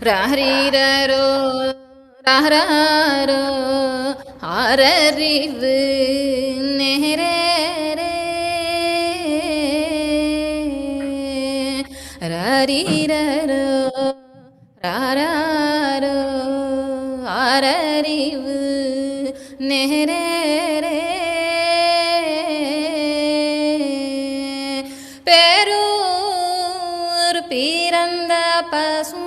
ராரீரோ ராரோ ஆரறிவு நேரே ராரீரோ ராரோ ஆரறிவு நேரே பேரூர் பிறந்த பசு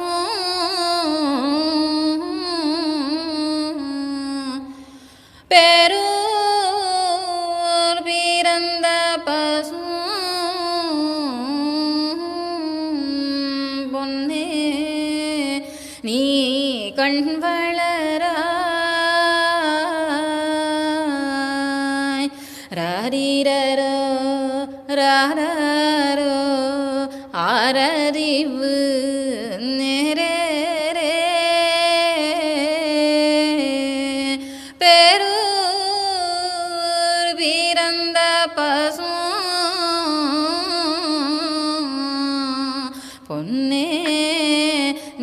பேரூர் பிறந்த பசு பொன்னே நீ கண் வளராய் ராரீரோ ராரோ ஆரறிவு நேரே பேரூர் பிறந்த பசு பொன்னே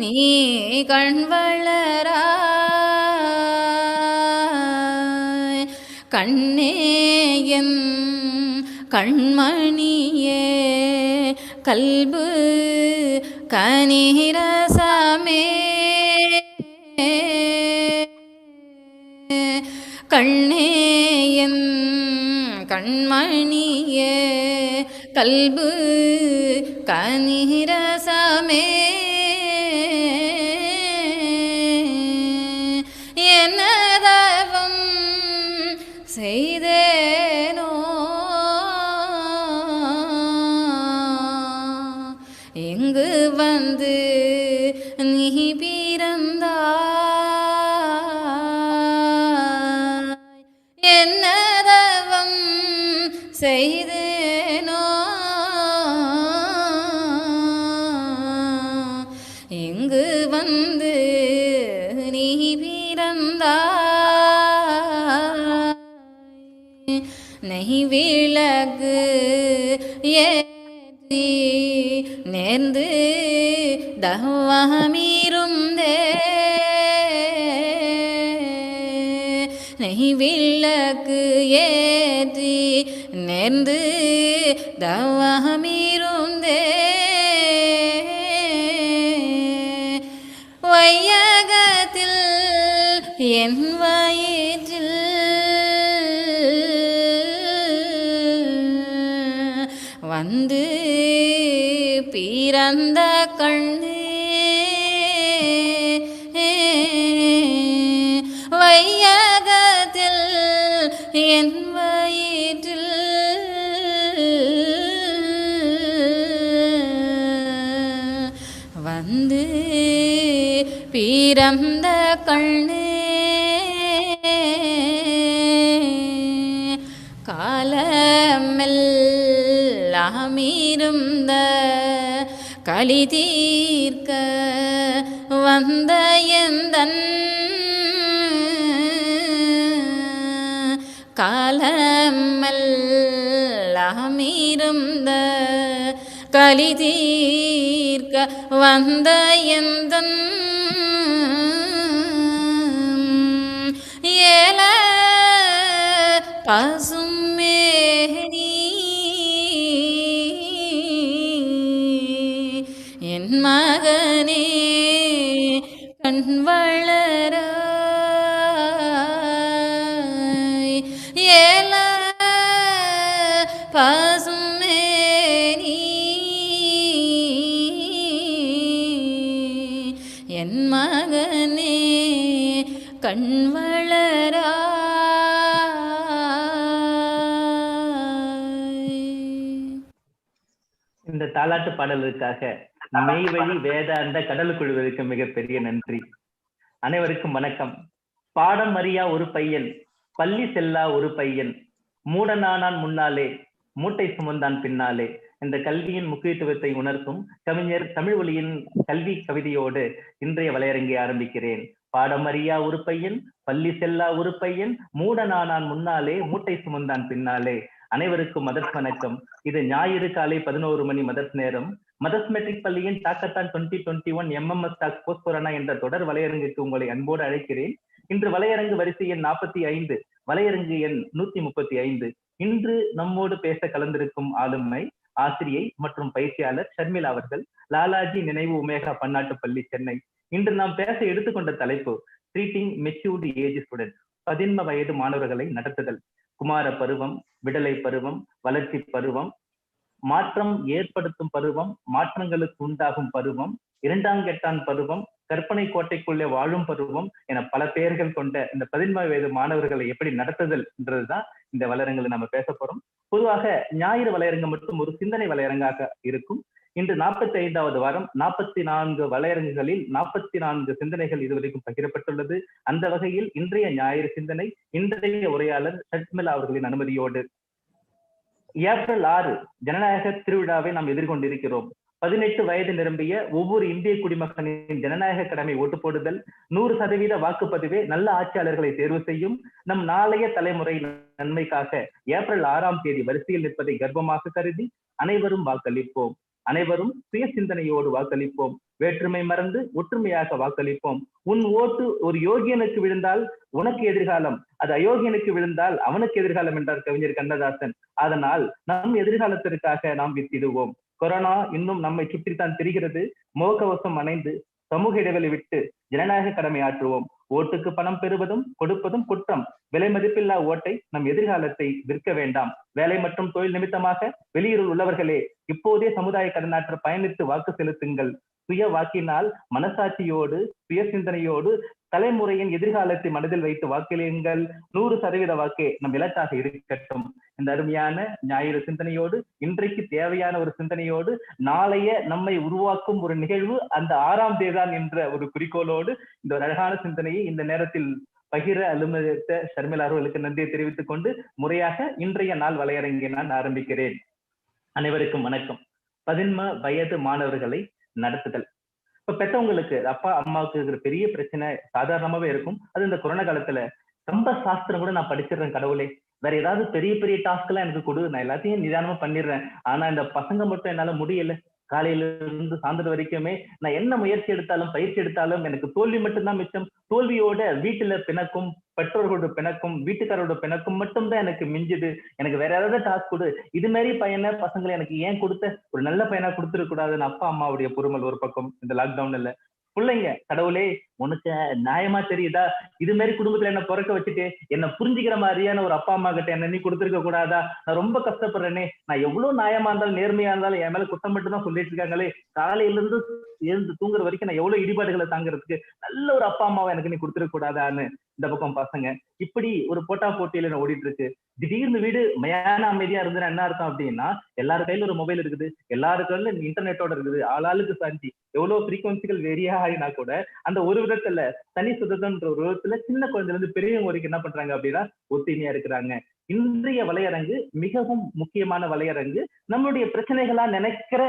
நீ கண் வளராய் கண்ணே என் கண்மணியே கல்பு கனிரசமே கண்ணே என் கண்மணியே கல்பு கனிரசமே என்னதவம் செய்தேனோ எங்கு வந்து நீ பிறந்தாய் என்னதவம் செய்தேனோ எங்கு வந்து நீ பிறந்தாய் நெய் விளக்கு ஏற்றி நேர்ந்து தவமிருந்தே நெய் விளக்கு ஏற்றி நேர்ந்து தவமிருந்தே வையகத்தில் என் வயிற்றில் வந்து பிறந்த கண்ணே வையகத்தில் என் வயிற்றில் வந்து பிறந்த கண்ணே காலமெல்லாமிருந்த களி தீர்க்க வந்த எந்தன் காலமெல்லாமிருந்த களி தீர்க்க வந்த எந்தன் ஏல பசுமேனி என் மகனே கண் வளராய் ஏல பசுமேனி என் மகனே கண் வளராய் இந்த தாலாட்டு பாடலுக்காக மெய்வழி வேதாந்த கடல் குழுவிற்கு மிகப்பெரிய நன்றி. அனைவருக்கும் வணக்கம். பாடம் அறியா ஒரு பையன், பள்ளி செல்லா ஒரு பையன், மூடனானான் முன்னாலே, மூட்டை சுமந்தான் பின்னாலே. இந்த கல்வியின் முக்கியத்துவத்தை உணர்த்தும் கவிஞர் தமிழ் ஒலியின் கல்வி கவிதையோடு இன்றைய வலையரங்கை ஆரம்பிக்கிறேன். பாடம் அறியா ஒரு பையன், பள்ளி செல்லா ஒரு பையன், மூடனானான் முன்னாலே, மூட்டை சுமந்தான் பின்னாலே. அனைவருக்கும் மதர்ஸ் வணக்கம். இது ஞாயிறு காலை 11 மணி மதர்ஸ் நேரம். மதர்ஸ் மெட்ரிக் பள்ளியின் தாக்கத்தான் 2021 MMSTalks போஸ்ட் கொரோனா என்ற தொடர் வலையரங்குக்கு உங்களை அன்போடு அழைக்கிறேன். இன்று வலையரங்கு வரிசை எண் 45, வலையரங்கு எண் 135. இன்று நம்மோடு பேச கலந்திருக்கும் ஆளுமை ஆசிரியை மற்றும் பயிற்சியாளர் ஷர்மிளா அவர்கள், லாலாஜி நினைவு உமேகா பன்னாட்டு பள்ளி, சென்னை. இன்று நாம் பேச எடுத்துக்கொண்ட தலைப்பு ட்ரீட்டிங் மெச்சூர்டு ஏஜ் ஸ்டூடெண்ட், 15 வயது மாணவர்களை நடத்துதல். குமார பருவம், விடலை பருவம், வளர்ச்சி பருவம், மாற்றம் ஏற்படுத்தும் பருவம், மாற்றங்களுக்கு உண்டாகும் பருவம், இரண்டாங்கெட்டான் பருவம், கற்பனை கோட்டைக்குள்ளே வாழும் பருவம் என பல பெயர்கள் கொண்ட இந்த 15 வயது மாணவர்களை எப்படி நடத்துதல் என்றதுதான் இந்த வலையரங்கில் நம்ம பேச போறோம். பொதுவாக ஞாயிறு வலையரங்கு மட்டும் ஒரு சிந்தனை வலையரங்காக இருக்கும். இன்று 45வது வாரம், 44 வலையரங்குகளில் 44 சிந்தனைகள் இதுவரைக்கும் பகிரப்பட்டுள்ளது. அந்த வகையில் இன்றைய ஞாயிறு சிந்தனை இன்றைய உரையாளர் ஷர்மிளா அவர்களின் அனுமதியோடு. ஏப்ரல் 6 ஜனநாயக திருவிழாவை நாம் எதிர்கொண்டிருக்கிறோம். 18 வயது நிரம்பிய ஒவ்வொரு இந்திய குடிமகனின் ஜனநாயக கடமை ஓட்டு போடுதல். 100% வாக்குப்பதிவே நல்ல ஆட்சியாளர்களை தேர்வு செய்யும். நம் நாளைய தலைமுறை நன்மைக்காக ஏப்ரல் 6ஆம் தேதி வரிசையில் நிற்பதை கர்ப்பமாக கருதி அனைவரும் வாக்களிப்போம். அனைவரும் சுய சிந்தனையோடு வாக்களிப்போம். வேற்றுமை மறந்து ஒற்றுமையாக வாக்களிப்போம். உன் ஓட்டு ஒரு யோகியனுக்கு விழுந்தால் உனக்கு எதிர்காலம், அது அயோக்கியனுக்கு விழுந்தால் அவனுக்கு எதிர்காலம் என்றார் கவிஞர் கண்ணதாசன். அதனால் நம் எதிர்காலத்திற்காக நாம் வித்திடுவோம். கொரோனா இன்னும் நம்மை சுற்றித்தான் தெரிகிறது. முகக்கவசம் அணைந்து சமூக இடைவெளி விட்டு ஜனநாயக கடமை ஆற்றுவோம். ஓட்டுக்கு பணம் பெறுவதும் கொடுப்பதும் குற்றம். விலை மதிப்பில்லா ஓட்டை நம் எதிர்காலத்தை விற்க வேண்டாம். வேலை மற்றும் தொழில் நிமித்தமாக வெளியூரில் உள்ளவர்களே, இப்போதே சமுதாய கடனாற்ற பயணித்து வாக்கு செலுத்துங்கள். சுய வாக்கினால் மனசாட்சியோடு சுய சிந்தனையோடு தலைமுறையின் எதிர்காலத்தை மனதில் வைத்து வாக்களியுங்கள். 100% வாக்கே நம் இலக்காக இருக்கட்டும். இந்த அருமையான ஞாயிறு சிந்தனையோடு, இன்றைக்கு தேவையான ஒரு சிந்தனையோடு, நாளைய நம்மை உருவாக்கும் ஒரு நிகழ்வு அந்த 6ஆம் தேதிதான் என்ற ஒரு குறிக்கோளோடு இந்த ஒரு அழகான சிந்தனையை இந்த நேரத்தில் பகிர அனுமதித்த ஷர்மிளா அவர்களுக்கு நன்றியை தெரிவித்துக் கொண்டு முறையாக இன்றைய நாள் வலையரங்கை நான் ஆரம்பிக்கிறேன். அனைவருக்கும் வணக்கம். 15 வயது மாணவர்களை நடத்துதல். இப்ப பெற்றவங்களுக்கு, அப்பா அம்மாவுக்கு இருக்கிற பெரிய பிரச்சனை சாதாரணமாவே இருக்கும். அது இந்த கொரோனா காலத்துல ரொம்ப சாஸ்திரம் கூட நான் படிச்சிடுறேன் கடவுளே, வேற ஏதாவது பெரிய பெரிய டாஸ்க் எல்லாம் எனக்கு கொடு, நான் எல்லாத்தையும் நிதானமா பண்ணிடுறேன். ஆனா இந்த பசங்க மட்டும் என்னால முடியல. காலையில இருந்து சாயந்தரம் வரைக்குமே நான் என்ன முயற்சி எடுத்தாலும் பயிற்சி எடுத்தாலும் எனக்கு தோல்வி மட்டும்தான் மிச்சம். தோல்வியோட வீட்டுல பிணக்கும், பெற்றோர்களோட பிணக்கும், வீட்டுக்காரோட பிணக்கும் மட்டும்தான் எனக்கு மிஞ்சுது. எனக்கு வேற ஏதாவது டாஸ்க் கொடு. இது மாதிரி பையனை பசங்களை எனக்கு ஏன் கொடுத்த, ஒரு நல்ல பையனா கொடுத்துருக்க கூடாதுன்னு அப்பா அம்மாவுடைய பொறுமல் ஒரு பக்கம் இந்த லாக்டவுன்ல. பிள்ளைங்க, கடவுளே உனக்கு நியாயமா தெரியுதா, இது மாதிரி குடும்பத்துல என்ன பிறக்க வச்சுட்டு என்ன புரிஞ்சுக்கிற மாதிரியான ஒரு அப்பா அம்மா கிட்ட என்ன நீ கொடுத்துருக்க கூடாதா? நான் ரொம்ப கஷ்டப்படுறேனே, நான் எவ்வளவு நியாயமா இருந்தாலும் நேர்மையா இருந்தாலும் என் மேல குற்றம் மட்டும் தான் சொல்லிட்டு இருக்காங்களே, காலையில இருந்து எழுந்து தூங்குற வரைக்கும் நான் எவ்வளவு இடிபாடுகளை தாங்கிறதுக்கு நல்ல ஒரு அப்பா அம்மாவை எனக்கு நீ கொடுத்துருக்க கூடாதான்னு இந்த பக்கம் பசங்க. இப்படி ஒரு போட்டா போட்டியில ஓடிட்டு இருக்கு. திடீர்னு வீடு மயான அமைதியா இருந்ததுன்னா என்ன அர்த்தம் அப்படின்னா, எல்லாரு கையில ஒரு மொபைல் இருக்குது, எல்லாரு கையில இன்டர்நெட்டோட இருக்குது, ஆளாளுக்கு சாஞ்சி எவ்வளவு ஃப்ரீக்வன்சிகள் வேரியா ஆகினா கூட அந்த ஒரு விதத்துல தனி சுதந்திரன்ற ஒரு விதத்துல சின்ன குழந்தைல இருந்து பெரியவங்க வரைக்கும் என்ன பண்றாங்க அப்படின்னா ஒத்துமையா இருக்கிறாங்க. இன்றைய வலையரங்கு மிகவும் முக்கியமான வலையரங்கு. நம்மளுடைய பிரச்சனைகளா நினைக்கிற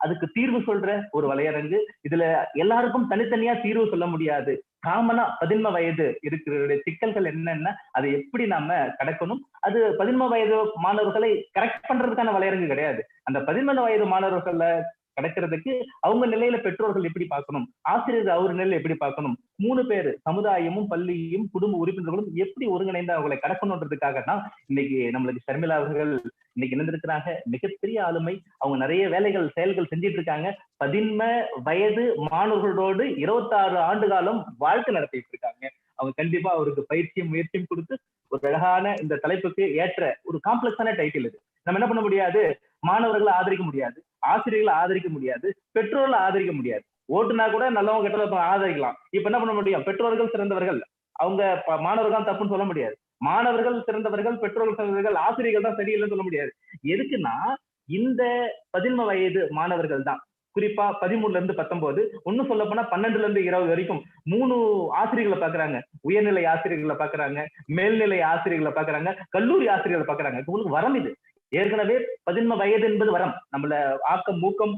அதுக்கு தீர்வு சொல்ற ஒரு வலையரங்கு. இதுல எல்லாருக்கும் தனித்தனியா தீர்வு சொல்ல முடியாது. காமனா 15 வயது இருக்கிற சிக்கல்கள் என்னன்னா அதை எப்படி நாம கடக்கணும். அது 15 வயது மாணவர்களை கரெக்ட் பண்றதுக்கான வலையரங்கு கிடையாது. அந்த 15 வயது மாணவர்களை கடக்கிறதுக்கு அவங்க நிலையில பெற்றோர்கள் எப்படி பார்க்கணும், ஆசிரியர் அவர் நிலையில எப்படி பார்க்கணும், 3 பேரு சமுதாயமும் பள்ளியும் குடும்ப உறுப்பினர்களும் எப்படி ஒருங்கிணைந்து அவங்களை கடக்கணுன்றதுக்காக தான் இன்னைக்கு நம்மளுக்கு ஷர்மிளா அவர்கள் இன்னைக்கு இணைந்திருக்கிறாங்க. மிகப்பெரிய ஆளுமை. அவங்க நிறைய வேலைகள் செயல்கள் செஞ்சிட்டு இருக்காங்க. 15 வயது மாணவர்களோடு 26 ஆண்டு காலம் வாழ்க்கை நடத்திட்டு இருக்காங்க. அவங்க கண்டிப்பா அவருக்கு பயிற்சியும் முயற்சியும் கொடுத்து ஒரு அழகான இந்த தலைப்புக்கு ஏற்ற ஒரு காம்ப்ளெக்ஸான டைட்டில் இது. நம்ம என்ன பண்ண முடியாது, மாணவர்களை ஆதரிக்க முடியாது, ஆசிரியர்களை ஆதரிக்க முடியாது, பெற்றோர்களை ஆதரிக்க முடியாது. ஓட்டுனா கூட நல்லவங்க கெட்டவங்க ஆதரிக்கலாம். இப்ப என்ன பண்ண முடியும், பெற்றோர்கள் சிறந்தவர்கள், அவங்க மாணவர்கள் தப்புன்னு சொல்ல முடியாது. மாணவர்கள் சிறந்தவர்கள், பெற்றோர்கள் சிறந்தவர்கள், ஆசிரியர்கள் தான் சரியில்லைன்னு சொல்ல முடியாது. எதுக்குன்னா இந்த 11 வயது மாணவர்கள் தான், குறிப்பா 13ல இருந்து 19, இன்னும் சொல்ல போனா 12ல இருந்து 20 வரைக்கும் 3 ஆசிரியர்களை பாக்குறாங்க. உயர்நிலை ஆசிரியர்களை பாக்குறாங்க, மேல்நிலை ஆசிரியர்களை பாக்குறாங்க, கல்லூரி ஆசிரியர்களை பாக்குறாங்க. உங்களுக்கு வரம் இது. ஏற்கனவே 11 வயது என்பது வரம். நம்மள ஆக்கம் மூக்கம்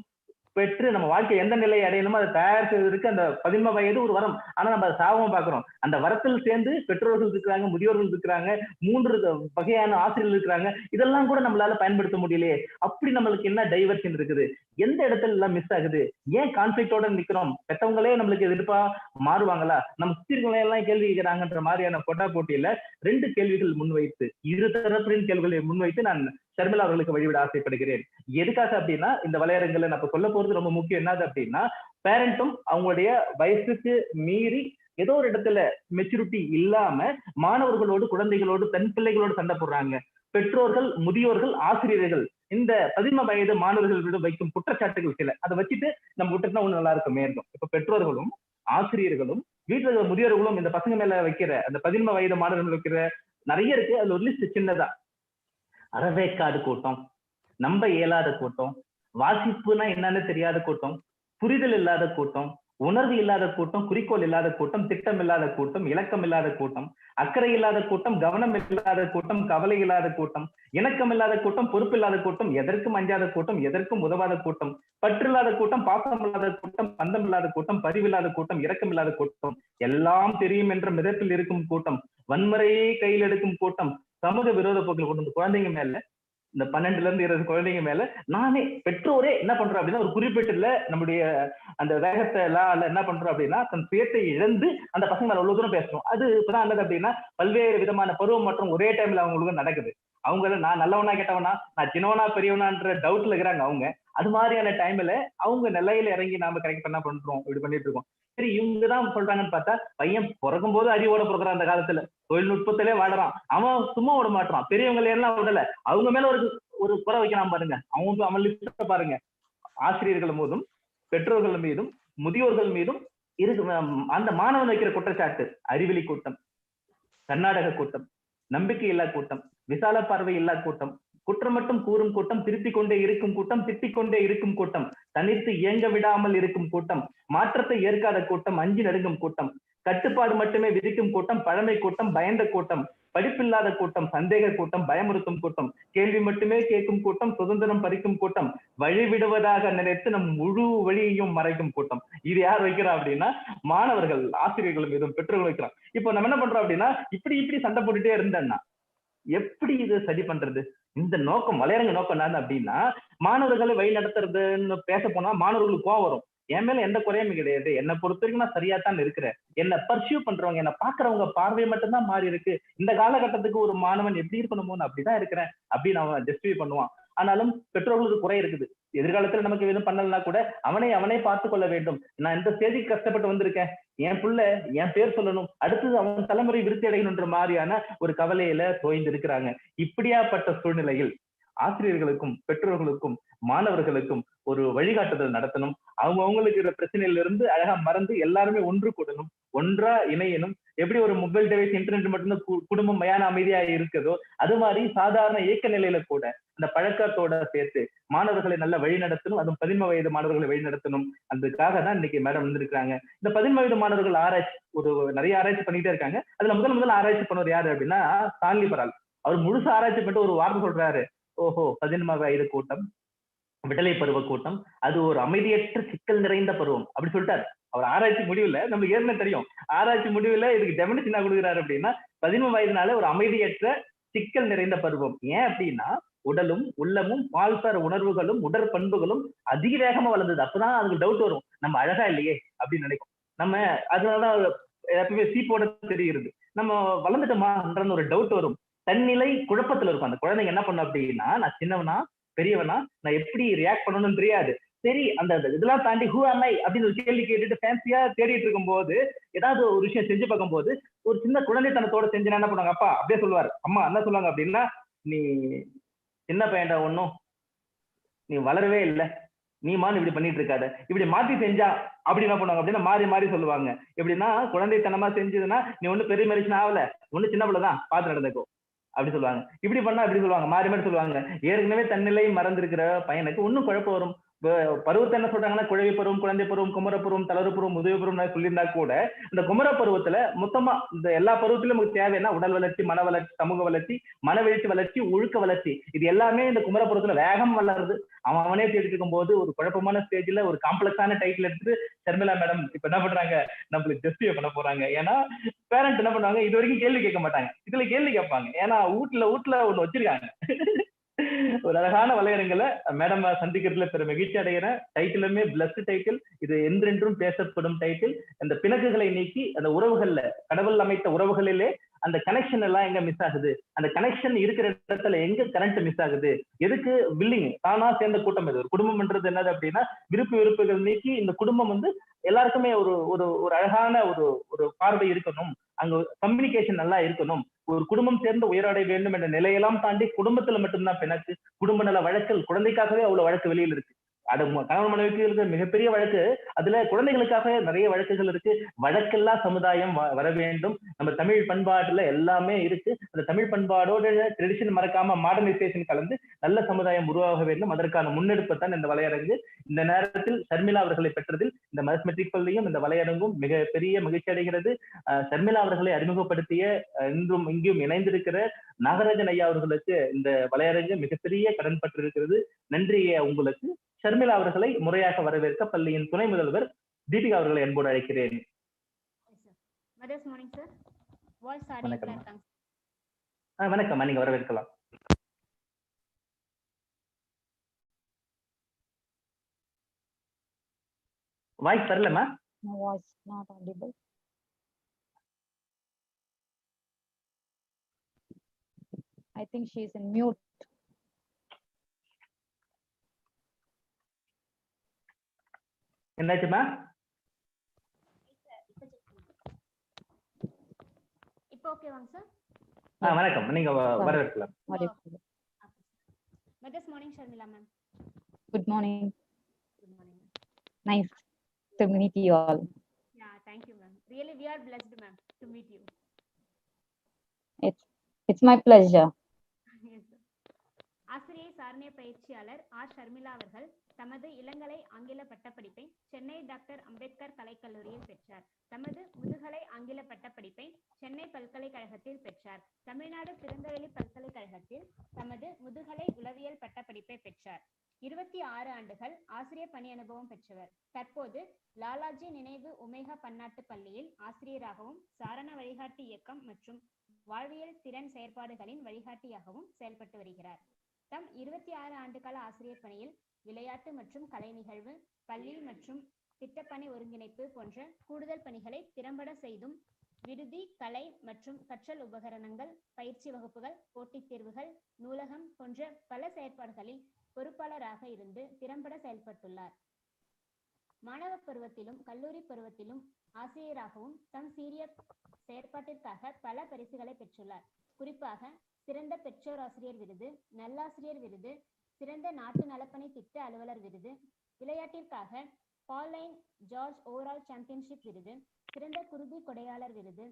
பெற்று நம்ம வாழ்க்கை எந்த நிலையை அடையணுமோ அதை தயார் செய்வதற்கு அந்த 11 வயது ஒரு வரம். ஆனா நம்ம அதை சாபமா பாக்குறோம். அந்த வரத்தில் சேர்ந்து பெற்றோர்கள் இருக்கிறாங்க, முதியோர்கள் இருக்கிறாங்க, 3 வகையான ஆசிரியர்கள் இருக்கிறாங்க. இதெல்லாம் கூட நம்மளால பயன்படுத்த முடியலையே. அப்படி நம்மளுக்கு என்ன டைவர்ஷன் இருக்குது, எந்த இடத்துல எல்லாம் மிஸ் ஆகுது, ஏன் கான்ஃபிளிக்டோட நிக்கிறோம், பெற்றவங்களே நம்மளுக்கு எதிர்ப்பா மாறுவாங்களா, நம்ம சுத்திகளை எல்லாம் கேள்வி கேட்கிறாங்கன்ற மாதிரியான கொட்டா போட்டியில 2 கேள்விகள் முன்வைத்து, இரு தரப்பின் கேள்விகளை முன்வைத்து நான் ஷர்மிளா அவர்களுக்கு வழிவிட ஆசைப்படுகிறேன். எதுக்காக அப்படின்னா, இந்த வலையரங்குல நம்ம சொல்ல போறது ரொம்ப முக்கியம். என்னது அப்படின்னா, பேரண்ட்டும் அவங்களுடைய வயசுக்கு மீறி ஏதோ ஒரு இடத்துல மெச்சூரிட்டி இல்லாம மாணவர்களோடு, குழந்தைகளோடு, பெண் பிள்ளைகளோடு சண்டை போடுறாங்க. பெற்றோர்கள், முதியோர்கள், ஆசிரியர்கள் இந்த 11 வயது மாணவர்களிடம் வைக்கும் குற்றச்சாட்டுகள் சில, அதை வச்சுட்டு நம்ம விட்டுட்டா ஒண்ணு நல்லா இருக்குமே இருக்கும். இப்ப பெற்றோர்களும் ஆசிரியர்களும் வீட்டுல இருக்கிற முதியோர்களும் இந்த பசங்க மேல வைக்கிற அந்த 11 வயது மாணவர்கள் வைக்கிற நிறைய இருக்கு. அதுல ஒரு லிஸ்ட் சின்னதா: அறவேக்காடு கூட்டம், நம்ப இயலாத கூட்டம், வாசிப்புனா என்னன்னு தெரியாத கூட்டம், புரிதல் இல்லாத கூட்டம், உணர்வு இல்லாத கூட்டம், குறிக்கோள் இல்லாத கூட்டம், திட்டம் இல்லாத கூட்டம், இலக்கம் இல்லாத கூட்டம், அக்கறை இல்லாத கூட்டம், கவனம் இல்லாத கூட்டம், கவலை இல்லாத கூட்டம், இணக்கம் இல்லாத கூட்டம், பொறுப்பு இல்லாத கூட்டம், எதற்கும் அஞ்சாத கூட்டம், எதற்கும் உதவாத கூட்டம், பற்றில்லாத கூட்டம், பாசம் இல்லாத கூட்டம், பந்தம் இல்லாத கூட்டம், பரிவில்லாத கூட்டம், இரக்கம் இல்லாத கூட்டம், எல்லாம் தெரியும் என்ற மிதப்பில் இருக்கும் கூட்டம், வன்முறையே கையில் எடுக்கும் கூட்டம், சமூக விரோத போக்கில் கொண்டு வந்து குழந்தைங்க மேல, இந்த 12ல இருந்து 20 குழந்தைங்க மேல நானே பெற்றோரே என்ன பண்றோம் அப்படின்னா, ஒரு குறிப்பிட்ட நம்முடைய அந்த வேகத்தை எல்லாம் என்ன பண்றோம் அப்படின்னா, தன் சுயத்தை இழந்து அந்த பசங்க மேல அவ்வளவு தூரம் பேசணும். அது இப்பதான் என்னது அப்படின்னா, பல்வேறு விதமான பருவம் மற்றும் ஒரே டைம்ல அவங்களுக்கு நடக்குது. அவங்க நான் நல்லவனா கெட்டவனா, நான் சின்னவனா பெரியவனான்ற டவுட்ல இருக்கிறாங்க அவங்க. அது மாதிரியான டைம்ல அவங்க நிலையில இறங்கி நாம கரெக்ட் பண்ண பண்றோம், இப்படி பண்ணிட்டு இருக்கோம். சரி, இவங்கதான் சொல்றாங்கன்னு பார்த்தா, பையன் பிறக்கும் போது அறிவோட பிறகுறான். அந்த காலத்துல தொழில்நுட்பத்திலே வாழறான். அவன் சும்மா விட மாட்டான், பெரியவங்களை எல்லாம் விடல. அவங்க மேல ஒரு ஒரு குறை வைக்கிறான் பாருங்க. அவன் லிஸ்ட பாருங்க. ஆசிரியர்கள் மீதும், பெற்றோர்கள் மீதும், முதியோர்கள் மீதும் அந்த மாணவன் வைக்கிற குற்றச்சாட்டு: அறிவிலி கூட்டம், கர்நாடக கூட்டம், நம்பிக்கை இல்லா கூட்டம், விசால பார்வை இல்லா கூட்டம், குற்றம் மட்டும் கூறும் கூட்டம், திருத்திக் கொண்டே இருக்கும் கூட்டம், திட்டிக் கொண்டே இருக்கும் கூட்டம், தனித்து இயங்க விடாமல் இருக்கும் கூட்டம், மாற்றத்தை ஏற்காத கூட்டம், அஞ்சி நடுங்கும் கூட்டம், கட்டுப்பாடு மட்டுமே விதிக்கும் கூட்டம், பழமை கூட்டம், பயந்த கூட்டம், படிப்பில்லாத கூட்டம், சந்தேக கூட்டம், பயமுறுத்தும் கூட்டம், கேள்வி மட்டுமே கேட்கும் கூட்டம், சுதந்திரம் பறிக்கும் கூட்டம், வழிவிடுவதாக நினைத்து நம் முழு வழியையும் மறைக்கும் கூட்டம். இது யார் வைக்கிறா அப்படின்னா, மாணவர்கள், ஆசிரியர்கள் மீதும் பெற்றோர்கள் வைக்கிறான். இப்போ நம்ம என்ன பண்றோம் அப்படின்னா, இப்படி சண்டை போட்டுட்டே இருந்தேன்னா எப்படி இது சரி பண்றது? இந்த நோக்கம், வலையரங்க நோக்கம் என்ன அப்படின்னா, மாணவர்களை வழி நடத்துறதுன்னு பேச போனா மாணவர்களுக்கு கோவம் வரும். என் மேல எந்த குறையுமே கிடையாது, என்னை பொறுத்த வரைக்கும் நான் சரியா தான் இருக்கிறேன். என்ன பர்சியூ பண்றவங்க, என்ன பாக்குறவங்க பார்வை மட்டும்தான் மாறி இருக்கு. இந்த காலகட்டத்துக்கு ஒரு மாணவன் எப்படி இருக்கணுமோ நான் அப்படிதான் இருக்கிறேன் அப்படின்னு அவன் ஜஸ்டிஃபை பண்ணுவான். ஆனாலும் பெற்றோர்களுக்கு குறை இருக்குது. எதிர்காலத்துல நமக்கு எதுவும் பண்ணலன்னா கூட அவனே பார்த்து கொள்ள வேண்டும். நான் இந்த ஸ்டேஜுக்கு கஷ்டப்பட்டு வந்திருக்கேன், என் புள்ள என் பேர் சொல்லணும், அடுத்தது அவன் தலைமுறை விருத்தி அடையணுன்ற மாதிரியான ஒரு கவலையில தோய்ந்து இருக்கிறாங்க. இப்படியாப்பட்ட சூழ்நிலையில் ஆசிரியர்களுக்கும், பெற்றோர்களுக்கும், மாணவர்களுக்கும் ஒரு வழிகாட்டுதல் நடத்தணும். அவங்களுக்கு இருக்கிற பிரச்சனையில இருந்து அழகா மறந்து எல்லாருமே ஒன்று கூடணும், ஒன்றா இணையணும். எப்படி ஒரு மொபைல் டிவைஸ், இன்டர்நெட் மட்டும்தான் குடும்பம் மயான அமைதியா இருக்குதோ, அது மாதிரி சாதாரண இயக்க நிலையில கூட அந்த பழக்கத்தோட சேர்த்து மாணவர்களை நல்ல வழி நடத்தணும். அதுவும் 11 வயது மாணவர்களை வழி நடத்தணும். அதுக்காக தான் இன்னைக்கு மேடம் வந்திருக்காங்க. இந்த 11 வயது மாணவர்கள் ஆராய்ச்சி, நிறைய ஆராய்ச்சி பண்ணிட்டே இருக்காங்க. அதுல முதல் ஆராய்ச்சி பண்ணவர் யாரு அப்படின்னா, ஸ்டான்லி பரால். அவர் முழுசு ஆராய்ச்சி பண்ணிட்டு ஒரு வார்த்தை சொல்றாரு: ஓஹோ, 11 வயது கூட்டம், விடலை பருவ கூட்டம், அது ஒரு அமைதியற்ற சிக்கல் நிறைந்த பருவம் அப்படி சொல்லிட்டாரு. அவர் ஆராய்ச்சி முடிவுல, நமக்கு ஏற்கனவே தெரியும், ஆராய்ச்சி முடிவுல இதுக்கு டெபினிஷன் என்ன கொடுக்குறாரு அப்படின்னா, 11 வயதுனால ஒரு அமைதியற்ற சிக்கல் நிறைந்த பருவம். ஏன் அப்படின்னா, உடலும் உள்ளமும் பால்சார் உணர்வுகளும் உடற்பண்புகளும் அதிக வேகமா வளர்ந்தது. அப்பதான் அதுக்கு டவுட் வரும், நம்ம அழகா இல்லையே அப்படின்னு நினைக்கும். நம்ம அதனாலதான் எப்பவுமே சீப்போட தெரிகிறது, நம்ம வளர்ந்துட்டோமான்ற ஒரு டவுட் வரும். தன்னிலை குழப்பத்துல இருக்கும். அந்த குழந்தைங்க என்ன பண்ணும் அப்படின்னா, நான் சின்னவனா பெரியவனா, நான் எப்படி ரியாக்ட் பண்ணணும்னு தெரியாது. சரி, அந்த இதெல்லாம் தாண்டி ஹூ ஆம் ஐ அப்படின்னு ஒரு கேள்வி கேட்டுட்டு ஃபேன்சியா தேடிட்டு இருக்கும் போது, ஏதாவது ஒரு விஷயம் செஞ்சு பார்க்கும் போது, ஒரு சின்ன குழந்தைத்தனத்தோட செஞ்சு என்ன பண்ணுவாங்க, அப்பா அப்படியே சொல்லுவாரு. அம்மா என்ன சொல்லுவாங்க அப்படின்னா, நீ சின்ன பையன்டா, ஒன்னும் நீ வளரவே இல்லை, நீ மான்னு இப்படி பண்ணிட்டு இருக்காத, இப்படி மாத்தி செஞ்சா அப்படி என்ன பண்ணுவாங்க அப்படின்னா, மாறி மாறி சொல்லுவாங்க. எப்படின்னா, குழந்தைத்தனமா செஞ்சதுன்னா, நீ ஒண்ணு பெரிய மனுஷன் ஆகல, ஒண்ணு சின்ன பிள்ளைதான், பார்த்து நடந்துக்கோ. அப்படி சொல்லுவாங்க. இப்படி பண்ணா இப்படி சொல்லுவாங்க, மாறி மாறி சொல்லுவாங்க. ஏற்கனவே தன்னிலை மறந்திருக்கிற பையனுக்கு இன்னும் குழப்பம் வரும். பருவத்தை என்ன சொல்றாங்கன்னா, குழவி பருவம், குழந்தை பருவம், குமர பருவம், தளர்வு பருவம், முதிய பருவம் சொல்லியிருந்தா கூட இந்த குமர பருவத்துல மொத்தமா இந்த எல்லா பருவத்திலும் நமக்கு தேவைன்னா உடல் வளர்ச்சி, மன வளர்ச்சி, சமூக வளர்ச்சி, மனவெழுச்சி வளர்ச்சி, ஒழுக்க வளர்ச்சி, இது எல்லாமே இந்த குமர பருவத்துல வேகம் வளருது. அவனே தேடிட்டு இருக்கும் போது ஒரு குழப்பமான ஸ்டேஜ்ல ஒரு காம்ப்ளெக்ஸான டைட்டில் எடுத்து ஷர்மிளா மேடம் இப்ப என்ன பண்றாங்க, நம்மளுக்கு ஜஸ்டிஃபை பண்ண போறாங்க. ஏன்னா பேரண்ட் என்ன பண்ணுவாங்க, இது வரைக்கும் கேள்வி கேட்க மாட்டாங்க, இதுல கேள்வி கேட்பாங்க. ஏன்னா வீட்டுல ஒண்ணு வச்சிருக்காங்க. ஒரு அழகான வலையரங்களை மேடம் சந்திக்கிறதுல பெரும் மகிழ்ச்சி அடைகிறேன். டைட்டிலுமே பிளஸ்ட் டைட்டில், இது என்றென்றும் பேசப்படும் டைட்டில். அந்த பிணக்குகளை நீக்கி அந்த உறவுகள்ல, கடவுள் அமைத்த உறவுகளிலே அந்த கனெக்ஷன் எல்லாம் எங்க மிஸ் ஆகுது, அந்த கனெக்ஷன் இருக்கிற இடத்துல எங்க கரண்ட் மிஸ் ஆகுது, எதுக்கு வில்லிங் தானா சேர்ந்த கூட்டம் இது. ஒரு குடும்பம்ன்றது என்னது அப்படின்னா, விருப்பு வெறுப்புகள் நீக்கி இந்த குடும்பம் வந்து எல்லாருக்குமே ஒரு ஒரு ஒரு அழகான ஒரு ஒரு பார்வை இருக்கணும், அங்க கம்யூனிகேஷன் நல்லா இருக்கணும், ஒரு குடும்பம் சேர்ந்து உயரடைய வேண்டும் என்ற நிலையெல்லாம் தாண்டி குடும்பத்துல மட்டும்தான் பிணக்கு, குடும்ப நல வழக்கல், குழந்தைக்காகவே அவ்வளவு வழக்கு வெளியில் இருக்கு. கணவன் மனைவிக்கு இருக்கிற மிகப்பெரிய வழக்கு, அதுல குழந்தைகளுக்காக நிறைய வழக்குகள் இருக்கு. வழக்கெல்லா சமுதாயம் வர வேண்டும். நம்ம தமிழ் பண்பாடுல எல்லாமே இருக்கு. அந்த தமிழ் பண்பாடோட ட்ரெடிஷன் மறக்காம மாடர்னைசேஷன் கலந்து நல்ல சமுதாயம் உருவாக வேண்டும். அதற்கான முன்னெடுப்பு தான் இந்த வலையரங்கு. இந்த நேரத்தில் ஷர்மிளா அவர்களை பெற்றதில் இந்த மெட்ரிக் பள்ளியும் இந்த வலையரங்கும் மிக பெரிய மகிழ்ச்சி அடைகிறது. ஷர்மிளா அவர்களை அறிமுகப்படுத்திய இன்றும் இங்கும் இணைந்திருக்கிற நாகராஜன் ஐயா அவர்களுக்கு இந்த வலையரங்கு மிகப்பெரிய கடன் பட்டிருக்கிறது. நன்றி உங்களுக்கு. ஷர்மிளா அவர்களை முறையாக வரவேற்க பள்ளியின் துணை முதல்வர் தீபிகா அவர்களை அன்போடு அழைக்கிறேன். வணக்கம், நீங்க வரவேற்கலாம். Voice வரலமா? Voice not audible. I think she is in mute. என்னாச்சுமா? இப்போ ஓகேவாங்க சார்? வணக்கம், நீங்க வரவேற்கலாம். Good morning Sharmila ma'am. Good morning. Good morning. Nice to meet you all. Yeah, thank you ma'am. Really we are blessed ma'am to meet you. It's my pleasure. Yes sir. ஆசிரியை சாரணிய பயிற்சியாளர் R.Sharmila அவர்கள் தமது இளங்கலை ஆங்கில பட்டப்படிப்பை Chennai doctor Ambedkar கலைக்கல்லூரியில் பெற்றார். தமது முதுகலை ஆங்கில பட்டப்படிப்பை சென்னை பல்கலைக்கழகத்தில் பெற்றார். தமிழ்நாடு திறந்தவெளி பல்கலைக்கழகத்தில் தமது முதுகலை உளவியல் பட்டப்படிப்பை பெற்றார். 26 ஆண்டுகள் ஆசிரியர் பணி அனுபவம் பெற்றவர். தற்போது லாலாஜி நினைவு ஒமேகா பன்னாட்டு பள்ளியில் ஆசிரியராகவும் சாரண வழிகாட்டி இயக்கம் மற்றும் வாழ்வியல் திறன் செயற்பாடுகளின் வழிகாட்டியாகவும் செயல்பட்டு வருகிறார். தம் 26 ஆண்டுகால ஆசிரியர் பணியில் விளையாட்டு மற்றும் கலை நிகழ்வு, பள்ளி மற்றும் திட்டப்பணி ஒருங்கிணைப்பு போன்ற கூடுதல் பணிகளை திறம்பட செய்தும், விடுதி, கலை மற்றும் கற்றல் உபகரணங்கள், பயிற்சி வகுப்புகள், போட்டித் தேர்வுகள், நூலகம் போன்ற பல செயற்பாடுகளில் பொறுப்பாளராக இருந்து திறம்பட செயல்பட்டுள்ளார். மாணவ பருவத்திலும் கல்லூரி பருவத்திலும் ஆசிரியராகவும் தம் சீரிய செயற்பாட்டிற்காக பல பரிசுகளை பெற்றுள்ளார். குறிப்பாக சிறந்த பெற்றோர் ஆசிரியர் விருது, நல்லாசிரியர் விருது, சிறந்த நாட்டு நலப்பணி திட்ட அலுவலர் விருது, விளையாட்டிற்காக பாலைன் ஜார்ஜ் ஓவரால் சாம்பியன்ஷிப் விருது, சிறந்த குருதி கொடையாளர் விருது,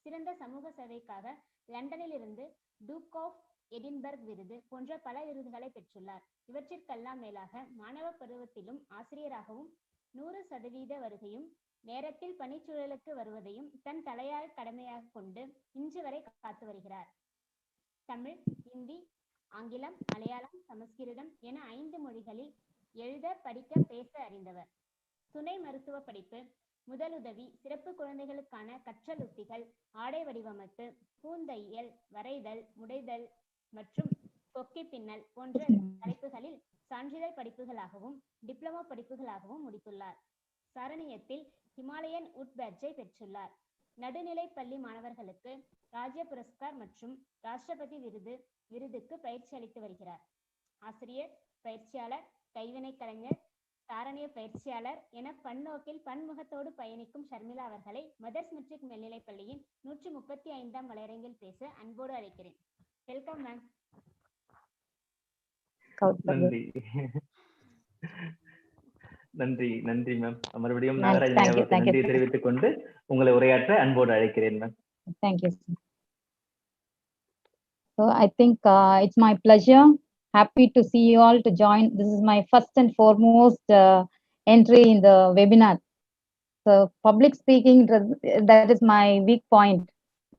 சிறந்த சமூக சேவைக்காக லண்டனில் இருந்து டூக் ஆஃப் எடின்பர்க் விருது போன்ற பல விருதுகளை பெற்றுள்ளார். இவற்றிற்கெல்லாம் மேலாக மாணவ பருவத்திலும் ஆசிரியராகவும் 100% வருகையும் நேரத்தில் பணிச்சூழலுக்கு வருவதையும் தன் தலையாய கடமையாக கொண்டு இன்று வரை காத்து வருகிறார். தமிழ், ஹிந்தி, ஆங்கிலம், மலையாளம், சமஸ்கிருதம் என 5 மொழிகளில் எழுத, படிக்க, பேச அறிந்தவர். துணை மருத்துவ படிப்பு, முதலுதவி, சிறப்பு குழந்தைகளுக்கான கற்றல் உத்திகள், ஆடை வடிவமைப்பு, பூந்தையல், வரைதல், முடைதல் மற்றும் கொக்கி பின்னல் போன்ற தலைப்புகளில் சான்றிதழ் படிப்புகளாகவும் டிப்ளமோ படிப்புகளாகவும் முடித்துள்ளார். சாரணியத்தில் ஹிமாலயன் உட் பேட்ஜை பெற்றுள்ளார். நடுநிலை பள்ளி மாணவர்களுக்கு ராஜ்ய புரஸ்கார் மற்றும் ராஷ்டிரபதி விருதுக்கு பயிற்சி அளித்து வருகிறார். ஆசிரியர், பயிற்சியாளர், கைவினை கலைஞர், சாரணிய பயிற்சியாளர் என பன்னோக்கில் பன்முகத்தோடு பயணிக்கும் ஷர்மிளா அவர்களை மதர்ஸ் மெட்ரிக் மேல்நிலைப் பள்ளியின் 135ஆம் வலையரங்கில் பேச அன்போடு அழைக்கிறேன். Welcome ma'am. நன்றி நன்றி நன்றி மேம். மறுபடியும் நாகராஜன் நன்றியை தெரிவித்துக் கொண்டு உங்களை உரையாற்ற அன்போடு அழைக்கிறேன் ma'am. Thank you. So I think it's my pleasure. Happy to see you all to join. This is my first and foremost entry in the webinar. So public speaking, that is my weak point.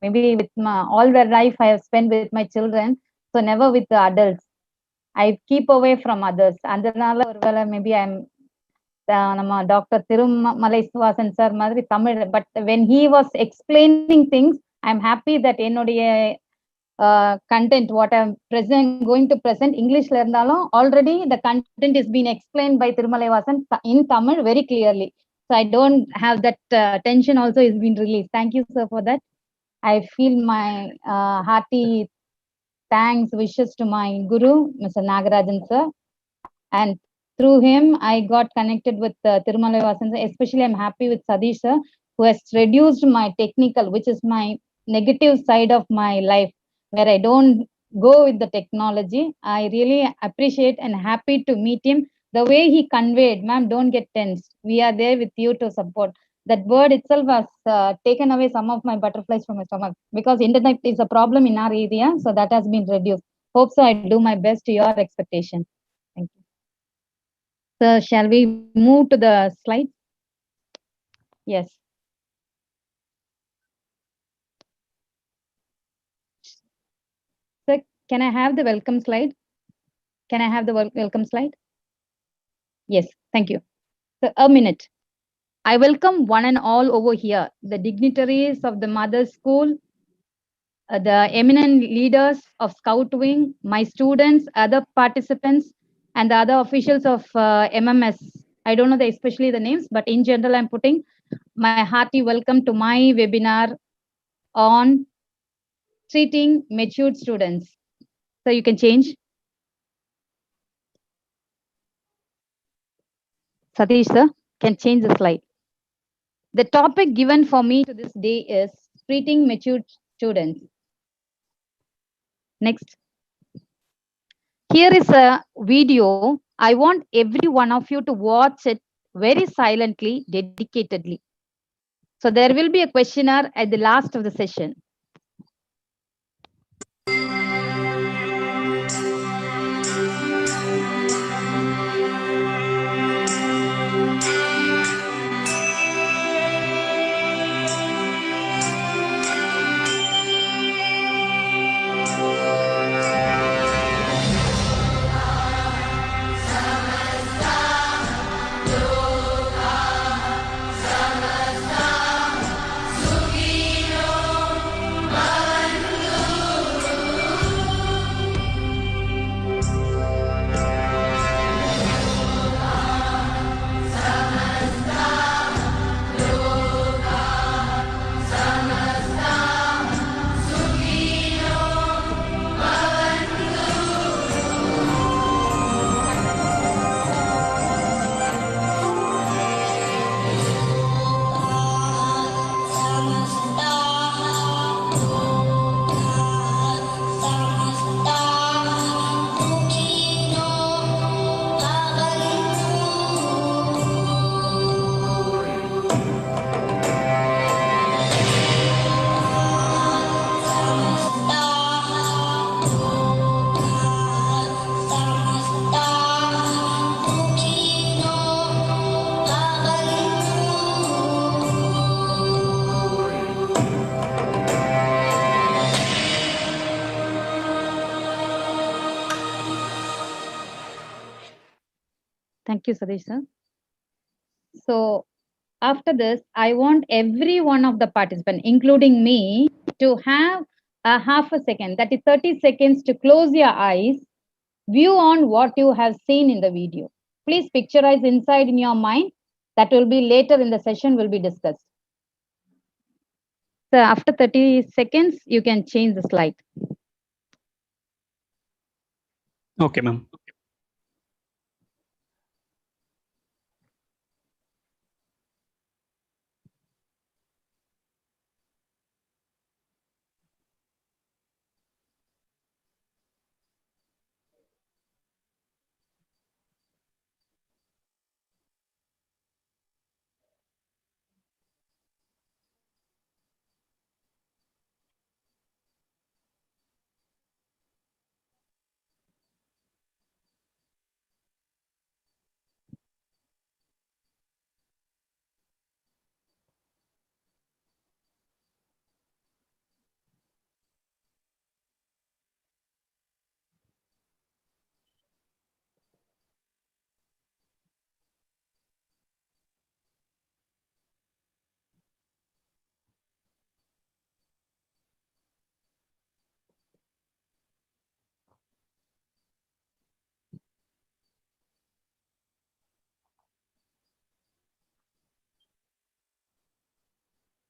Maybe with my all the life I have spent with my children, so never with the adults. I keep away from others. அதனால ஒருவேளை maybe I'm நம்ம doctor Thirumalai சுவாசன் sir மாதிரி Tamil, but when he was explaining things, I'm happy that என்னுடைய content what I'm going to present Englishல இருந்தாலும் already the content is being explained by Thirumalai Vasan in Tamil very clearly. So I don't have that tension also is been released. Thank you, sir, for that. I feel my hearty thanks, wishes to my guru, Mr. Nagarajan, sir. And through him, I got connected with Thirumalai Vasan, sir. Especially, I'm happy with Sadish, sir, who has reduced my technical, which is my negative side of my life, where I don't go with the technology. I really appreciate and happy to meet him. The way he conveyed, ma'am, don't get tense. We are there with you to support. That word itself has taken away some of my butterflies from my stomach, because internet is a problem in our area, so that has been reduced. Hope so. I do my best to your expectation. Thank you. So shall we move to the slide? Yes. Sir, can I have the welcome slide? Can I have the welcome slide? Yes, thank you. So a minute. I welcome one and all over here, the dignitaries of the Mother School, the eminent leaders of Scout Wing, my students, other participants, and the other officials of MMS. I don't know especially the names, but in general, I'm putting my hearty welcome to my webinar on treating matured students. So you can change. Satish, sir, can change the slide. The topic given for me to this day is treating matured students. Next. Here is a video. I want every one of you to watch it very silently, dedicatedly. So there will be a questionnaire at the last of the session. Thank you, Sadish, sir. So after this, I want every one of the participants, including me, to have a half a second, that is 30 seconds, to close your eyes, view on what you have seen in the video. Please picturize inside in your mind. That will be later in the session will be discussed. So after 30 seconds, you can change the slide. Okay, ma'am.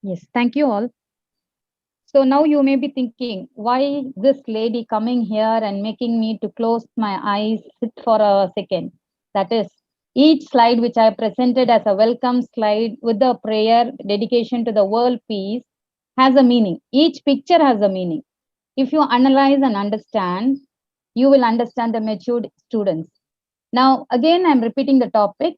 Yes, thank you all. So now you may be thinking, why this lady coming here and making me to close my eyes, sit for a second? That is, each slide which I presented as a welcome slide with the prayer dedication to the world peace has a meaning. Each picture has a meaning. If you analyze and understand, you will understand the matured students. Now, again, I'm repeating the topic,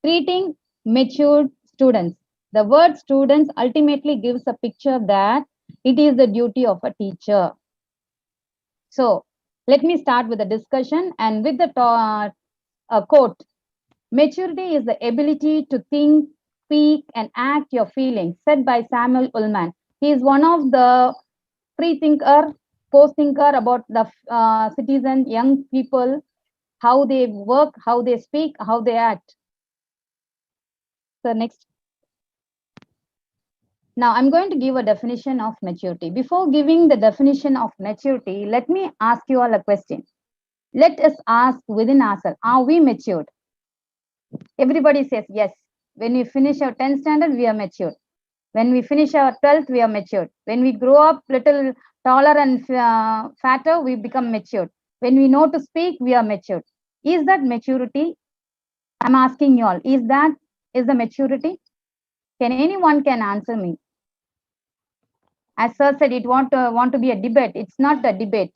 treating matured students. The word students ultimately gives a picture that it is the duty of a teacher. So let me start with the discussion and with the quote. Maturity is the ability to think, speak, and act your feelings, said by Samuel Ullman. He is one of the pre-thinker, post-thinker about the citizen, young people, how they work, how they speak, how they act. So next. Now I'm going to give a definition of maturity. Before giving the definition of maturity, let me ask you all a question. Let us ask within ourselves, are we matured? Everybody says yes. When we finish our 10th standard, we are matured. When we finish our 12th, we are matured. When we grow up little taller and fatter, we become matured. When we know to speak, we are matured. Is that maturity? I'm asking you all, is the maturity? Can anyone can answer me? As sir said, it want to be a debate. It's not a debate.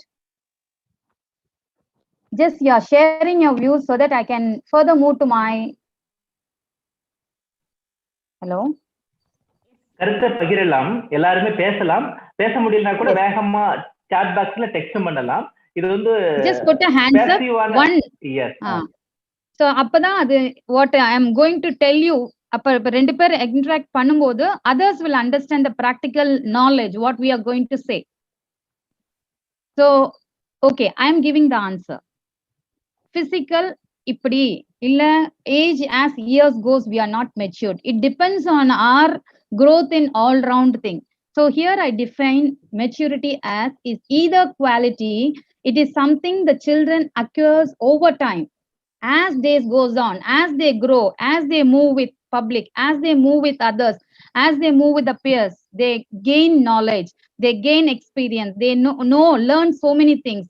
Just you're sharing your views so that I can further move to my. Hello. கருத்தை பகிரலாம், எல்லாருமே பேசலாம். பேச முடியலனா கூட வேகமா chat boxல text பண்ணலாம். இது வந்து just put a hands up. One. Yes. So அப்பதான் அது what I am going to tell you. அப்ப ரெண்டு பேர் interact பண்ணும்போது others will understand the practical knowledge what we are going to say. So okay, I am giving the answer. Physical இப்படி இல்ல age as years goes we are not matured. It depends on our growth in all round thing. So here I define maturity as is either quality, it is something the children acquires over time as days goes on, as they grow, as they move with public, as they move with others, as they move with the peers, they gain knowledge, they gain experience, they learn so many things.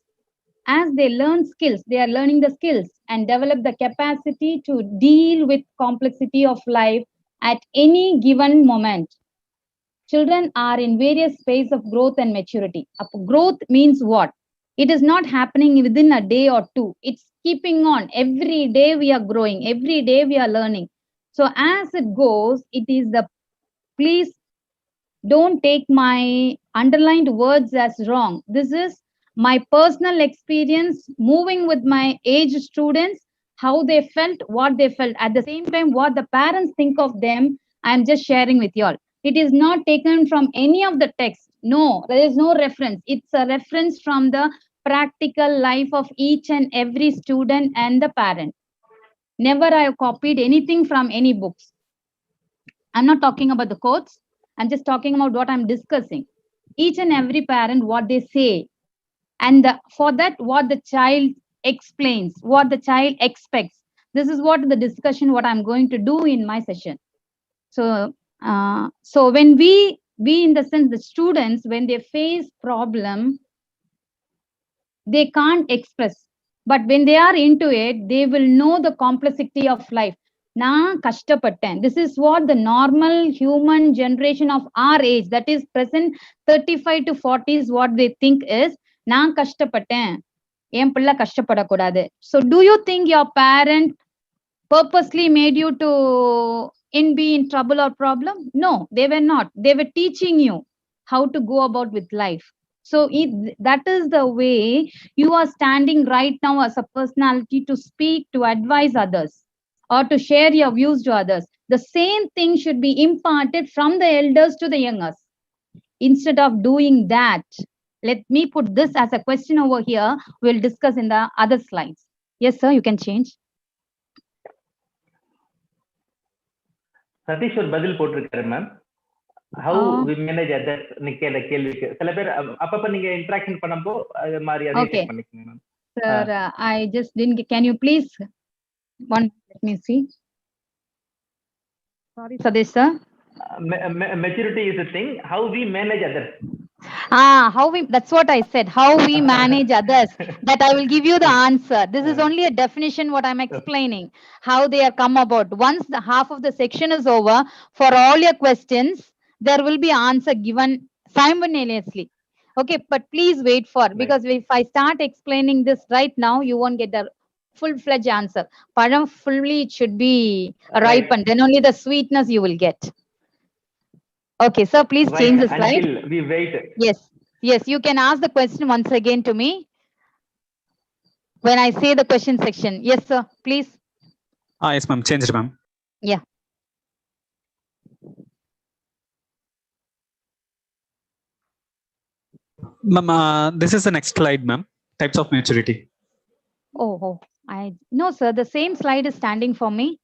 As they learn skills, they are learning the skills and develop the capacity to deal with complexity of life at any given moment. Children are in various phases of growth and maturity. Growth means what? It is not happening within a day or two. It's keeping on. Every day we are growing. Every day we are learning. So as it goes, it is the, please don't take my underlined words as wrong. This is my personal experience moving with my age students, how they felt, what they felt. At the same time, what the parents think of them, I'm just sharing with you all. It is not taken from any of the text. No, there is no reference. It's a reference from the practical life of each and every student and the parent. Never I have copied anything from any books. I'm not talking about the quotes. I'm just talking about what I'm discussing. Each and every parent, what they say, and for that, what the child explains, what the child expects. This is what the discussion, what I'm going to do in my session. So when we in the sense, the students, when they face problem, they can't express. But when they are into it, they will know the complexity of life. நான் கஷ்டப்பட்டேன். This is what the normal human generation of our age, that is present 35 to 40s, what they think is, நான் கஷ்டப்பட்டேன், என் பிள்ளை கஷ்டப்படக்கூடாது. So do you think your parent purposely made you to be in trouble or problem? No, they were not. They were teaching you how to go about with life. So that is the way you are standing right now as a personality to speak, to advise others, or to share your views to others. The same thing should be imparted from the elders to the youngers. Instead of doing that, let me put this as a question over here. We'll discuss in the other slides. Yes, sir, you can change. Satish ஒரு பதில் போட்டிருக்காரு ma'am. How we manage others நிக்கேல கேள்விக்கு சில பேர் அப்பப்ப நீங்க interaction பண்ணப்போ அது மாதிரி அதை செக் பண்ணிக்கங்க ma'am. Sir, I just didn't. Can you please let me see. Sorry, Sadesh sir. Maturity is a thing. How we manage others. That's what I said. How we manage others. That I will give you the answer. This is only a definition what I'm explaining. How they are come about. Once the half of the section is over, for all your questions, there will be answer given simultaneously. Okay, but please wait for, because if I start explaining this right now, you won't get the full-fledged answer. Padam fully it should be ripened. Then only the sweetness you will get. Okay, sir, please change the slide. Until we wait. Yes, yes, you can ask the question once again to me when I say the question section. Yes, sir, please. Yes, ma'am. Change it, ma'am. Yeah. Ma'am, this is the next slide, ma'am. Types of maturity. Oh, no, sir, the same slide is standing for me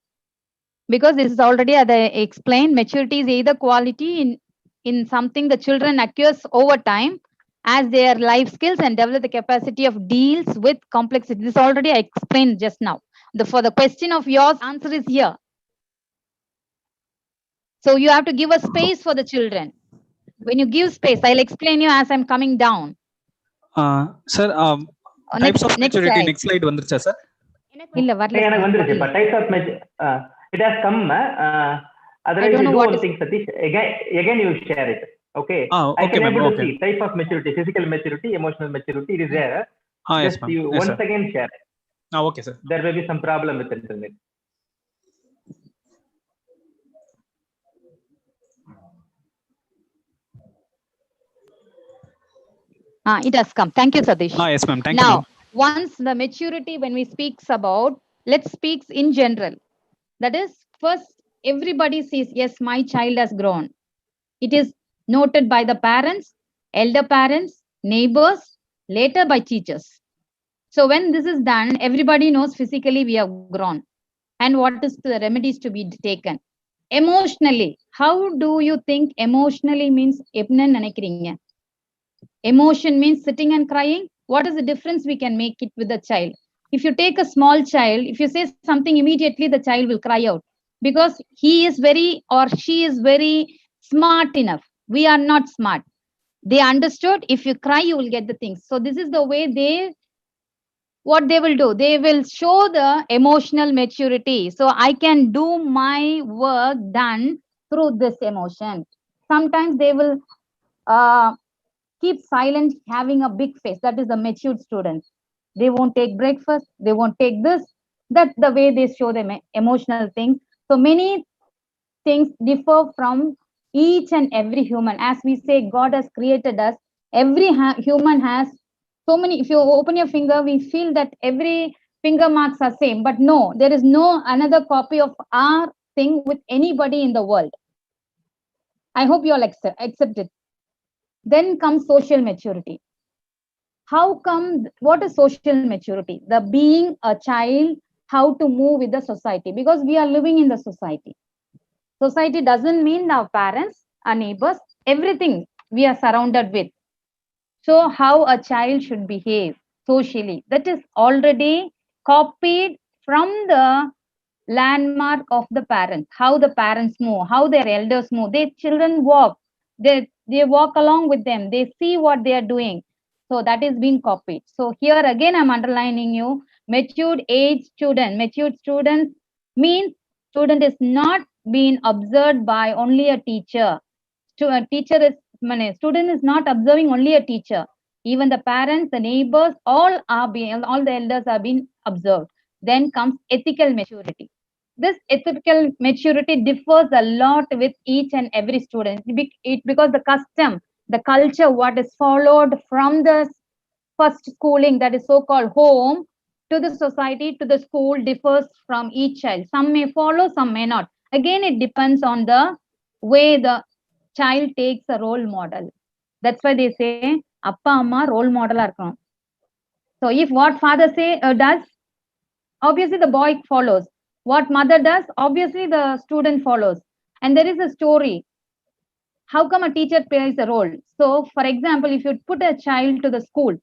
because this is already as I explained. Maturity is either quality in something the children acquires over time as their life skills and develop the capacity of deals with complexity. This already I explained just now. For the question of yours, answer is here. So you have to give a space for the children. When you give space, I'll explain you as I'm coming down. Sir, types of maturity. Next slide வந்துருச்சா sir? இல்ல வரல. எனக்கு வந்துருச்சுப்பா. Types of maturity. It has come. Otherwise, you do one thing, Satish. Again, you share it. Okay. I can able to see type of maturity, physical maturity, emotional maturity. It is there. Yes, ma'am. You once again share it. Okay, sir. There may be some problem with internet. It has come. Thank you, Satish. Yes, ma'am. Thank you. Now, once the maturity, when we speaks about, let's speak in general. That is, first, everybody sees, yes, my child has grown. It is noted by the parents, elder parents, neighbors, later by teachers. So when this is done, everybody knows physically we have grown. And what is the remedies to be taken? Emotionally, how do you think emotionally means? Emotion means sitting and crying. What is the difference we can make it with the child? If you take a small child, if you say something immediately, the child will cry out because he is very or she is very smart enough. We are not smart. They understood if you cry, you will get the things. So this is the way what they will do. They will show the emotional maturity. So I can do my work done through this emotion. Sometimes they will keep silent, having a big face. That is the matured students. They won't take breakfast. They won't take this. That's the way they show them emotional things. So many things differ from each and every human. As we say, God has created us. Every human has so many. If you open your finger, we feel that every finger marks are same. But no, there is no another copy of our thing with anybody in the world. I hope you all accept it. Then comes social maturity. How come? What is social maturity? The being a child, how to move with the society, because we are living in the society. Society doesn't mean our parents, our neighbors, everything we are surrounded with. So how a child should behave socially, that is already copied from the landmark of the parents. How the parents move, how their elders move, their children walk, they walk along with them, they see what they are doing. So that is being copied. So here again I'm underlining you, matured age student. Matured students means student is not being observed by only a teacher. Student is not observing only a teacher. Even the parents, the neighbors, all the elders are being observed. Then comes ethical maturity. This ethical maturity differs a lot with each and every student. Because the custom, the culture, what is followed from the first schooling, that is so-called home, to the society, to the school, differs from each child. Some may follow, some may not. Again, it depends on the way the child takes a role model. That's why they say, appa amma role model ah irukanum. So if what father does, obviously the boy follows. What mother does, obviously the student follows. And there is a story. How come a teacher plays a role? So for example, if you put a child to the school,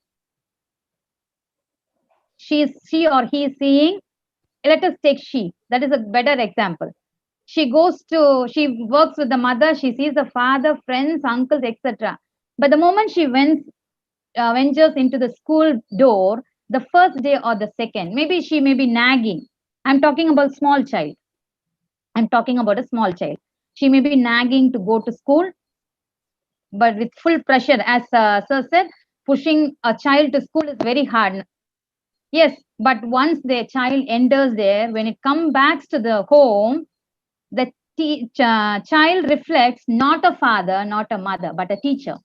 she or he is seeing, let us take she, that is a better example. she works with the mother, she sees the father, friends, uncles, etc. But the moment she ventures into the school door, the first day or the second, maybe she may be nagging. I'm talking about small child. I'm talking about a small child. She may be nagging to go to school, but with full pressure. As Sir said, pushing a child to school is very hard. Yes, but once the child enters there, when it comes back to the home, the child reflects not a father, not a mother, but a teacher.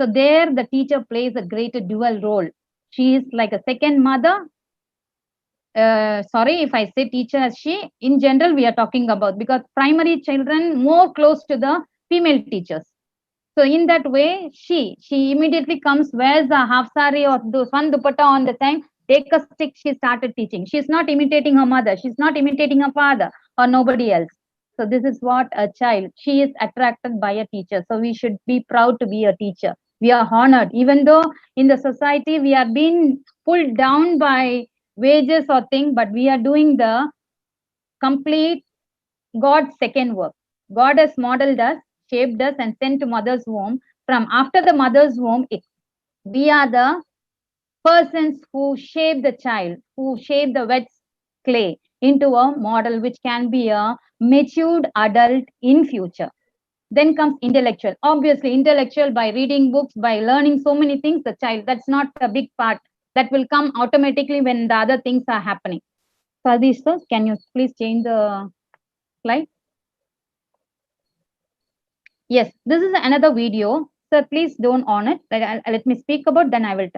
So there, the teacher plays a greater dual role. She is like a second mother. Sorry if I say teacher as she. In general, we are talking about, because primary children more close to the female teachers. So in that way, she immediately comes, wears a half sari or one dupatta on the time, take a stick, she started teaching. She's not imitating her mother. She's not imitating her father or nobody else. So this is what a child, she is attracted by a teacher. So we should be proud to be a teacher. We are honored, even though in the society we are being pulled down by wages or thing, but we are doing the complete God's second work. God has modeled us, shaped us, and sent to mother's womb. From after the mother's womb, we are the persons who shape the child, who shape the wet clay into a model which can be a matured adult in future. Then comes intellectual. Obviously, intellectual by reading books, by learning so many things, the child, that's not a big part. That will come automatically when the other things are happening. Sadish, sir, can you please change the slide? Yes, this is another video. Sir, please don't on it. Let me speak about, then I will.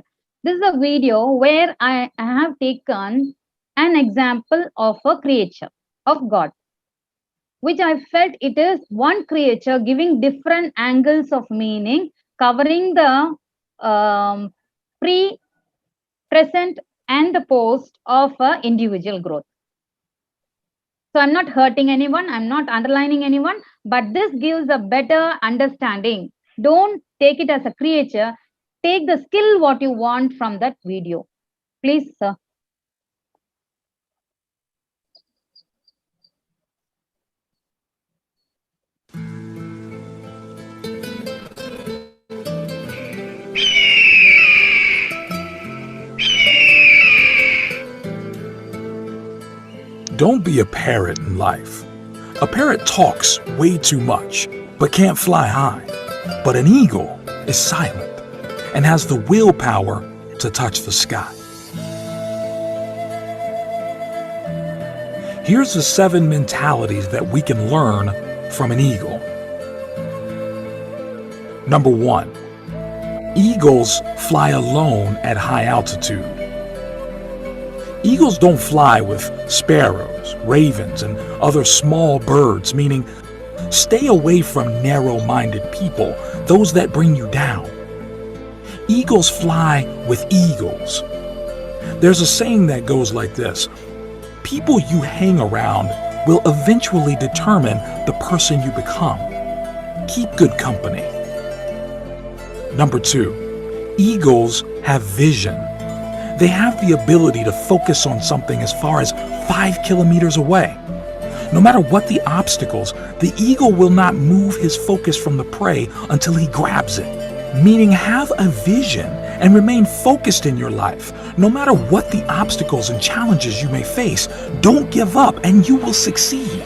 This is a video where I have taken an example of a creature of God, which I felt it is one creature giving different angles of meaning, covering the pre, present, and the post of an individual growth. So I'm not hurting anyone, I'm not underlining anyone, but this gives a better understanding. Don't take it as a creature, take the skill what you want from that video. Please, sir. Don't be a parrot in life. A parrot talks way too much, but can't fly high. But an eagle is silent and has the willpower to touch the sky. Here's the 7 mentalities that we can learn from an eagle. Number 1, eagles fly alone at high altitude. Eagles don't fly with sparrows, ravens, and other small birds, meaning stay away from narrow-minded people, those that bring you down. Eagles fly with eagles. There's a saying that goes like this: people you hang around will eventually determine the person you become. Keep good company. Number 2, eagles have vision. They have the ability to focus on something as far as 5 kilometers away. No matter what the obstacles, the eagle will not move his focus from the prey until he grabs it. Meaning, have a vision and remain focused in your life. No matter what the obstacles and challenges you may face, don't give up and you will succeed.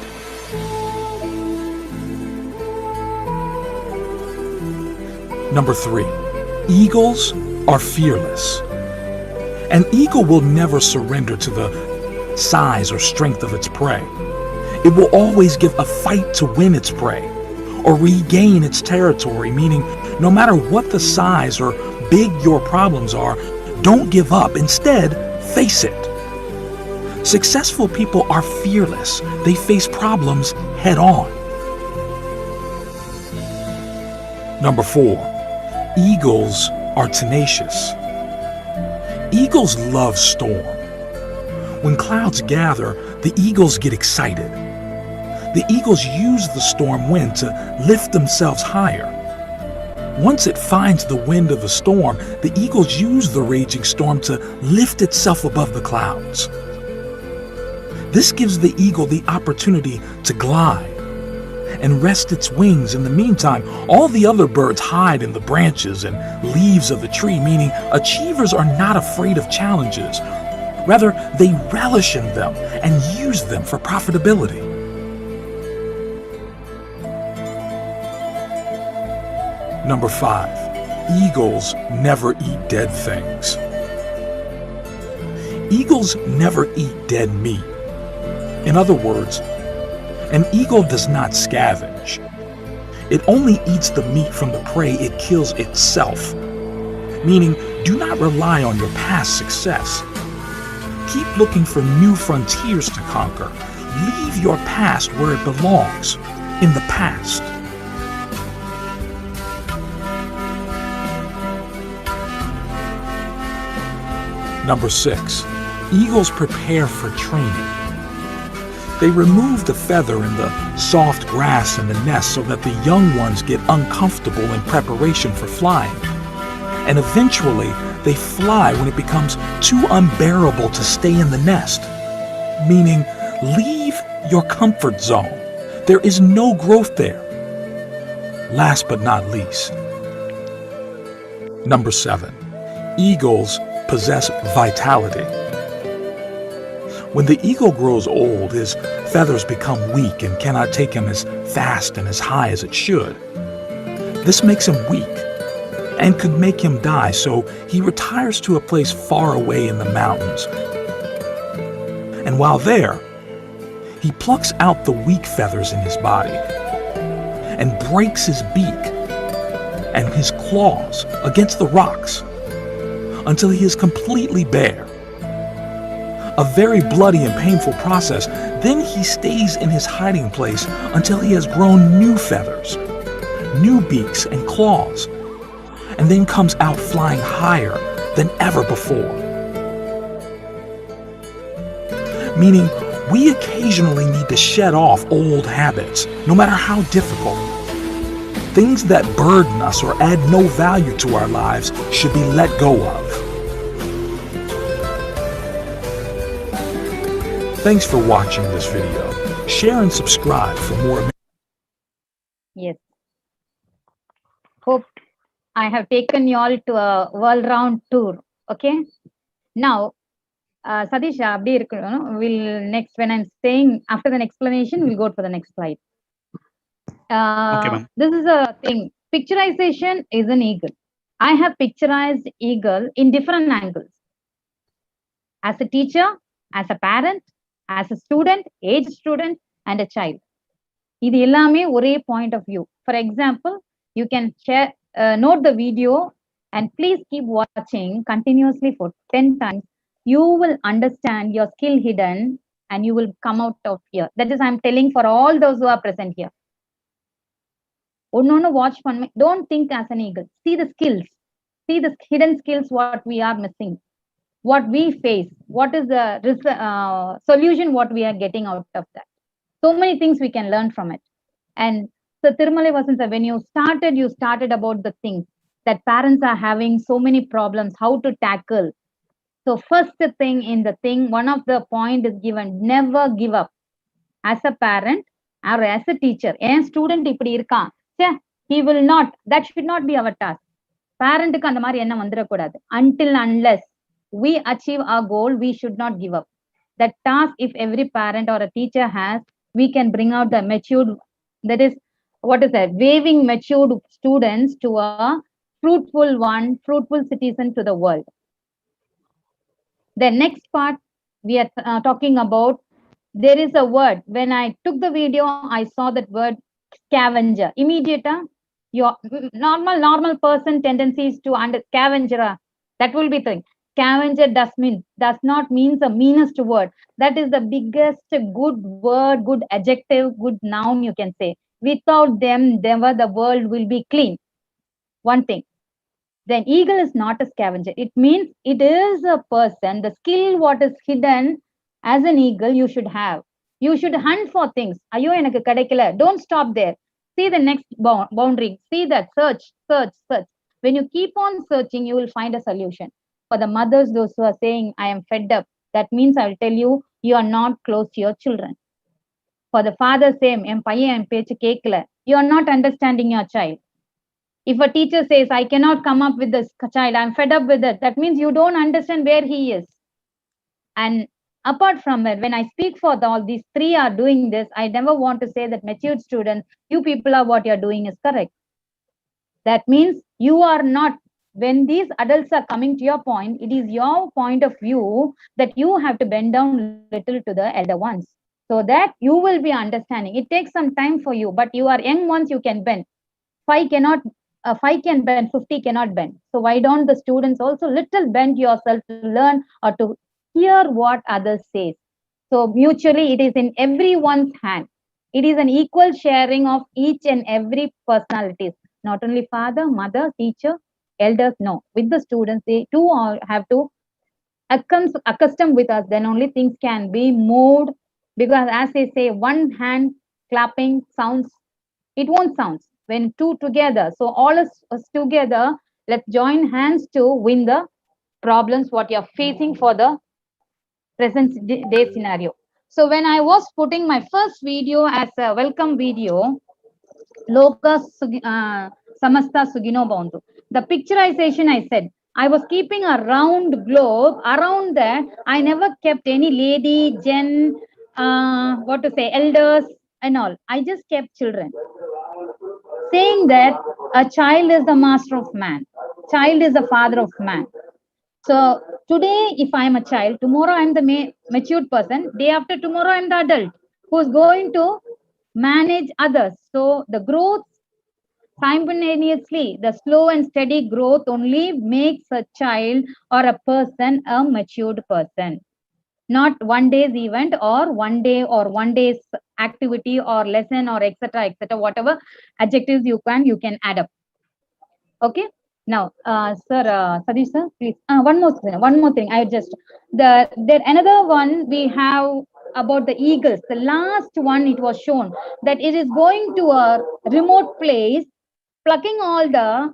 Number 3, eagles are fearless. An eagle will never surrender to the size or strength of its prey. It will always give a fight to win its prey or regain its territory, meaning no matter what the size or big your problems are, don't give up. Instead, face it. Successful people are fearless. They face problems head on. Number 4, eagles are tenacious. Eagles love storm. When clouds gather, the eagles get excited. The eagles use the storm wind to lift themselves higher. Once it finds the wind of the storm, the eagles use the raging storm to lift itself above the clouds. This gives the eagle the opportunity to glide and rest its wings. In the meantime, all the other birds hide in the branches and leaves of the tree, meaning achievers are not afraid of challenges. Rather, they relish in them and use them for profitability. Number 5, eagles never eat dead things. Eagles never eat dead meat. In other words, an eagle does not scavenge. It only eats the meat from the prey it kills itself. Meaning, do not rely on your past success. Keep looking for new frontiers to conquer. Leave your past where it belongs, in the past. Number 6, eagles prepare for training. They remove the feather and the soft grass in the nest so that the young ones get uncomfortable in preparation for flying. And eventually, they fly when it becomes too unbearable to stay in the nest. Meaning, leave your comfort zone. There is no growth there. Last but not least, number 7, eagles possess vitality. When the eagle grows old, his feathers become weak and cannot take him as fast and as high as it should. This makes him weak and could make him die, so he retires to a place far away in the mountains. And while there, he plucks out the weak feathers in his body and breaks his beak and his claws against the rocks until he is completely bare. A very bloody and painful process. Then he stays in his hiding place until he has grown new feathers, new beaks and claws, and then comes out flying higher than ever before. Meaning, we occasionally need to shed off old habits, no matter how difficult. Things that burden us or add no value to our lives should be let go of. Thanks for watching this video. Share and subscribe for more. Yes. Hope I have taken you all to a world round tour. Okay. Now, Satish, we'll next, when I'm saying after the explanation, we'll go for the next slide. Okay, ma'am. This is a thing. Picturization is an eagle. I have picturized eagle in different angles. As a teacher, as a parent, as a student, age student, and a child. இது எல்லாமே ஒரே point of view. For example, you can share, note the video and please keep watching continuously for 10 times. You will understand your skill hidden and you will come out of here. That is, I'm telling for all those who are present here. Watch one. Don't think as an eagle. See the skills. See the hidden skills, what we are missing. What we face, what is the solution, what we are getting out of that. So many things we can learn from it. And so Tirumale Vasantha, when you started about the things that parents are having so many problems, how to tackle. So first thing in the thing, one of the point is given, never give up. As a parent or as a teacher, a student ipdi irkan, he will not, that should not be our task. Parent ku and mari enna vandira kodadu. Until unless we achieve our goal, we should not give up. That task, if every parent or a teacher has, we can bring out the matured, that is, what is that? Waving matured students to a fruitful one, fruitful citizen to the world. The next part, we are talking about, there is a word. When I took the video, I saw that word scavenger. Immediate, your normal person tendencies to under scavenger, that will be thing. Scavenger does not mean the meanest word. That is the biggest good word, good adjective, good noun you can say. Without them, never the world will be clean. One thing. Then eagle is not a scavenger. It means it is a person. The skill what is hidden as an eagle you should have. You should hunt for things. Ayo enakku kedaikala. Don't stop there. See the next boundary. See that. Search. When you keep on searching, you will find a solution. For the mothers, those who are saying, I am fed up, that means I will tell you, you are not close to your children. For the father, same, em paiyan en pechu kekla, you are not understanding your child. If a teacher says, I cannot come up with this child, I'm fed up with it, that means you don't understand where he is. And apart from it, when I speak for all these three are doing this, I never want to say that matured students, you people are what you're doing is correct. That means you are not, when these adults are coming to your point, it is your point of view that you have to bend down little to the elder ones so that you will be understanding. It takes some time for you, but you are young ones, you can bend. 5 can bend, 50 cannot bend. So why don't the students also little bend yourself to learn or to hear what others say? So mutually, it is in everyone's hand. It is an equal sharing of each and every personalities. Not only father, mother, teacher, elders. No, with the students, they too all have to accustom with us. Then only things can be moved. Because as they say, one hand clapping sounds, it won't sound when two together. So all us together, let's join hands to win the problems what you're facing for the present day scenario. So when I was putting my first video as a welcome video, Loka Samasta Sugino Bondu, the picturization I said, I was keeping a round globe. Around that, I never kept any lady, gen, what to say, elders and all. I just kept children. Saying that a child is the master of man. Child is the father of man. So today, if I am a child, tomorrow I am the matured person. Day after tomorrow, I am the adult who is going to manage others. So the growth simultaneously, the slow and steady growth only makes a child or a person a matured person. Not one day's event or one day's activity or lesson or etc. Whatever adjectives you can add up. Okay. Now, sir, Sadish sir, please. One more thing. I just there another one we have about the eagles. The last one it was shown that it is going to a remote place, plucking all the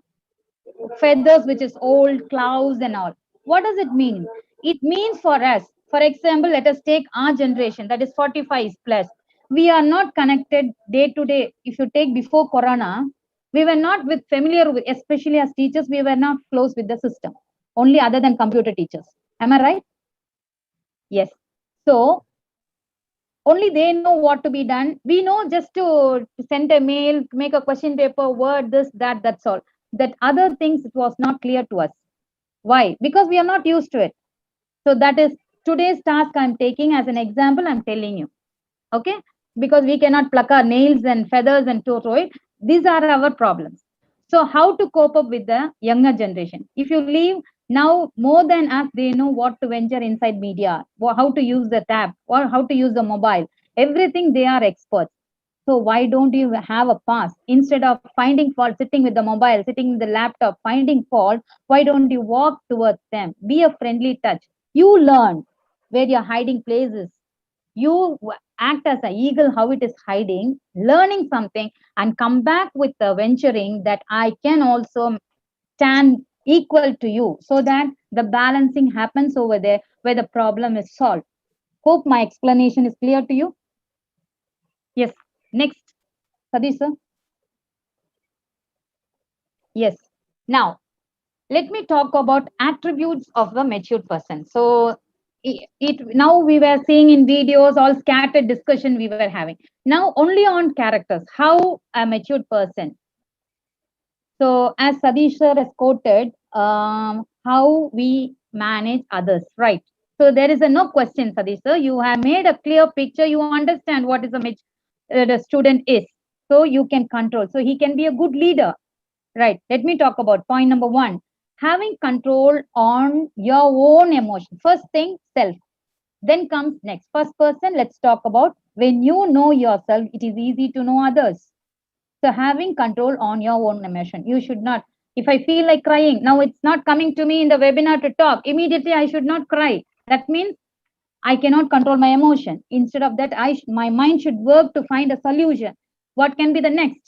feathers which is old, clouds and all. What does it mean? It means for us, for example, let us take our generation, that is 45 plus. We are not connected day to day. If you take before Corona, we were not with familiar with, especially as teachers, we were not close with the system, only other than computer teachers. Am I right? Yes. So only they know what to be done. We know just to send a mail, make a question paper, word, this, that, that's all. That other things, it was not clear to us. Why? Because we are not used to it. So that is today's task I'm taking as an example, I'm telling you. Okay? Because we cannot pluck our nails and feathers and throw it. These are our problems. So how to cope up with the younger generation? If you leave now, more than us, they know what to venture inside media, how to use the tab, or how to use the mobile. Everything they are experts. So why don't you have a pass? Instead of finding fault, sitting with the mobile, sitting with the laptop, finding fault, why don't you walk towards them? Be a friendly touch. You learn where you're hiding places. You act as an eagle, how it is hiding, learning something, and come back with the venturing that I can also stand equal to you, so that the balancing happens over there where the problem is solved. Hope my explanation is clear to you. Yes. Next, Sadish sir. Yes. Now, let me talk about attributes of the matured person. So, now we were seeing in videos all scattered discussion we were having. Now, only on characters, how a matured person. So, as Sadish sir has quoted, how we manage others, right? So, there is a no question, Sadish sir. You have made a clear picture. You understand what is the student is. So, you can control. So, he can be a good leader. Right. Let me talk about point number 1. Having control on your own emotion. First thing, self. Then comes next. First person, let's talk about when you know yourself, it is easy to know others. So having control on your own emotion. You should not. If I feel like crying, now it's not coming to me in the webinar to talk. Immediately, I should not cry. That means I cannot control my emotion. Instead of that, my mind should work to find a solution. What can be the next?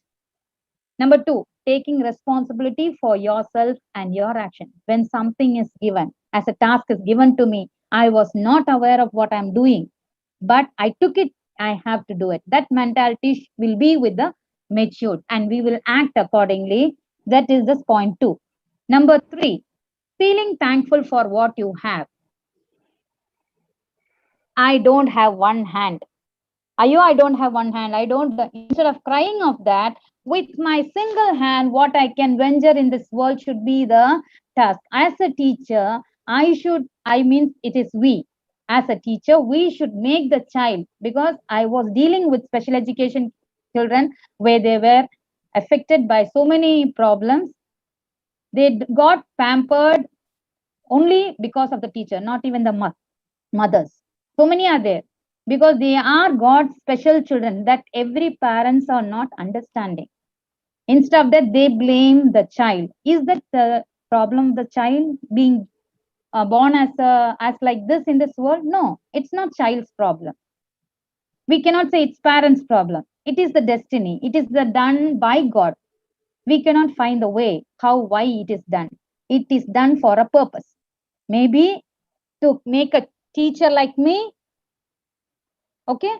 Number 2, taking responsibility for yourself and your action. When something is given, as a task is given to me, I was not aware of what I'm doing. but I took it, I have to do it. That mentality will be with the matured, and we will act accordingly. That is this point 2. Number 3, feeling thankful for what you have. I don't have one hand. I don't have one hand. I don't, instead of crying of that, with my single hand, what I can venture in this world should be the task. As a teacher, it is we. As a teacher, we should make the child, because I was dealing with special education children where they were affected by so many problems. They got pampered only because of the teacher, not even the mothers. So many are there because they are God's special children that every parents are not understanding. Instead of that, they blame the child. Is that the problem? The child being born as like this in this world? No, it's not child's problem. We cannot say it's parents' problem. It is the destiny. It is the done by God. We cannot find the way why it is done. It is done for a purpose. Maybe to make a teacher like me, okay,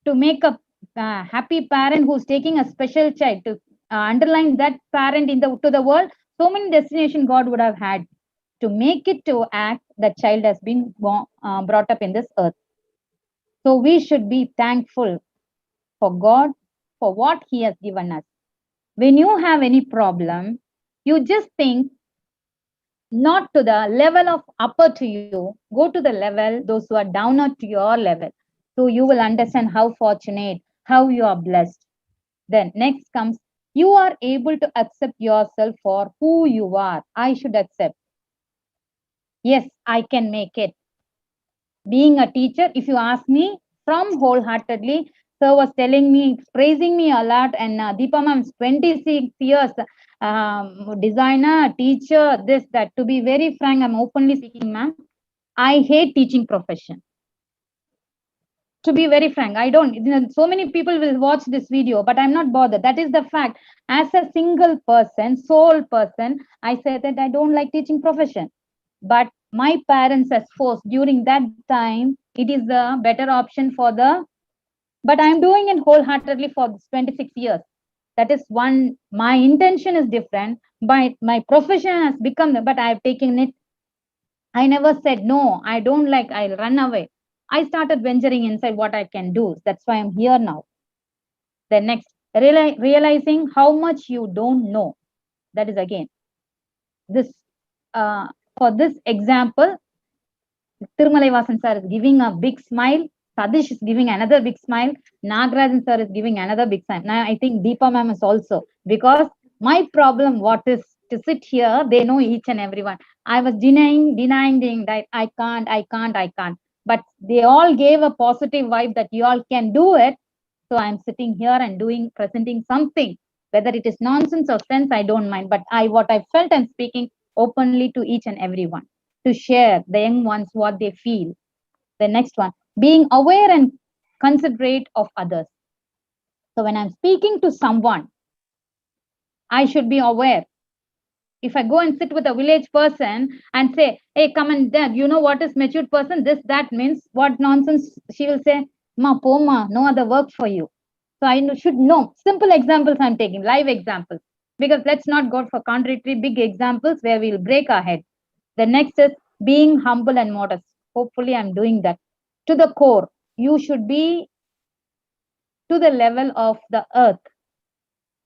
to make a happy parent who's taking a special child, to underline that parent to the world. So many destination God would have had to make it to act. That child has been brought up in this earth. So we should be thankful for God for what He has given us. When you have any problem, you just think not to the level of upper to you, go to the level those who are downer to your level. So you will understand how fortunate, how you are blessed. Then next comes, you are able to accept yourself for who you are. I should accept. Yes, I can make it. Being a teacher, if you ask me from wholeheartedly, sir was telling me, praising me a lot, and Deepa ma'am's 26 years, designer, teacher, this, that. To be very frank, I'm openly speaking, ma'am, I hate teaching profession. To be very frank, I don't, so many people will watch this video, but I'm not bothered. That is the fact. As a single person, sole person, I said that I don't like teaching profession. But my parents has forced during that time, it is the better option for but I'm doing it wholeheartedly for 26 years. That is one, my intention is different, but my profession has become, but I've taken it. I never said, no, I don't like, I'll run away. I started venturing inside what I can do. That's why I'm here now. The next, realizing how much you don't know. That is again, this, for this example, Tirumalai Vasan sir is giving a big smile. Sadish is giving another big smile. Nagarajan sir is giving another big smile. Now I think Deepa ma'am is also, because my problem, what is to sit here, they know each and everyone. I was denying that I can't. But they all gave a positive vibe that you all can do it. So I'm sitting here and presenting something, whether it is nonsense or sense, I don't mind. But what I felt, I'm speaking openly to each and everyone, to share the young ones what they feel. The next one, being aware and considerate of others. So when I'm speaking to someone, I should be aware. If I go and sit with a village person and say, hey, come and there, you know what is matured person? This, that means what nonsense? She will say, ma, poma, no other work for you. So I should know. Simple examples I'm taking, live examples. Because let's not go for contradictory big examples where we'll break our head. The next is being humble and modest. Hopefully I'm doing that. To the core, you should be to the level of the earth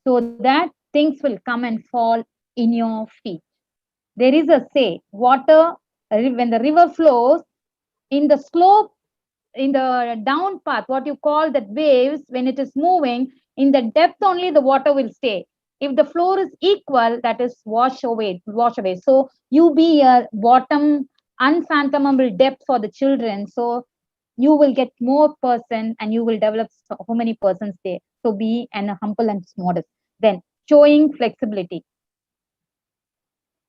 so that things will come and fall in your feet. There is a say, water, when the river flows, in the slope, in the down path, what you call that waves, when it is moving, in the depth only the water will stay. If the floor is equal, that is wash away. So you be a bottom, unfathomable depth for the children. So you will get more person and you will develop so many persons there. So be an humble and modest. Then showing flexibility.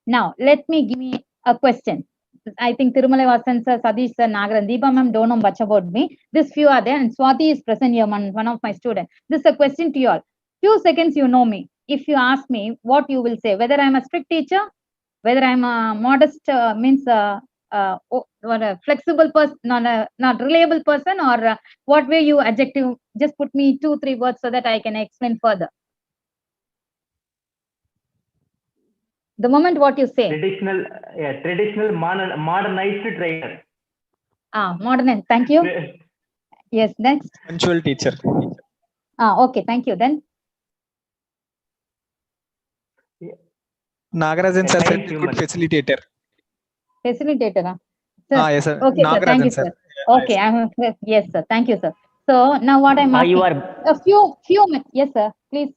Now, let me give me a question. I think Tirumalai Vasan sir, Sadish sir, Nagaran, Deepa ma'am don't know much about me. This few are there, and Swati is present here, one of my students. This is a question to you all. Few seconds you know me. If you ask me what you will say, whether I'm a strict teacher, whether I'm a modest, what a flexible person, not reliable person, or what way you adjective? Just put me 2-3 words so that I can explain further. The moment what you say. Traditional modernized trainer. Modern. Thank you. Yes, next. Punctual teacher. Okay, thank you. Then Nagarajan sir said good facilitator. Facilitator. Yes, sir. Okay, sir. Thank you, sir. Okay, yes, sir. Thank you, sir. So now what I'm asking, you are a few minutes. Yes, sir. Please.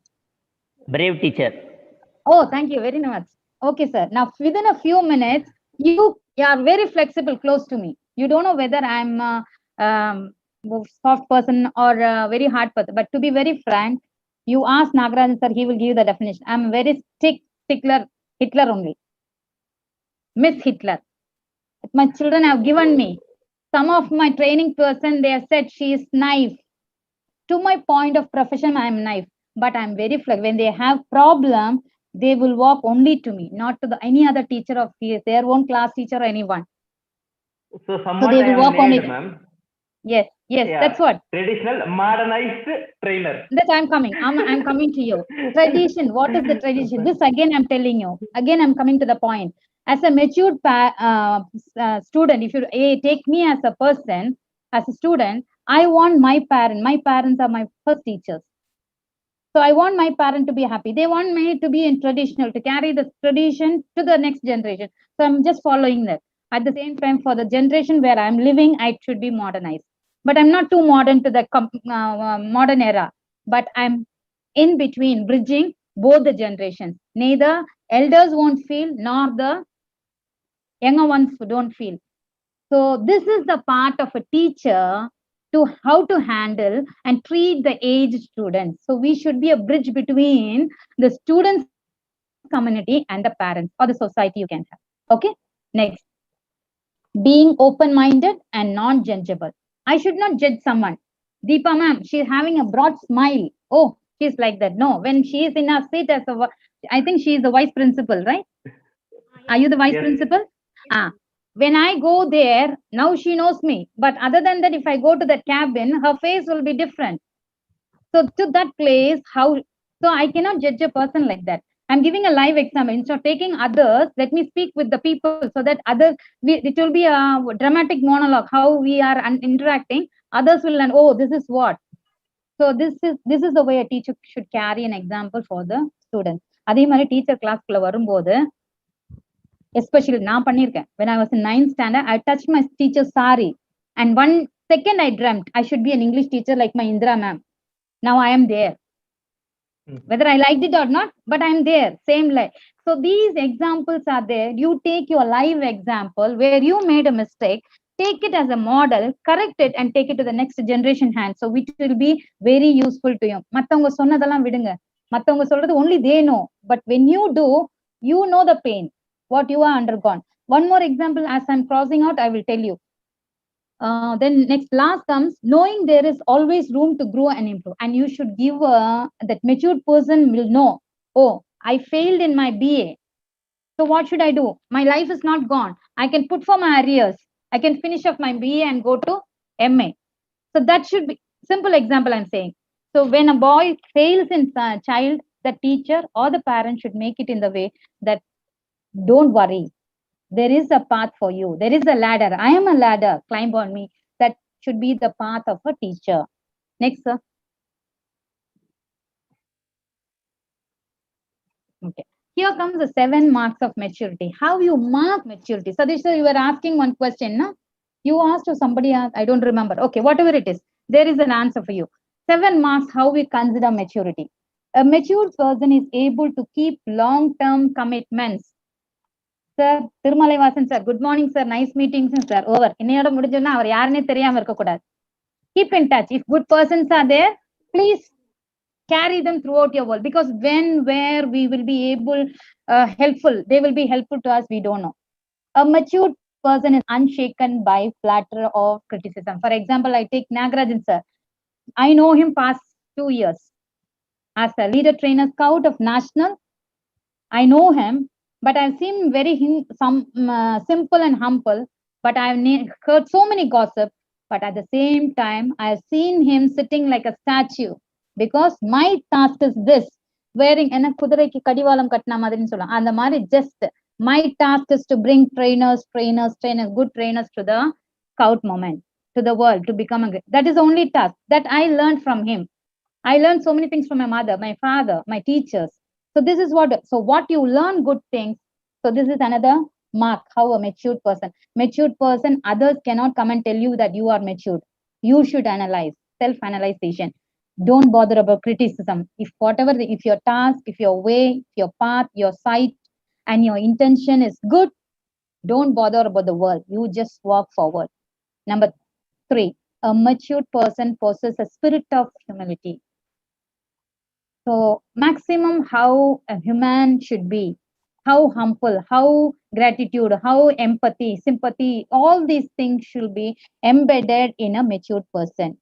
brave teacher. Oh, thank you very much. Okay, sir. Now within a few minutes, you are very flexible, close to me. You don't know whether I'm a soft person or a very hard person. But to be very frank, you ask Nagarajan sir, he will give you the definition. I'm very stickler, Hitler only. Miss Hitler. My children have given me. Some of my training person, they have said she is naive. To my point of profession, I am naive. But I'm very flexible. When they have problem, they will walk only to me, not to any other teacher of their own class teacher or anyone. So somewhat they will walk only. Ma'am. Yes, yeah. That's what. Traditional modernized trainer. That I'm coming. I'm coming to you. Tradition. What is the tradition? This again I'm telling you. Again I'm coming to the point. As a matured student, if you take me as a person, as a student, I want my parents are my first teachers. So I want my parent to be happy. They want me to be in traditional, to carry the tradition to the next generation. So I'm just following that. At the same time, for the generation where I'm living, I should be modernized. But I'm not too modern to the modern era. But I'm in between, bridging both the generations. Neither elders won't feel, nor the younger ones don't feel. So this is the part of a teacher to how to handle and treat the aged students. So we should be a bridge between the students community and the parents or the society you can have. Okay, next. Being open-minded and non-judgeable. I should not judge someone. Deepa ma'am, she's having a broad smile. Oh, she's like that. No, when she is in her seat as I think she is the vice principal, right? Are you the vice principal? When I go there, now she knows me. But other than that, if I go to that cabin, her face will be different. So to that place, so I cannot judge a person like that. I'm giving a live example. Instead of taking others, let me speak with the people so that it will be a dramatic monologue, how we are interacting. Others will learn, oh, this is what. So this is the way a teacher should carry an example for the students. அதே மாதிரி teacher கிளாஸ்க்குள்ள வரும்போது especially when I was in 9th standard, I touched my teacher's sari, and 1 second I dreamt I should be an English teacher like my Indra ma'am. Now I am there, whether I liked it or not, but I'm there, same like. So these examples are there. You take your live example where you made a mistake, take it as a model, correct it, and take it to the next generation hand, so which will be very useful to you. மத்தவங்க சொன்னதெல்லாம் விடுங்க, மத்தவங்க சொல்றது only they know, but when you do, you know the pain what you are undergone. One more example, as I'm crossing out, I will tell you. Then next last comes knowing there is always room to grow and improve, and you should give that matured person will know, oh, I failed in my BA, so what should I do? My life is not gone. I can put for my arrears, I can finish up my BA and go to MA. So that should be simple example I'm saying. So when a boy fails in child, the teacher or the parent should make it in the way that don't worry, there is a path for you, there is a ladder, I am a ladder, climb on me. That should be the path of a teacher. Next, sir. Okay, here comes the 7 marks of maturity. How you mark maturity? Sadish sir, you were asking one question, no? You asked to somebody else, I don't remember. Okay, whatever it is, there is an answer for you. 7 marks, how we consider maturity. A mature person is able to keep long-term commitments. Sir, Tirmalai Vasan sir, good morning sir, nice meeting sir. Over. இன்னையோட முடிஞ்சோன்னா அவர் யாருன்னே தெரியாம இருக்க கூடாது. Keep in touch. If good persons are there, please carry them throughout your world, because where we will be able helpful, they will be helpful to us, we don't know. A mature person is unshaken by flatter or criticism. For example, I take Nagarajan sir. I know him past 2 years as a leader trainer scout of national. I know him, but I've seen very simple and humble. but I've heard so many gossip. But at the same time, I've seen him sitting like a statue because my task is this. Wearing என்ன குதிரைக்கு கடிவாளம் கட்டின மாதிரின்னு சொல்லலாம் அந்த மாதிரி just my task is to bring trainers, good trainers to the scout moment, to the world, to become a good. That is the only task that I learned from him. I learned so many things from my mother, my father, my teachers. So this is what you learn good things. So this is another mark how a matured person, others cannot come and tell you that you are matured. You should analyze, self-analyzation. Don't bother about criticism. If your task, if your way, if your path, your sight, and your intention is good, don't bother about the world. You just walk forward. Number 3, a matured person possesses a spirit of humility. So maximum how a human should be, how humble, how gratitude, how empathy, sympathy, all these things should be embedded in a matured person.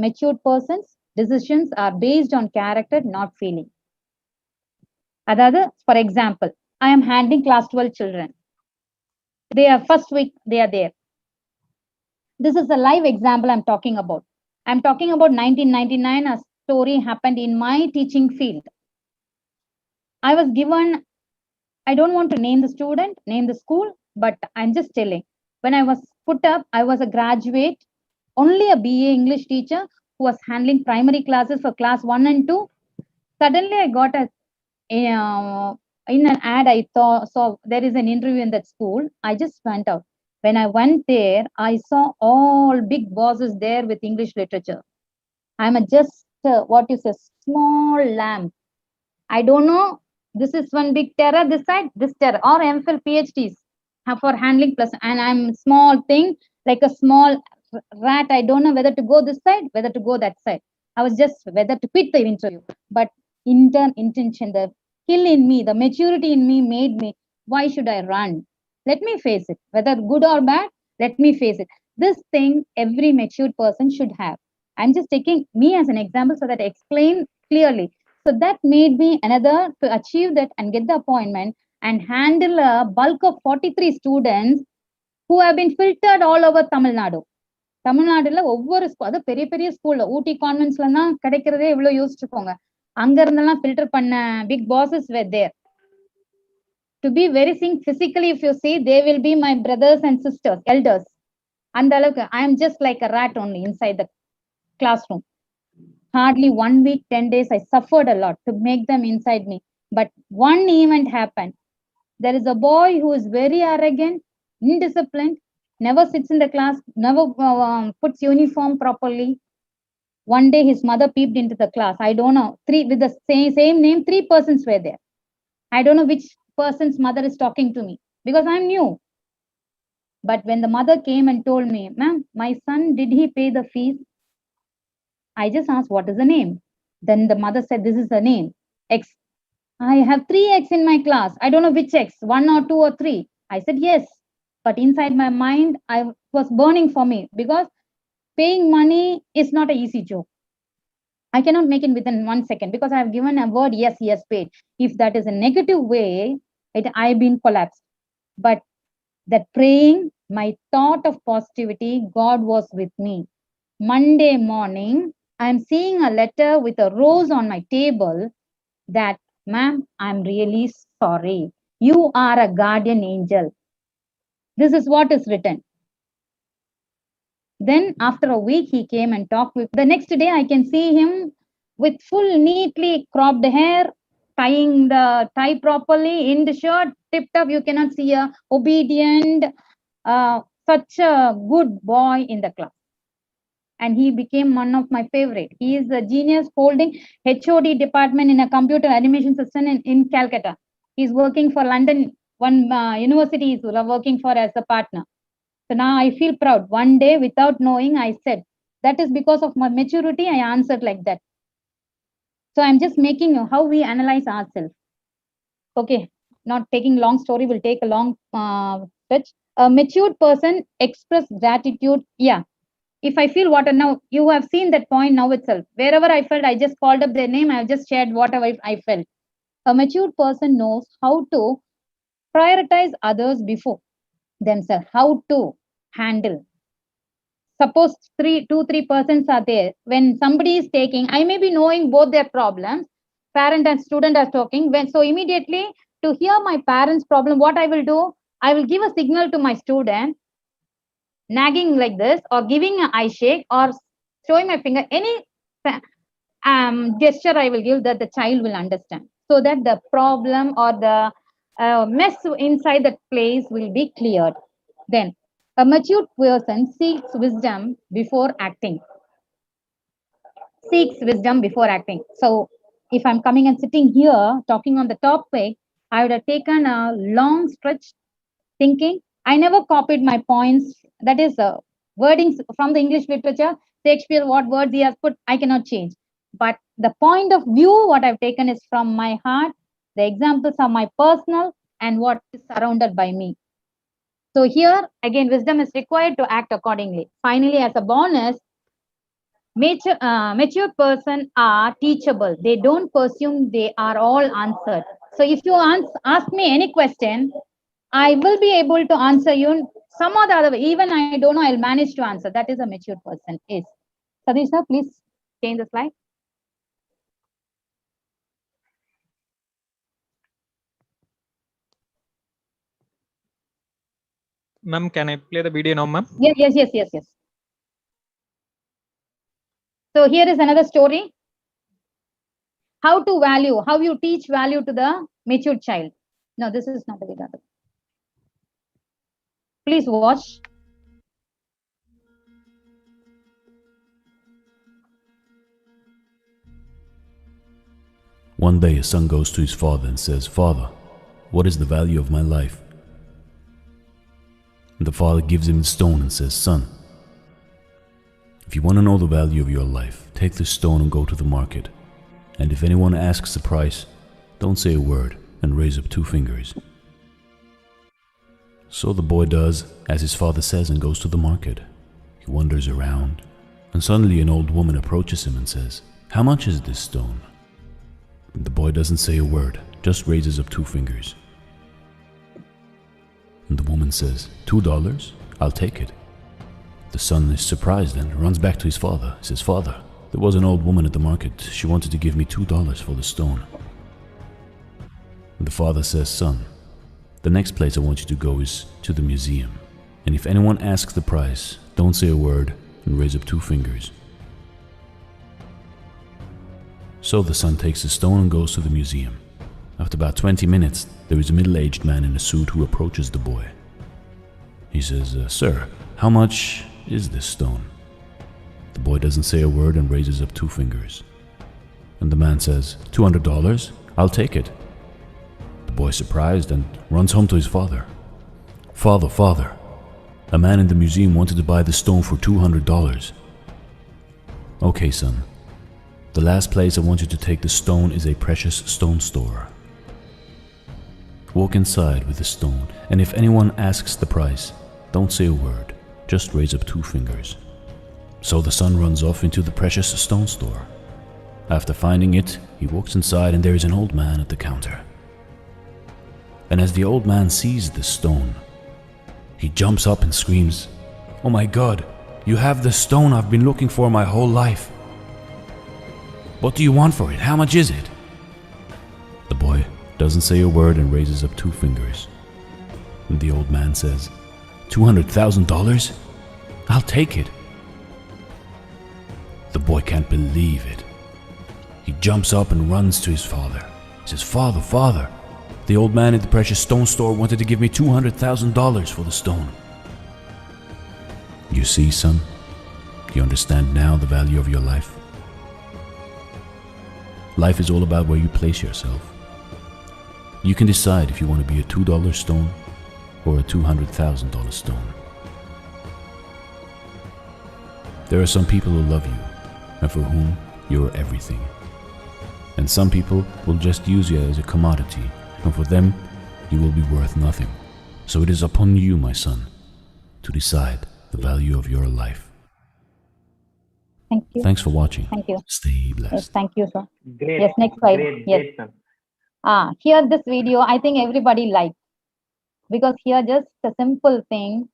Matured person's decisions are based on character, not feeling. Adada, for example, I am handling class 12 children. They are first week, they are there. This is a live example I'm talking about. I'm talking about 1999, a story happened in my teaching field. I was given, I don't want to name the student, name the school, but I'm just telling. When I was put up, I was a graduate, only a BA English teacher who was handling primary classes for class 1 and 2. Suddenly I got in an ad, I saw there is an interview in that school. I just went out. When I went there, I saw all big bosses there with English literature. I'm just what you say, small lamb. I don't know. This is one big terror, this side, this terror, or MPhil PhDs for handling plus, and I'm small thing, like a small rat. I don't know whether to go this side, whether to go that side. I was just whether to quit the interview. But intention, the skill in me, the maturity in me made me, why should I run? Let me face it. Whether good or bad, let me face it. This thing every matured person should have. I'm just taking me as an example so that I explain clearly. So that made me another to achieve that and get the appointment and handle a bulk of 43 students who have been filtered all over Tamil Nadu. தமிழ்நாடுல ஒவ்வொரு அது பெரிய பெரிய ஸ்கூல்ல ஊட்டி கான்வென்ட்ஸ்ல தான் கிடைக்கிறதே இவ்வளவு யோசிச்சுக்கோங்க. அங்க இருந்தெல்லாம் ஃபில்டர் பண்ண pick passes where there. To be very sing physically if you see, they will be my brothers and sisters, elders. அந்த அளவுக்கு I am just like a rat only inside the classroom. Hardly 1 week, 10 days, I suffered a lot to make them inside me. But one event happened. There is a boy who is very arrogant, indisciplined, never sits in the class, never puts uniform properly. One day his mother peeped into the class. I don't know, three with the same name, 3 persons were there. I don't know which person's mother is talking to me because I'm new. But when the mother came and told me, ma'am, my son, did he pay the fees? I just asked, what is the name? Then the mother said, this is the name, X. I have 3 X in my class. I don't know which X, 1 or 2 or 3. I said, yes. But inside my mind, I was burning for me because paying money is not an easy job. I cannot make it within 1 second because I have given a word, yes, he has paid. If that is a negative way, I've been collapsed. But that praying, my thought of positivity, God was with me. Monday morning, I'm seeing a letter with a rose on my table that, ma'am, I'm really sorry. You are a guardian angel. This is what is written. Then after a week, he came and talked with, the next day I can see him with full neatly cropped hair, tying the tie properly in the shirt, tipped up. You cannot see a obedient, such a good boy in the class. And he became one of my favorite. He is a genius holding HOD department in a computer animation system in Calcutta. He's working for London, one university he's working for as a partner. So now I feel proud. One day, without knowing, I said, that is because of my maturity, I answered like that. So I'm just making how we analyze ourselves. Okay, not taking long story, will take a long stretch. A matured person express gratitude. Yeah. If I feel water now, you have seen that point now itself. Wherever I felt, I just called up their name. I have just shared whatever I felt. A matured person knows how to prioritize others before. themselves, how to handle. Suppose 2-3 persons are there. When somebody is taking, I may be knowing both their problems. Parent and student are talking. So immediately to hear my parent's problem, what I will do, I will give a signal to my student, nagging like this, or giving an eye shake, or showing my finger. Any gesture I will give that the child will understand, so that the problem or the mess inside that place will be cleared. Then a mature person seeks wisdom before acting. So if I'm coming and sitting here talking on the topic, I would have taken a long stretch thinking. I never copied my points. That is wordings from the English literature. Shakespeare, what words he has put, I cannot change. But the point of view, what I've taken is from my heart. The examples are my personal and what is surrounded by me. So here, again, wisdom is required to act accordingly. Finally, as a bonus, mature person are teachable. They don't presume they are all answered. So if you ask me any question, I will be able to answer you some or the other way. Even I don't know, I'll manage to answer. That is a mature person is. Sadish sir, please change the slide. Ma'am, can I play the video now, ma'am? Yes. So here is another story. How you teach value to the mature child. No, this is not the video. Please watch. One day a son goes to his father and says, "Father, what is the value of my life?" And the father gives him the stone and says, "Son, if you want to know the value of your life, take this stone and go to the market. And if anyone asks the price, don't say a word and raise up 2 fingers." So the boy does as his father says and goes to the market. He wanders around, and suddenly an old woman approaches him and says, "How much is this stone?" And the boy doesn't say a word, just raises up 2 fingers. And the woman says, $2? I'll take it. The son is surprised and runs back to his father. He says, "Father, there was an old woman at the market. She wanted to give me $2 for the stone." And the father says, "Son, the next place I want you to go is to the museum. And if anyone asks the price, don't say a word and raise up 2 fingers." So the son takes the stone and goes to the museum. After about 20 minutes, there is a middle-aged man in a suit who approaches the boy. He says, "Sir, how much is this stone?" The boy doesn't say a word and raises up 2 fingers. And the man says, $200? I'll take it. The boy is surprised and runs home to his father. Father, a man in the museum wanted to buy the stone for $200. Okay, son. The last place I want you to take the stone is a precious stone store. Walk inside with the stone, and if anyone asks the price, don't say a word, just raise up 2 fingers. So the son runs off into the precious stone store. After finding it, he walks inside and there is an old man at the counter. And as the old man sees the stone, he jumps up and screams, "Oh my God, you have the stone I've been looking for my whole life. What do you want for it? How much is it?" The boy doesn't say a word and raises up 2 fingers. And the old man says, $200,000? I'll take it. The boy can't believe it. He jumps up and runs to his father. He says, Father, the old man at the precious stone store wanted to give me $200,000 for the stone." You see, son? You understand now the value of your life? Life is all about where you place yourself. You can decide if you want to be a $2 stone or a $200,000 stone. There are some people who love you and for whom you are everything. And some people will just use you as a commodity, and for them you will be worth nothing. So it is upon you, my son, to decide the value of your life. Thank you. Thanks for watching. Thank you. Stay blessed. Yes, thank you, sir. Great. Yes, next slide. Great, Yes. son. Here this video, I think everybody liked. because here just a simple thing.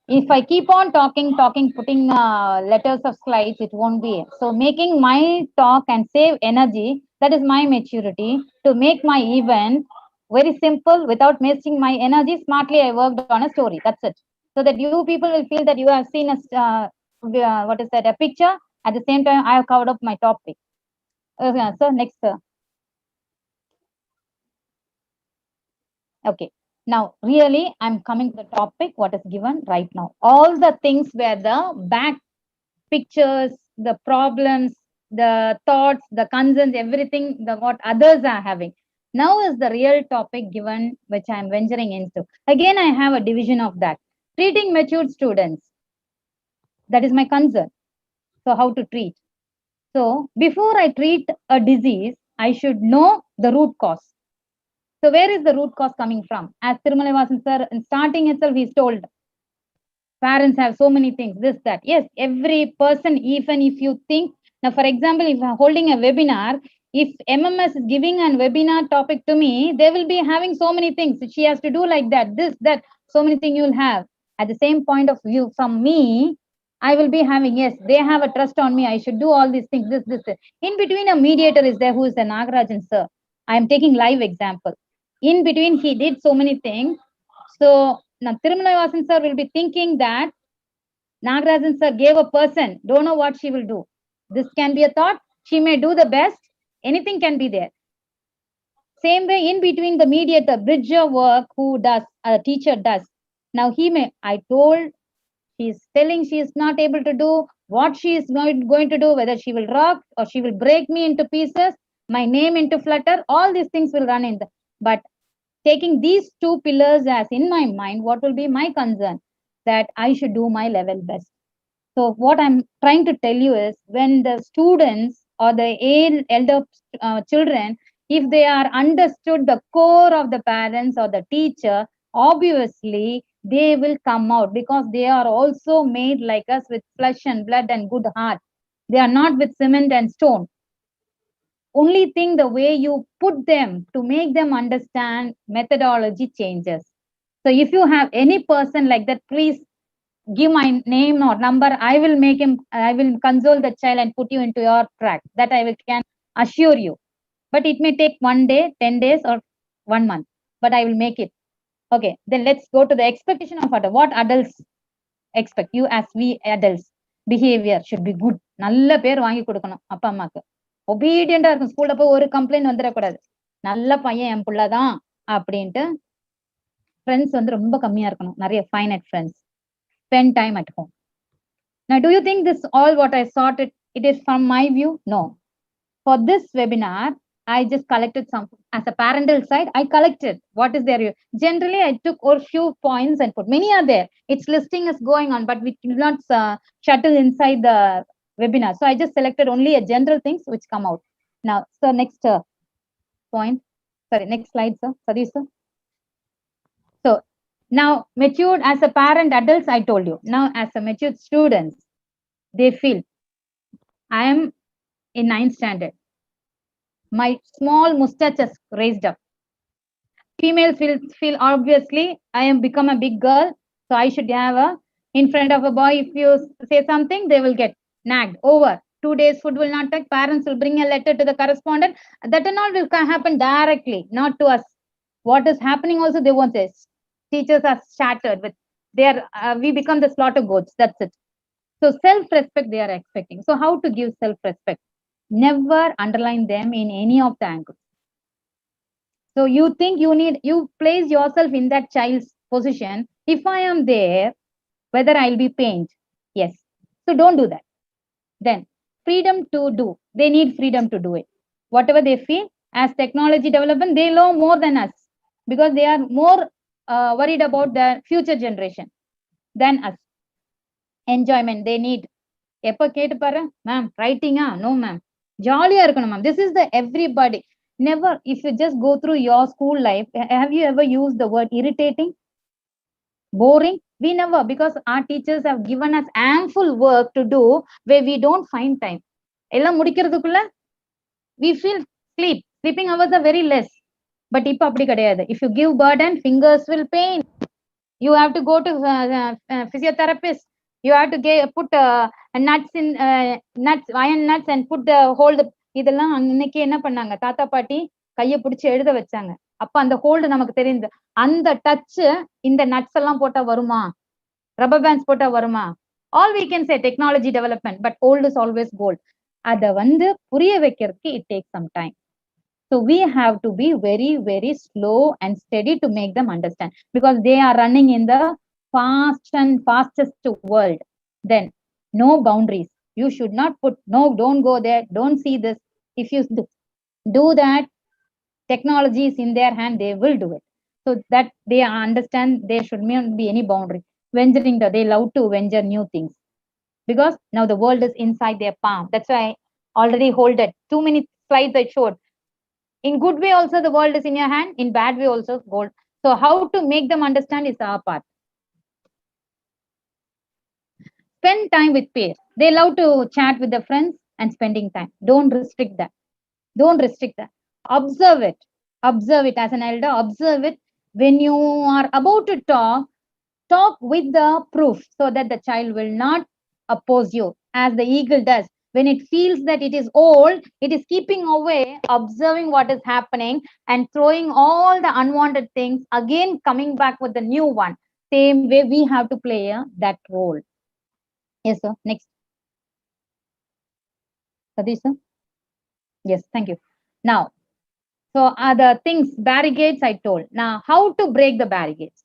If I keep on talking, putting letters of slides, it won't be. So making my talk and save energy, that is my maturity. To make my event very simple without wasting my energy, smartly I worked on a story. That's it. So that you people will feel that you have seen a picture. At the same time, I have covered up my topic. So next. Okay. Now, really, I'm coming to the topic, what is given right now. All the things where the back pictures, the problems, the thoughts, the concerns, everything, what others are having. Now is the real topic given, which I'm venturing into. Again, I have a division of that. Treating matured students. That is my concern. So how to treat? So before I treat a disease, I should know the root cause. So where is the root cause coming from? As Tirumalayawasan sir, in starting itself, he's told, parents have so many things, this, that. Yes, every person, even if you think, now for example, if I'm holding a webinar, if MMS is giving a webinar topic to me, they will be having so many things. She has to do like that, this, that, so many things you'll have. At the same point of view from me, I will be having, yes, they have a trust on me. I should do all these things, this, this. In between, a mediator is there who is the Nagarajan sir. I am taking live example. In between, he did so many things. So now Tirumalayawasan sir will be thinking that Nagarajan sir gave a person, don't know what she will do. This can be a thought. She may do the best. Anything can be there. Same way, in between the mediator, bridger work, who does, a teacher does. Now he may, I told, she is telling she is not able to do what she is going to do, whether she will rock or she will break me into pieces, my name into flutter, all these things will run in the, but taking these two pillars as in my mind, what will be my concern? That I should do my level best. So what I'm trying to tell you is, when the students or the elder children, if they are understood the core of the parents or the teacher, obviously they will come out, because they are also made like us with flesh and blood and good heart. They are not with cement and stone. Only thing, the way you put them to make them understand, methodology changes. So if you have any person like that, please give my name or number. I will make him, I will console the child and put you into your track. That I can assure you. But it may take 1 day, 10 days, or 1 month. But I will make it. Okay, then let's go to the expectation of adults. What adults expect? You as we adults, behavior should be good. நல்ல பேர் வாங்கி கொடுக்கணும் அப்பா அம்மாக்கு. ஒபீடியண்டா இருக்கும். ஸ்கூல்ல போய் ஒரு கம்ப்ளைண்ட் வந்துடக்கூடாது. நல்ல பையன் என் புள்ளதான் அப்படின்ட்டு. ஃப்ரெண்ட்ஸ் வந்து ரொம்ப கம்மியா இருக்கணும். நிறைய finite friends. Spend time at home. Now, do you think this all what I sorted, it is from my view? No. For this webinar, I just collected some, as a parental side, I collected what is there. Generally, I took a few points and put, many are there. Its listing is going on, but we will not shuttle inside the webinar. So I just selected only a general things which come out. Now, so next point, sorry, next slide, sir. Sorry, sir. So now, matured as a parent, adults, I told you. Now, as a matured students, they feel, I am in 9th standard. My small mustache is raised up. Females feel obviously, I am become a big girl, so I should have a, in front of a boy, if you say something, they will get nagged over. 2 days food will not take, parents will bring a letter to the correspondent. That and all will happen directly, not to us. What is happening also, they won't say. Teachers are shattered with their, we become the slaughter goats. That's it. So self-respect they are expecting. So how to give self-respect? Never underline them in any of the angles. So you think you place yourself in that child's position. If I am there, whether I'll be pained? Yes. So don't do that. Then freedom to do. They need freedom to do it. Whatever they feel, as technology development, they know more than us, because they are more worried about the future generation than us. Enjoyment they need. எப்ப கேட்டு பாரு ma'am ரைட்டிங்கா? No ma'am, ஜாலியா இருக்கணும் ma'am. This is the everybody. Never, if you just go through your school life, have you ever used the word irritating, boring? We never, because our teachers have given us ample work to do where we don't find time. எல்லாம் முடிக்கிறதுக்குள்ள we feel sleeping hours are very less. But இப்ப அப்படி கிடையாது. If you give burden, fingers will pain. You have to go to physiotherapist. You have to put nuts in nuts, iron nuts, and put the hold. இதெல்லாம் இன்னைக்கு என்ன பண்ணாங்க, தாத்தா பாட்டி கையை பிடிச்சு எழுத வச்சாங்க. அப்ப அந்த ஹோல்டு நமக்கு தெரியுது. அந்த டச் இந்த நட்ஸ் எல்லாம் போட்டா வருமா, ரப்பர் பேண்ட்ஸ் போட்டா வருமா? All we can say technology development, but old is always gold. அத புரிய வைக்கிறதுக்கு it takes some time. So we have to be very, very slow and steady to make them understand, because they are running in the fastest world. Then no boundaries. You should not put, no, don't go there, don't see this. If you do that, technology is in their hand, they will do it. So that they understand there should not be any boundary. Venturing, they love to venture new things, because now the world is inside their palm. That's why I already hold it. Too many slides I showed. In good way also the world is in your hand, in bad way also gold. So how to make them understand is our part. Spend time with peers. They love to chat with their friends and spending time. Don't restrict that. Don't restrict that. Observe it. Observe it as an elder. Observe it. When you are about to talk with the proof, so that the child will not oppose you, as the eagle does. When it feels that it is old, it is keeping away, observing what is happening and throwing all the unwanted things, again coming back with the new one. Same way we have to play that role. Yes, sir. Next. Sadish, sir. Yes, thank you. Now, so other things, barricades I told. Now, how to break the barricades?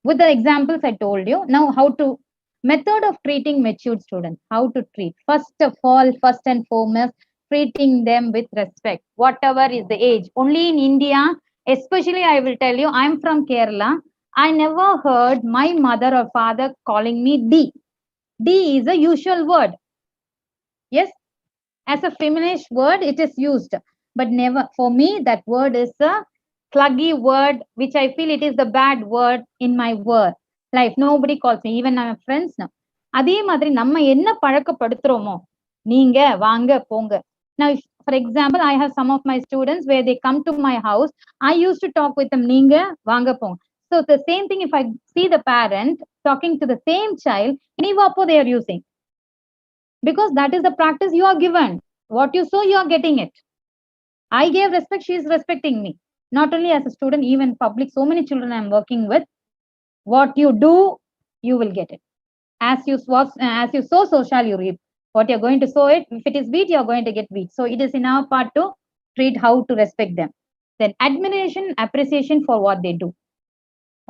With the examples I told you. Now, how to, method of treating matured students, how to treat. First of all, first and foremost, treating them with respect, whatever is the age. Only in India, especially I will tell you, I'm from Kerala. I never heard my mother or father calling me D. D is a usual word. Yes, as a feminine word, it is used. But never, for me, that word is a sluggy word, which I feel it is the bad word in my word life. Nobody calls me, even my friends now. அதே மாதிரி நம்ம என்ன பழக்கப்படுத்துறோமோ, நீங்க வாங்க போங்க. Now, for example, I have some of my students where they come to my house, I used to talk with them, நீங்க வாங்க போங்க. So the same thing, if I see the parent talking to the same child, any vapo they are using, because that is the practice you are given. What you sow, you are getting it. I gave respect, she is respecting me. Not only as a student, even public, so many children I am working with. What you do, you will get it. As you sow, so shall you reap. What you're going to sow it, if it is wheat, you're going to get wheat. So it is in our part to treat, how to respect them. Then admiration, appreciation for what they do.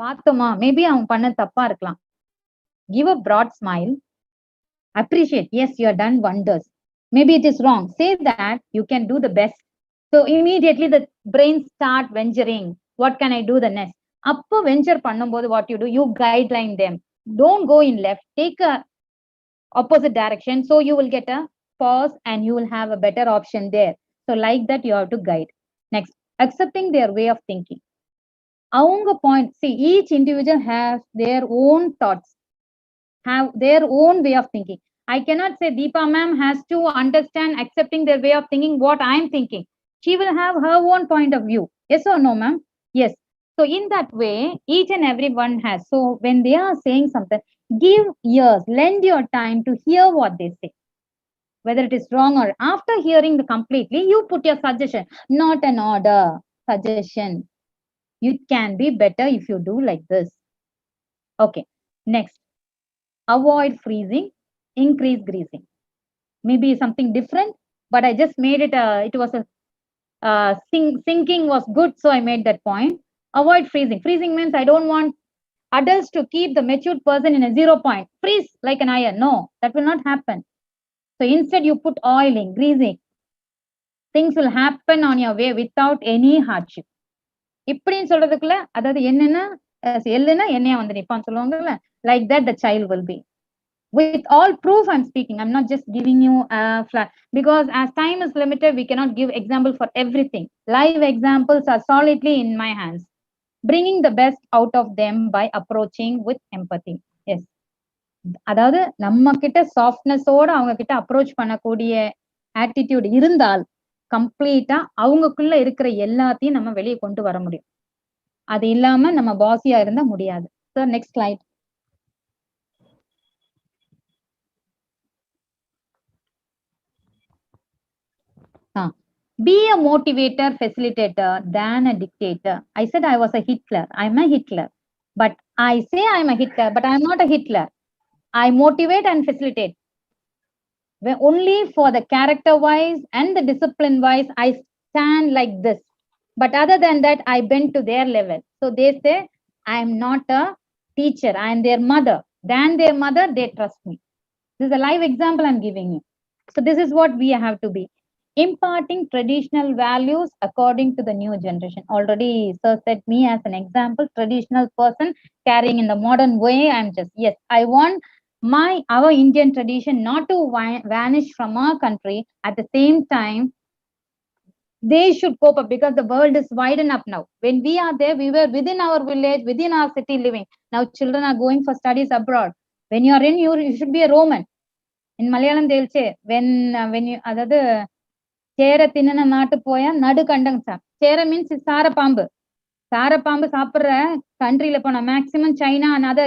பார்த்தோமா, maybe அவன் பண்ண தப்பா இருக்கலாம். Give a broad smile. Appreciate, yes, you have done wonders. Maybe it is wrong. Say that you can do the best. So immediately the brain start venturing. What can I do the next? Appo venture பண்ணும்போது what you do, you guideline them. Don't go in left, take a opposite direction. So you will get a pause and you will have a better option there. So like that you have to guide. Next, accepting their way of thinking. Avanga point, see, each individual has their own thoughts, have their own way of thinking. I cannot say Deepa ma'am has to understand, accepting their way of thinking what I am thinking. She will have her own point of view. Yes or no, ma'am? Yes. So in that way, each and everyone has. So when they are saying something, give ears, lend your time to hear what they say. Whether it is wrong or, after hearing the completely, you put your suggestion, not an order, suggestion. It can be better if you do like this. Okay. Next, avoid freezing, increase greasing. Maybe something different, but I just made it it was a thinking was good, so I made that point. Avoid freezing. Freezing means I don't want adults to keep the matured person in a 0 point. Freeze like an iron. No, that will not happen. So instead you put oiling, greasing. Things will happen on your way without any hardship. இப்படின்னு சொல்றதுக்குள்ள, அதாவது என்னன்னா எல்லுன்னா என்னையா வந்து நிப்பான்னு சொல்லுவாங்கல்ல, like that the child will be. With all proof I'm speaking, I'm not just giving you a flat, because as time is limited, we cannot give example for everything. Live examples are solidly in my hands. Bringing the best out of them by approaching with empathy. Yes, அதாவது நம்ம கிட்ட சாஃப்ட்னஸோட அவங்க கிட்ட approach பண்ணக்கூடிய attitude இருந்தால், கம்ப்ளீட்டா அவங்களுக்குள்ள இருக்கிற எல்லாத்தையும் நம்ம வெளியே கொண்டு வர முடியும். அது இல்லாம நம்ம பாசியா இருந்தா முடியாது. Sir next slide. Be a motivator, facilitator than a dictator. I said I was a Hitler. I'm a Hitler. But I say I'm a Hitler, but I'm not a Hitler. I motivate and facilitate. Only for the character wise and the discipline wise, I stand like this. But other than that, I bend to their level. So they say, I'm not a teacher. I'm their mother. Than their mother, they trust me. This is a live example I'm giving you. So this is what we have to be. Imparting traditional values according to the new generation. Already sir said me as an example, traditional person carrying in the modern way. I'm just, yes, I want our Indian tradition not to vanish from our country. At the same time, they should cope up because the world is wide enough now. When we are there, we were within our village, within our city living. Now children are going for studies abroad. When you are in, you should be a Roman. In Malayalam, they will say, when you, அதாவது சேர தின்ன நாட்டு போயா நடு கண்டங்க sir. சேர means சாரப்பாம்பு. சாரப்பாம்பு சாப்பிடுற கண்ட்ரில போனா maximum China and other,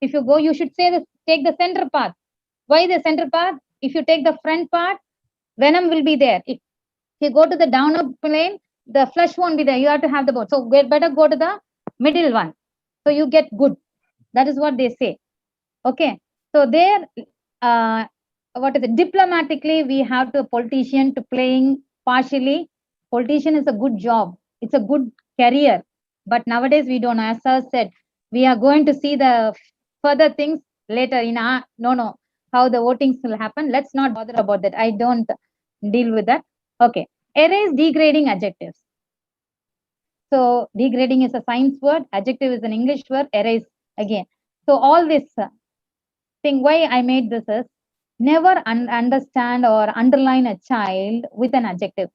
if you go, you should say take the center path. Why the center path? If you take the front part, venom will be there. If you go to the down up plane, the flesh won't be there. You have to have the bone. So better go to the middle one. So you get good. That is what they say. Okay. So there, what is it? Diplomatically, we have to politician to playing partially. Politician is a good job. It's a good career. But nowadays we don't know. As sir said, we are going to see the further things later in our, no, how the votings will happen. Let's not bother about that. I don't deal with that. Okay. Erase degrading adjectives. So degrading is a science word. Adjective is an English word. Erase again. So all this thing, why I made this is, never understand or underline a child with an adjective.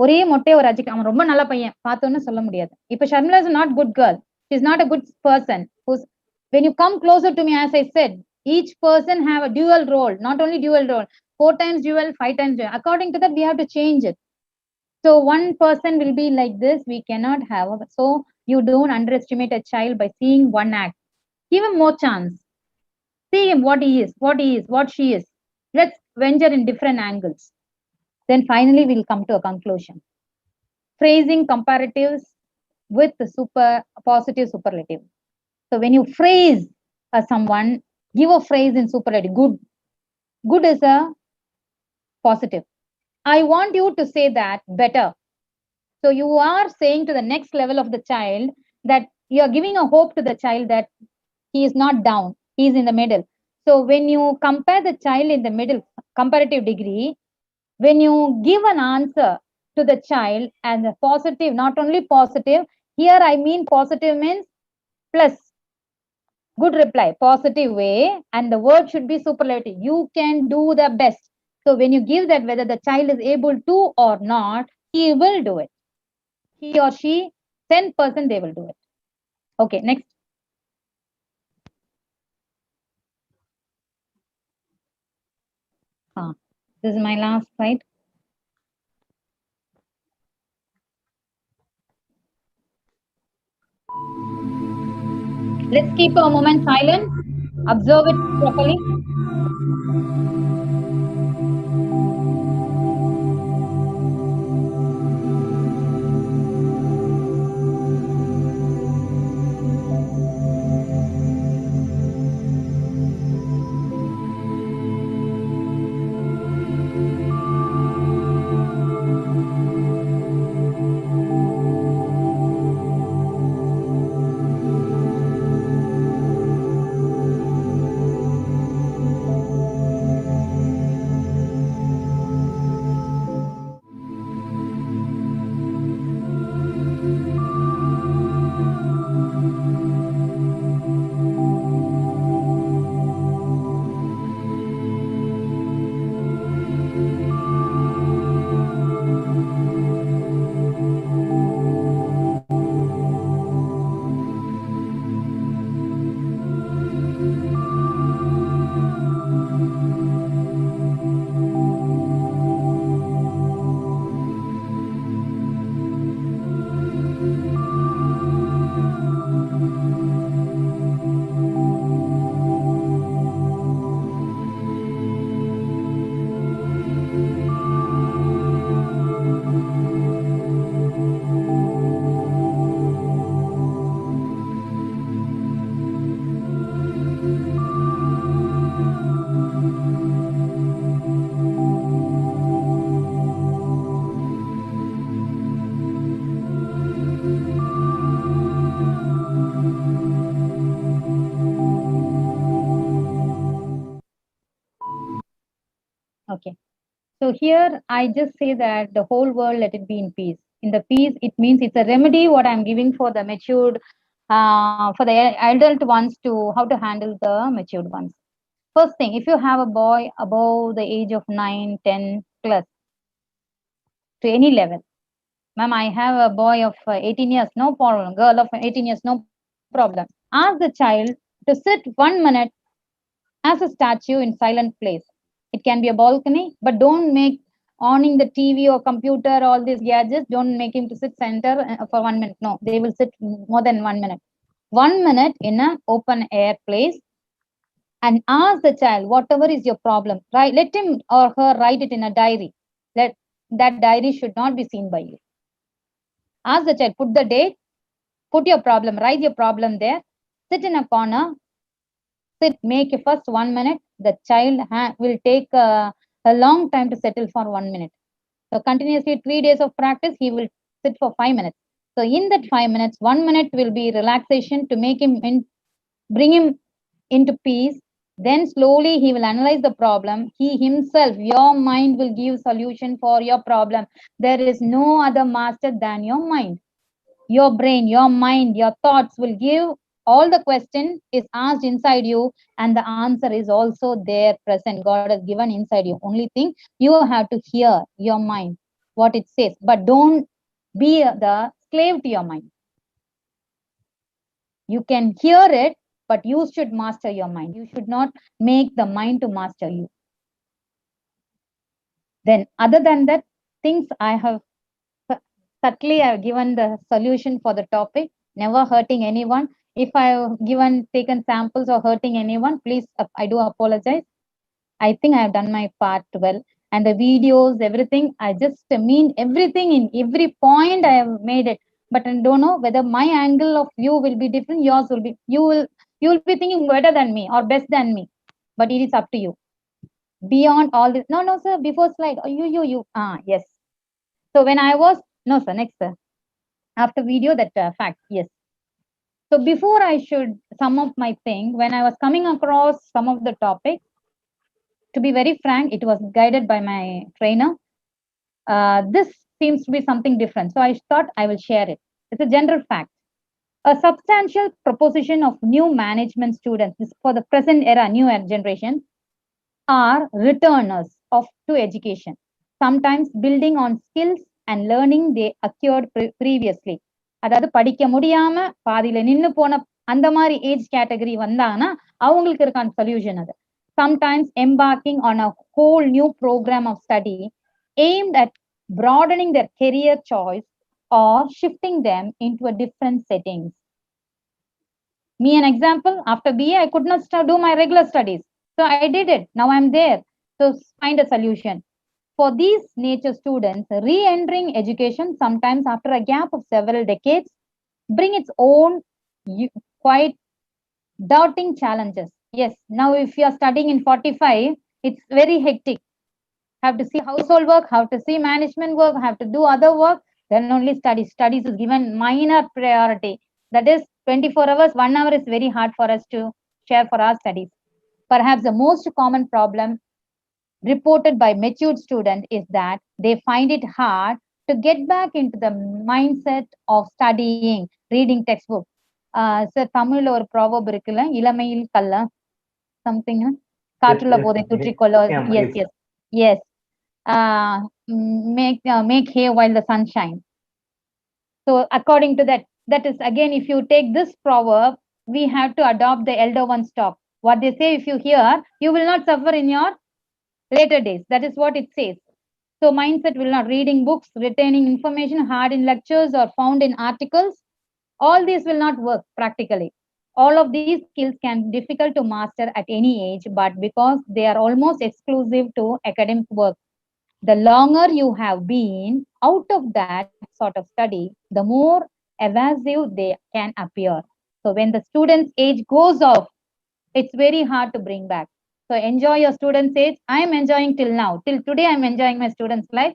ஒரே மொட்டை ஒரு adjective. அவன் ரொம்ப நல்ல பையன் பார்த்தோன்னு சொல்ல முடியாது. இப்ப Sharmila is not good girl. She is not a good person. When you come closer to me, as I said, each person have a dual role. Not only dual role, 4 times dual, 5 times dual. According to that, we have to change it. So one person will be like this. We cannot have. So you don't underestimate a child by seeing one act. Give him more chance. See him what he is, what she is. Let's venture in different angles. Then finally, we'll come to a conclusion. Phrasing comparatives with the positive superlative. So when you phrase someone, give a phrase in superlative. Good. Good is a positive. I want you to say that better. So you are saying to the next level of the child that you are giving a hope to the child that he is not down. He is in the middle. So when you compare the child in the middle, comparative degree, when you give an answer to the child and a positive, not only positive, here I mean positive means plus, good reply, positive way, and the word should be superlative. You can do the best. So when you give that, whether the child is able to or not, he will do it. He or she, 10% they will do it. Okay, next. This is my last slide. Let's keep a moment silent. Observe it properly. Okay. So here I just say that the whole world let it be in peace. In the peace, it means it's a remedy what I'm giving for the matured, for the adult ones to how to handle the matured ones. First thing, if you have a boy above the age of 9, 10 plus to any level, ma'am, I have a boy of 18 years, no problem. Girl of 18 years, no problem. Ask the child to sit 1 minute as a statue in silent place. It can be a balcony, but don't make owning the TV or computer, all these gadgets, don't make him to sit center for 1 minute. No, they will sit more than 1 minute. 1 minute in an open air place and ask the child whatever is your problem. Right? Let him or her write it in a diary. Let that diary should not be seen by you. Ask the child, put the date, put your problem, write your problem there, sit in a corner, sit, make a first 1 minute. The child will take a long time to settle for 1 minute. So continuously 3 days of practice, he will sit for 5 minutes. So in that 5 minutes, 1 minute will be relaxation to make him bring him into peace. Then slowly he will analyze the problem. He himself, your mind will give solution for your problem. There is no other master than your mind. Your brain, your mind, your thoughts will give all the question is asked inside you, and the answer is also there present. God has given inside you. Only thing you have to hear your mind, what it says, but don't be the slave to your mind. You can hear it, but you should master your mind. You should not make the mind to master you. Then other than that, things I have subtly I've given the solution for the topic, never hurting anyone. If I've taken samples or hurting anyone, please, I do apologize. I think I have done my part well. And the videos, everything, I just mean everything in every point I have made it. But I don't know whether my angle of view will be different. Yours will be, you will be thinking better than me or best than me. But it is up to you. Beyond all this, no, sir, before slide, oh, you, yes. So when I was, no, sir, next, sir. After video, that fact, yes. So before I should sum up my thing, when I was coming across some of the topics, to be very frank, it was guided by my trainer. This seems to be something different. So I thought I will share it. It's a general fact. A substantial proportion of new management students for the present era, new generation, are returners to education, sometimes building on skills and learning they acquired previously. அதாவது படிக்க முடியாம பாதியில நின்னு போன அந்த மாதிரி age category வந்தாங்கன்னா அவங்களுக்கு இருக்கான சொல்யூஷன் அது. Sometimes embarking on a whole new program of study aimed at broadening their career choice or shifting them into a different settings. Me an example, after BA I could not do my regular studies. So I did it. Now I'm there. So find a solution. For these nature students, re-entering education sometimes after a gap of several decades bring its own quite doubting challenges. Yes, now if you are studying in 45, it's very hectic. Have to see household work, have to see management work, have to do other work, then only studies. Studies is given minor priority. That is 24 hours, 1 hour is very hard for us to share for our studies. Perhaps the most common problem reported by matured students is that they find it hard to get back into the mindset of studying, reading textbook. Sir, தமிழ்ல ஒரு proverb இருக்குல்ல, இளமையில் கல்ல something, காற்றுள்ள போதை தூற்றிக்கொள்ள. Yes. Make hay while the sun shines. So according to that, that is again, if you take this proverb, we have to adopt the elder one's talk. What they say, if you hear, you will not suffer in your later days. That is what it says. So mindset will not reading books, retaining information hard in lectures or found in articles. All these will not work practically. All of these skills can be difficult to master at any age, but because they are almost exclusive to academic work, the longer you have been out of that sort of study, the more evasive they can appear. So when the student's age goes off, it's very hard to bring back. So enjoy your student's age. I am enjoying till now. Till today, I am enjoying my students' life,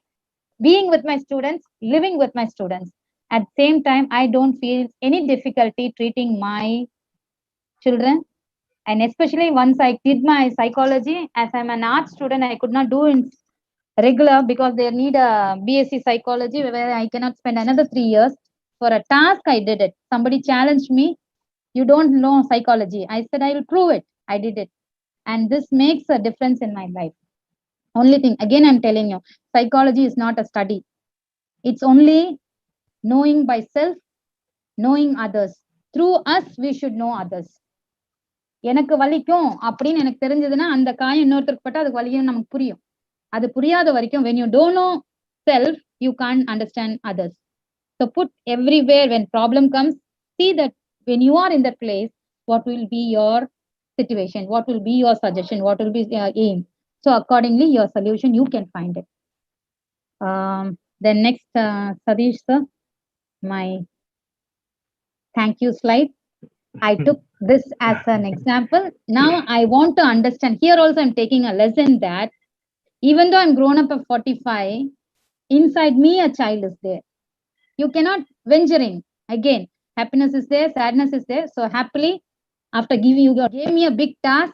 being with my students, living with my students. At the same time, I don't feel any difficulty treating my children And especially once I did my psychology, as I'm an art student, I could not do in regular because they need a BSc psychology where I cannot spend another 3 years. For a task, I did it. Somebody challenged me, you don't know psychology. I said, I will prove it. I did it. And this makes a difference in my life. Only thing, again, I'm telling you, psychology is not a study. It's only knowing by self, knowing others. Through us, we should know others. எனக்கு வலிக்கும் அப்படின்னு எனக்கு தெரிஞ்சதுன்னா அந்த காயம் இன்னொருத்தருக்கு பட்டா அதுக்கு வலிக்கும் நமக்கு புரியும். அது புரியாத வரைக்கும் when you don't know self, you can't understand others. So put everywhere when problem comes, see that when you are in that place, what will be your situation, what will be your suggestion, what will be your aim. So accordingly, your solution, you can find it. Then next, Sadish sir, my thank you slide. I took this as an example. Now I want to understand. Here also I'm taking a lesson that even though I'm grown up at 45, inside me a child is there. You cannot venturing. Again, happiness is there, sadness is there. So happily, after you gave me a big task,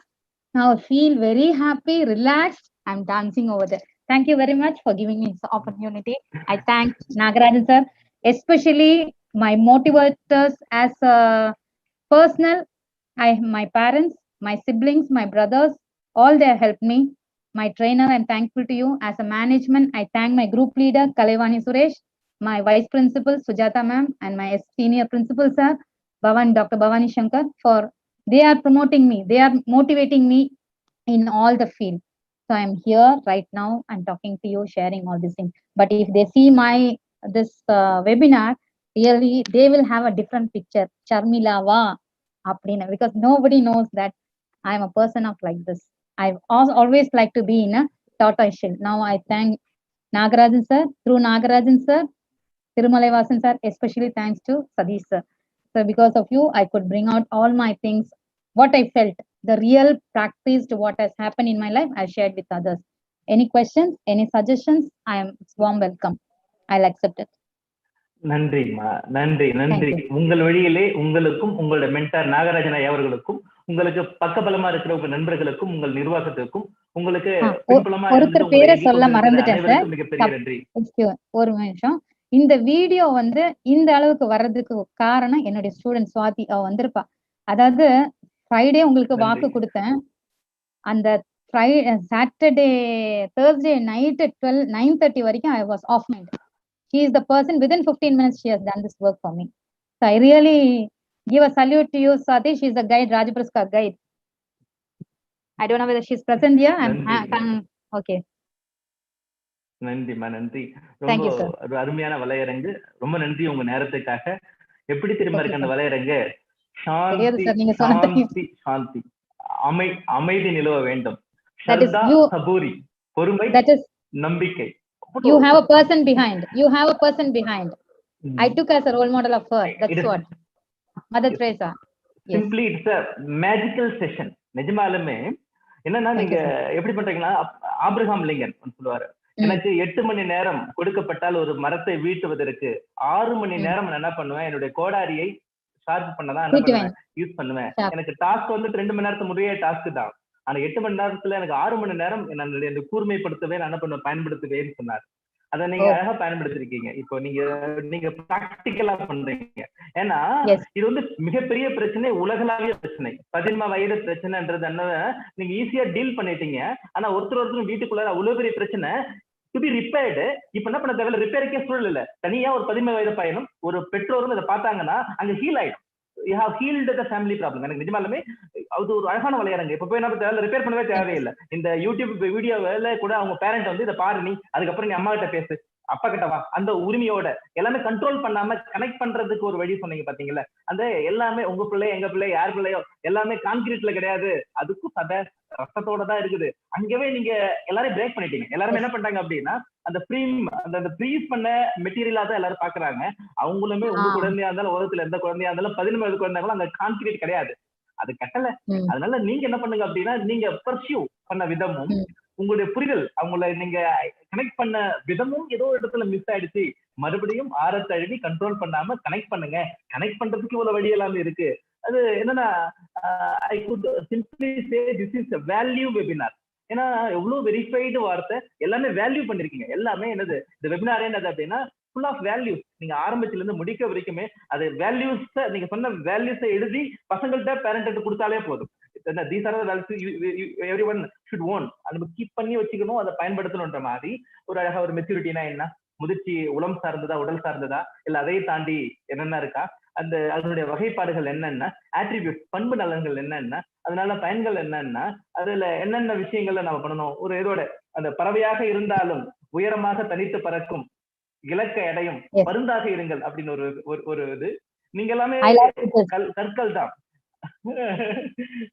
now I feel very happy, relaxed. I'm dancing over there. Thank you very much for giving me this opportunity. I thank Nagarajan sir, especially my motivators as a personal. My parents, my siblings, my brothers, all they helped me. My trainer, I'm thankful to you. As a management, I thank my group leader, Kalevani Suresh, my vice principal, Sujata ma'am, and my senior principal, sir, Dr. Bhavani Shankar, for they are promoting me. They are motivating me in all the field. So I'm here right now and talking to you, sharing all these things. But if they see this webinar, really, they will have a different picture. Sharmila va, because nobody knows that I'm a person of like this. I've always liked to be in a tortoise shell. Now I thank Nagarajan sir. Through Nagarajan sir, Thirumalai Vasan sir, especially thanks to Sadish sir. So because of you, I could bring out all my things, what I felt, the real practiced, what has happened in my life, I shared with others. Any questions, any suggestions, I am warm welcome. I'll accept it. நன்றிம்மா, நன்றி நன்றி. உங்கள் வழியிலே உங்களுக்கும் உங்களோட mentor Nagarajan ஐயா அவர்களுக்கும் உங்களுக்கு பக்கபலமா இருக்கிற உங்க நண்பர்களுக்கும் உங்கள் நிர்வாகத்திற்கும் உங்களுக்கு ஒருத்தர் பேரை சொல்ல மறந்துட்டேன் சார், மிகப்பெரிய நன்றி. ஒரு நிமிஷம். இந்த வீடியோ இந்த அளவுக்கு வர்றதுக்கு காரணம் என்னுடைய ஸ்டூடெண்ட் சுவாதி, அவ வந்திருப்பா. அதாவது ஃப்ரைடே உங்களுக்கு வாக்கு கொடுத்தேன், அந்த சாட்டர்டே Thursday night at 9:30 வரைக்கும் I was off mind. She is the person, within 15 minutes she has done this work for me. So I really give a salute to you, Swati. She is a guide, Rajapraskar guide. I don't know whether she is present here. Okay. நன்றிமா, நன்றி. ரொம்ப ஒரு அருமையான வலையரங்கு. ரொம்ப நன்றி உங்க நேரத்துக்காக. எப்படி திரும்ப இருக்கு அந்த வலையரங்கு? சாந்தி சாந்தி, அமைதி நிலவ வேண்டும். சபூரி, பொறுமை, நம்பிக்கை. You have a person behind. You have a person behind. I took as a role model of her. That's what. Mother Teresa. Simply it's a magical session. நிஜமாலுமே என்னன்னா, நீங்க எப்படி பண்றீங்கன்னா, ஆபிரகாம் லிங்கன் சொல்லுவாரு, எனக்கு 8 மணி நேரம் கொடுக்கப்பட்டால் ஒரு மரத்தை வீட்டுவதற்கு 6 மணி நேரம் நான் என்ன பண்ணுவேன், என்னுடைய கோடாரியை சார்ஜ் பண்ணதான் என்ன பண்ணுவேன், யூஸ் பண்ணுவேன். எனக்கு டாஸ்க் 2 மணி நேரத்துக்கு முடிய டாஸ்க் தான். ஆனா 8 மணி நேரத்துல எனக்கு 6 மணி நேரம் என்னுடைய கூர்மைப்படுத்தவே நான் என்ன பண்ணுவேன், பயன்படுத்துவேன்னு சொன்னார். அதை நீங்க அழகா பயன்படுத்திருக்கீங்க. இப்போ நீங்க பிராக்டிக்கலா பண்றீங்க. ஏன்னா இது மிகப்பெரிய பிரச்சனை, உலகளாவிய பிரச்சனை. 17 வயது பிரச்சனைன்றது நீங்க ஈஸியா டீல் பண்ணிட்டீங்க. ஆனா ஒருத்தரும் வீட்டுக்குள்ள அவ்வளவு பெரிய பிரச்சனை டு பி ரிப்பேர்டு. இப்ப என்ன பண்ண தேவையில்ல, ரிப்பேருக்கே சூழல் இல்ல. தனியா ஒரு 17 வயது பையனும் ஒரு பெற்றோரும் இதை பார்த்தாங்கன்னா அங்க ஹீல் ஆயிடும். You have healed the family problem. எனக்கு நிஜமாலுமே அது ஒரு அழகான வலையரங்கு. இப்ப போய் என்ன தேவை, ரிப்பேர் பண்ணவே தேவையில்லை. இந்த யூடியூப் வீடியோல கூட அவங்க பேரண்ட் இதை பாரு, நீ அதுக்கப்புறம் நீ அம்மா கிட்ட பேசு, அப்பா கிட்ட வா, அந்த உரிமையோட எல்லாமே கண்ட்ரோல் பண்ணாம கனெக்ட் பண்றதுக்கு ஒரு வழி சொன்னீங்க பாத்தீங்களா. அந்த எல்லாமே உங்க பிள்ளை, எங்க பிள்ளை, யார் பிள்ளையோ எல்லாமே கான்கிரீட்ல கிடையாது, அதுக்கும் சதை ரத்தத்தோட தான் இருக்குது. அங்கவே நீங்க எல்லாரும் பிரேக் பண்ணிட்டீங்க. எல்லாருமே என்ன பண்றாங்க அப்படின்னா, அந்த ஃப்ரீஸ் பண்ண மெட்டீரியலா தான் எல்லாரும் பாக்குறாங்க. அவங்களுமே உங்க குழந்தையா இருந்தாலும், உலகத்துல எந்த குழந்தையா இருந்தாலும், 17 வயது குழந்தைங்களும் அந்த கான்கிரீட் கிடையாது, அது கட்டல. அதனால நீங்க என்ன பண்ணுங்க அப்படின்னா, நீங்க பர்சியூ பண்ண விதமும் உங்களுடைய புரிதல், அவங்கள நீங்க கனெக்ட் பண்ண விதமும் ஏதோ இடத்துல மிஸ் ஆயிடுச்சு. மறுபடியும் ஆரத்தழுவி கண்ட்ரோல் பண்ணாம கனெக்ட் பண்ணுங்க. கனெக்ட் பண்றதுக்கு இவ்வளவு வழி எல்லாமே இருக்கு. அது என்னன்னா I could simply say this is value webinar. ஏன்னா எவ்வளவு வெரிஃபைடு வார்த்தை, எல்லாமே வேல்யூ பண்ணிருக்கீங்க. எல்லாமே என்னது இந்த வெபினார் என்னது அப்படின்னா ஃபுல் ஆஃப் வேல்யூஸ். நீங்க ஆரம்பத்துல இருந்து முடிக்க வரைக்குமே அது வேல்யூஸ், நீங்க சொன்ன வேல்யூஸை எழுதி பசங்கள்கிட்ட பேரண்ட் கொடுத்தாலே போதும். These are the values everyone should own. அது கீப் பண்ணி வச்சுக்கணும், அதை பயன்படுத்தணும்ன்ற மாதிரி ஒரு அழகா ஒரு மெச்சூரிட்டினா என்ன, முதிர்ச்சி உளம் சார்ந்ததா உடல் சார்ந்ததா இல்ல அதை தாண்டி என்னென்ன இருக்கா, அந்த அதனுடைய வகைப்பாடுகள் என்னென்ன, ஆட்ரிபியூட் பண்பு நலன்கள் என்னென்ன, அதனால பயன்கள் என்னன்னா அதுல என்னென்ன விஷயங்கள்ல நம்ம பண்ணணும். ஒரு இதோட அந்த பறவையாக இருந்தாலும் உயரமாக தனித்து பறக்கும், இலக்கை அடையும், பருந்தாக இருங்கள் அப்படின்னு ஒரு இது. நீங்க எல்லாமே கற்கள் தான்.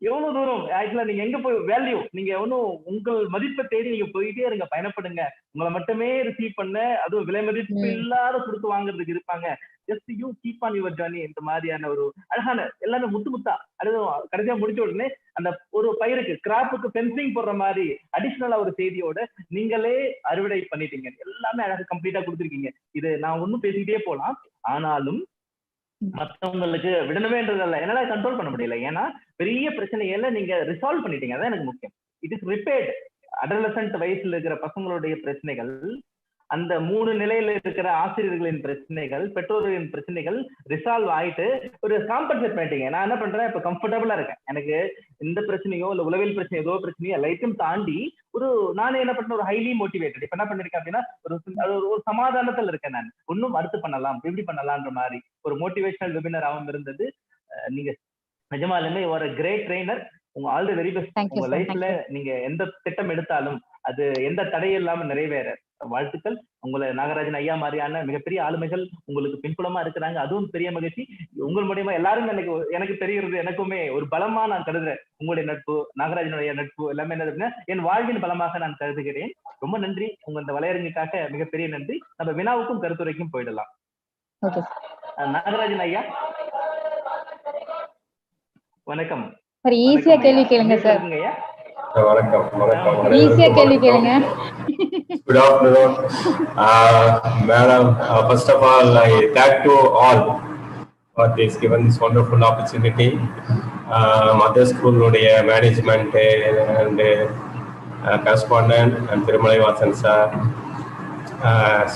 எவ்வளவு தூரம் ஆக்சுவலா நீங்க எங்க போய் வேல்யூ, நீங்க ஒன்னும் உங்கள் மதிப்பை தேடி நீங்க போயிட்டே இருங்க, பயணப்படுங்க. உங்களை மட்டுமே ரிசீவ் பண்ண, அதுவும் விலை மதிப்பு இல்லாத கொடுத்து வாங்குறதுக்கு இருப்பாங்க. Just you keep on your journey. இந்த மாதிரியான ஒரு அழகான எல்லாமே முத்தா அடுத்த கடைசியா முடிச்ச உடனே அந்த ஒரு பயிருக்கு கிராப்புக்கு ஃபென்சிங் போடுற மாதிரி அடிஷனலா ஒரு செய்தியோட நீங்களே அறுவடை பண்ணிட்டீங்க. எல்லாமே அழகாக கம்ப்ளீட்டா கொடுத்துருக்கீங்க. இது நான் ஒன்னும் பேசிக்கிட்டே போலாம், ஆனாலும் மற்றவங்களுக்கு விடணுமேன்றதில்ல, என்னால கண்ட்ரோல் பண்ண முடியல. ஏன்னா பெரிய பிரச்சனைகளை நீங்க ரிசால்வ் பண்ணிட்டீங்க, அதான் எனக்கு முக்கியம். It is repaired. அடலசன்ட் வயசுல இருக்கிற பசங்களுடைய பிரச்சனைகள், அந்த 3 நிலையில இருக்கிற ஆசிரியர்களின் பிரச்சனைகள், பெற்றோர்களின் பிரச்சனைகள் ரிசால்வ் ஆயிட்டு ஒரு காம்பன்சேட் பண்ணிட்டீங்க. நான் என்ன பண்றேன், இப்ப கம்ஃபர்டபுளா இருக்கேன். எனக்கு இந்த பிரச்சனையோ இல்ல உளவியல் பிரச்சனையோ ஏதோ பிரச்சனையோ எல்லாத்தையும் தாண்டி ஒரு நானே என்ன பண்ண ஒரு ஹைலி மோட்டிவேட்டட். இப்ப என்ன பண்ணிருக்கேன் அப்படின்னா ஒரு சமாதானத்தில் இருக்கேன். நான் ஒன்னும் அடுத்து பண்ணலாம், எப்படி பண்ணலாம்ன்ற மாதிரி ஒரு மோட்டிவேஷனல் வெபினாராகவும் இருந்தது. நீங்க நிஜமாலுமே ஒரு கிரேட் ட்ரெயினர். உங்க ஆல் தி வெரி பெஸ்ட். உங்க லைஃப்ல நீங்க எந்த திட்டம் எடுத்தாலும் அது எந்த தடையும் இல்லாம நிறைவேற வாழ்த்துக்கள். உங்களை நாகராஜன் ஐயா மாதிரியான மிகப்பெரிய ஆளுமைகள் உங்களுக்கு பின்புலமா இருக்கிறாங்க, அதுவும் பெரிய மகிழ்ச்சி. உங்கள் மூலியமா எல்லாரும் எனக்கு தெரிகிறது, எனக்குமே ஒரு பலமா நான் கருதுறேன். உங்களுடைய நட்பு, நாகராஜனுடைய நட்பு எல்லாமே என்ன அப்படின்னா என் வாழ்வின் பலமாக நான் கருதுகிறேன். ரொம்ப நன்றி. உங்க இந்த வலையரங்குக்காக மிகப்பெரிய நன்றி. நம்ம வினாவுக்கும் கருத்துரைக்கும் போயிடலாம். நாகராஜன் ஐயா வணக்கம். ஈஸியா கேள்வி கேளுங்க சார். வணக்கம். ஈஸியா கேள்வி கேளுங்க. Good afternoon, madam. First of all, I thank to all for this given this wonderful opportunity. Mother School உடைய management and correspondent and Thirumalai Vasan sir,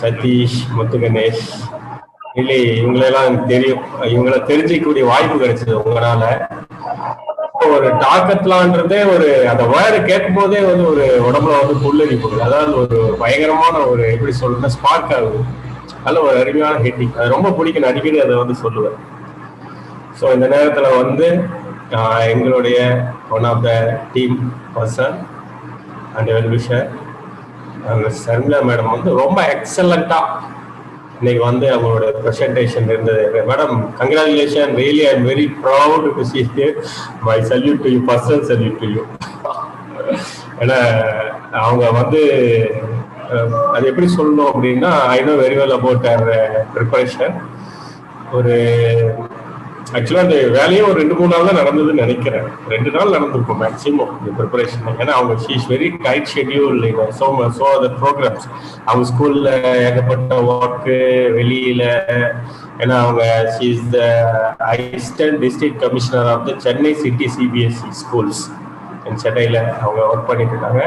Satish, Muthu Ganesh, really இவங்களெல்லாம் தெரியும், இவங்களை தெரிஞ்சிக்கக்கூடிய வாய்ப்பு கிடைச்சது உங்களால. ஒரு டாக்கத்லான்றதே ஒரு அந்த வேர்டை கேட்கும் போதே வந்து ஒரு உடம்புல வந்து புல்லரி போகுது. அதாவது ஒரு பயங்கரமான ஒரு எப்படி சொல்றதுன்னா ஸ்பார்க் ஆகுது. நல்ல ஒரு அருமையான ஹெட்டிங், அது ரொம்ப பிடிக்கும். அடிக்கடி அதை வந்து சொல்லுவேன். ஸோ இந்த நேரத்துல வந்து எங்களுடைய one of the team person and wellwisher Sharmila madam வந்து ரொம்ப எக்ஸலண்டா இன்னைக்கு வந்து அவங்களோட ப்ரெசன்டேஷன் இருந்தது. Madam congratulation, really I am very proud to see you. My salute to you, personal salute to you. ஏன்னா அவங்க வந்து அது எப்படி சொல்லணும் அப்படின்னா I know very well about our preparation. ஒரு ஆக்சுவலா அந்த வேலையே ஒரு 2-3 நாள் தான் நடந்ததுன்னு நினைக்கிறேன். 2 நாள் நடந்திருக்கும் மேக்சிமம் இந்த ப்ரிப்பரேஷன். ஏன்னா அவங்க she is very tight schedule. So the programs அவங்க ஸ்கூல்ல ஏகப்பட்ட ஒர்க்கு வெளியில. ஏன்னா அவங்க she is the assistant district commissioner of the Chennai city CBSE schools சென்னையில அவங்க ஒர்க் பண்ணிட்டு இருக்காங்க.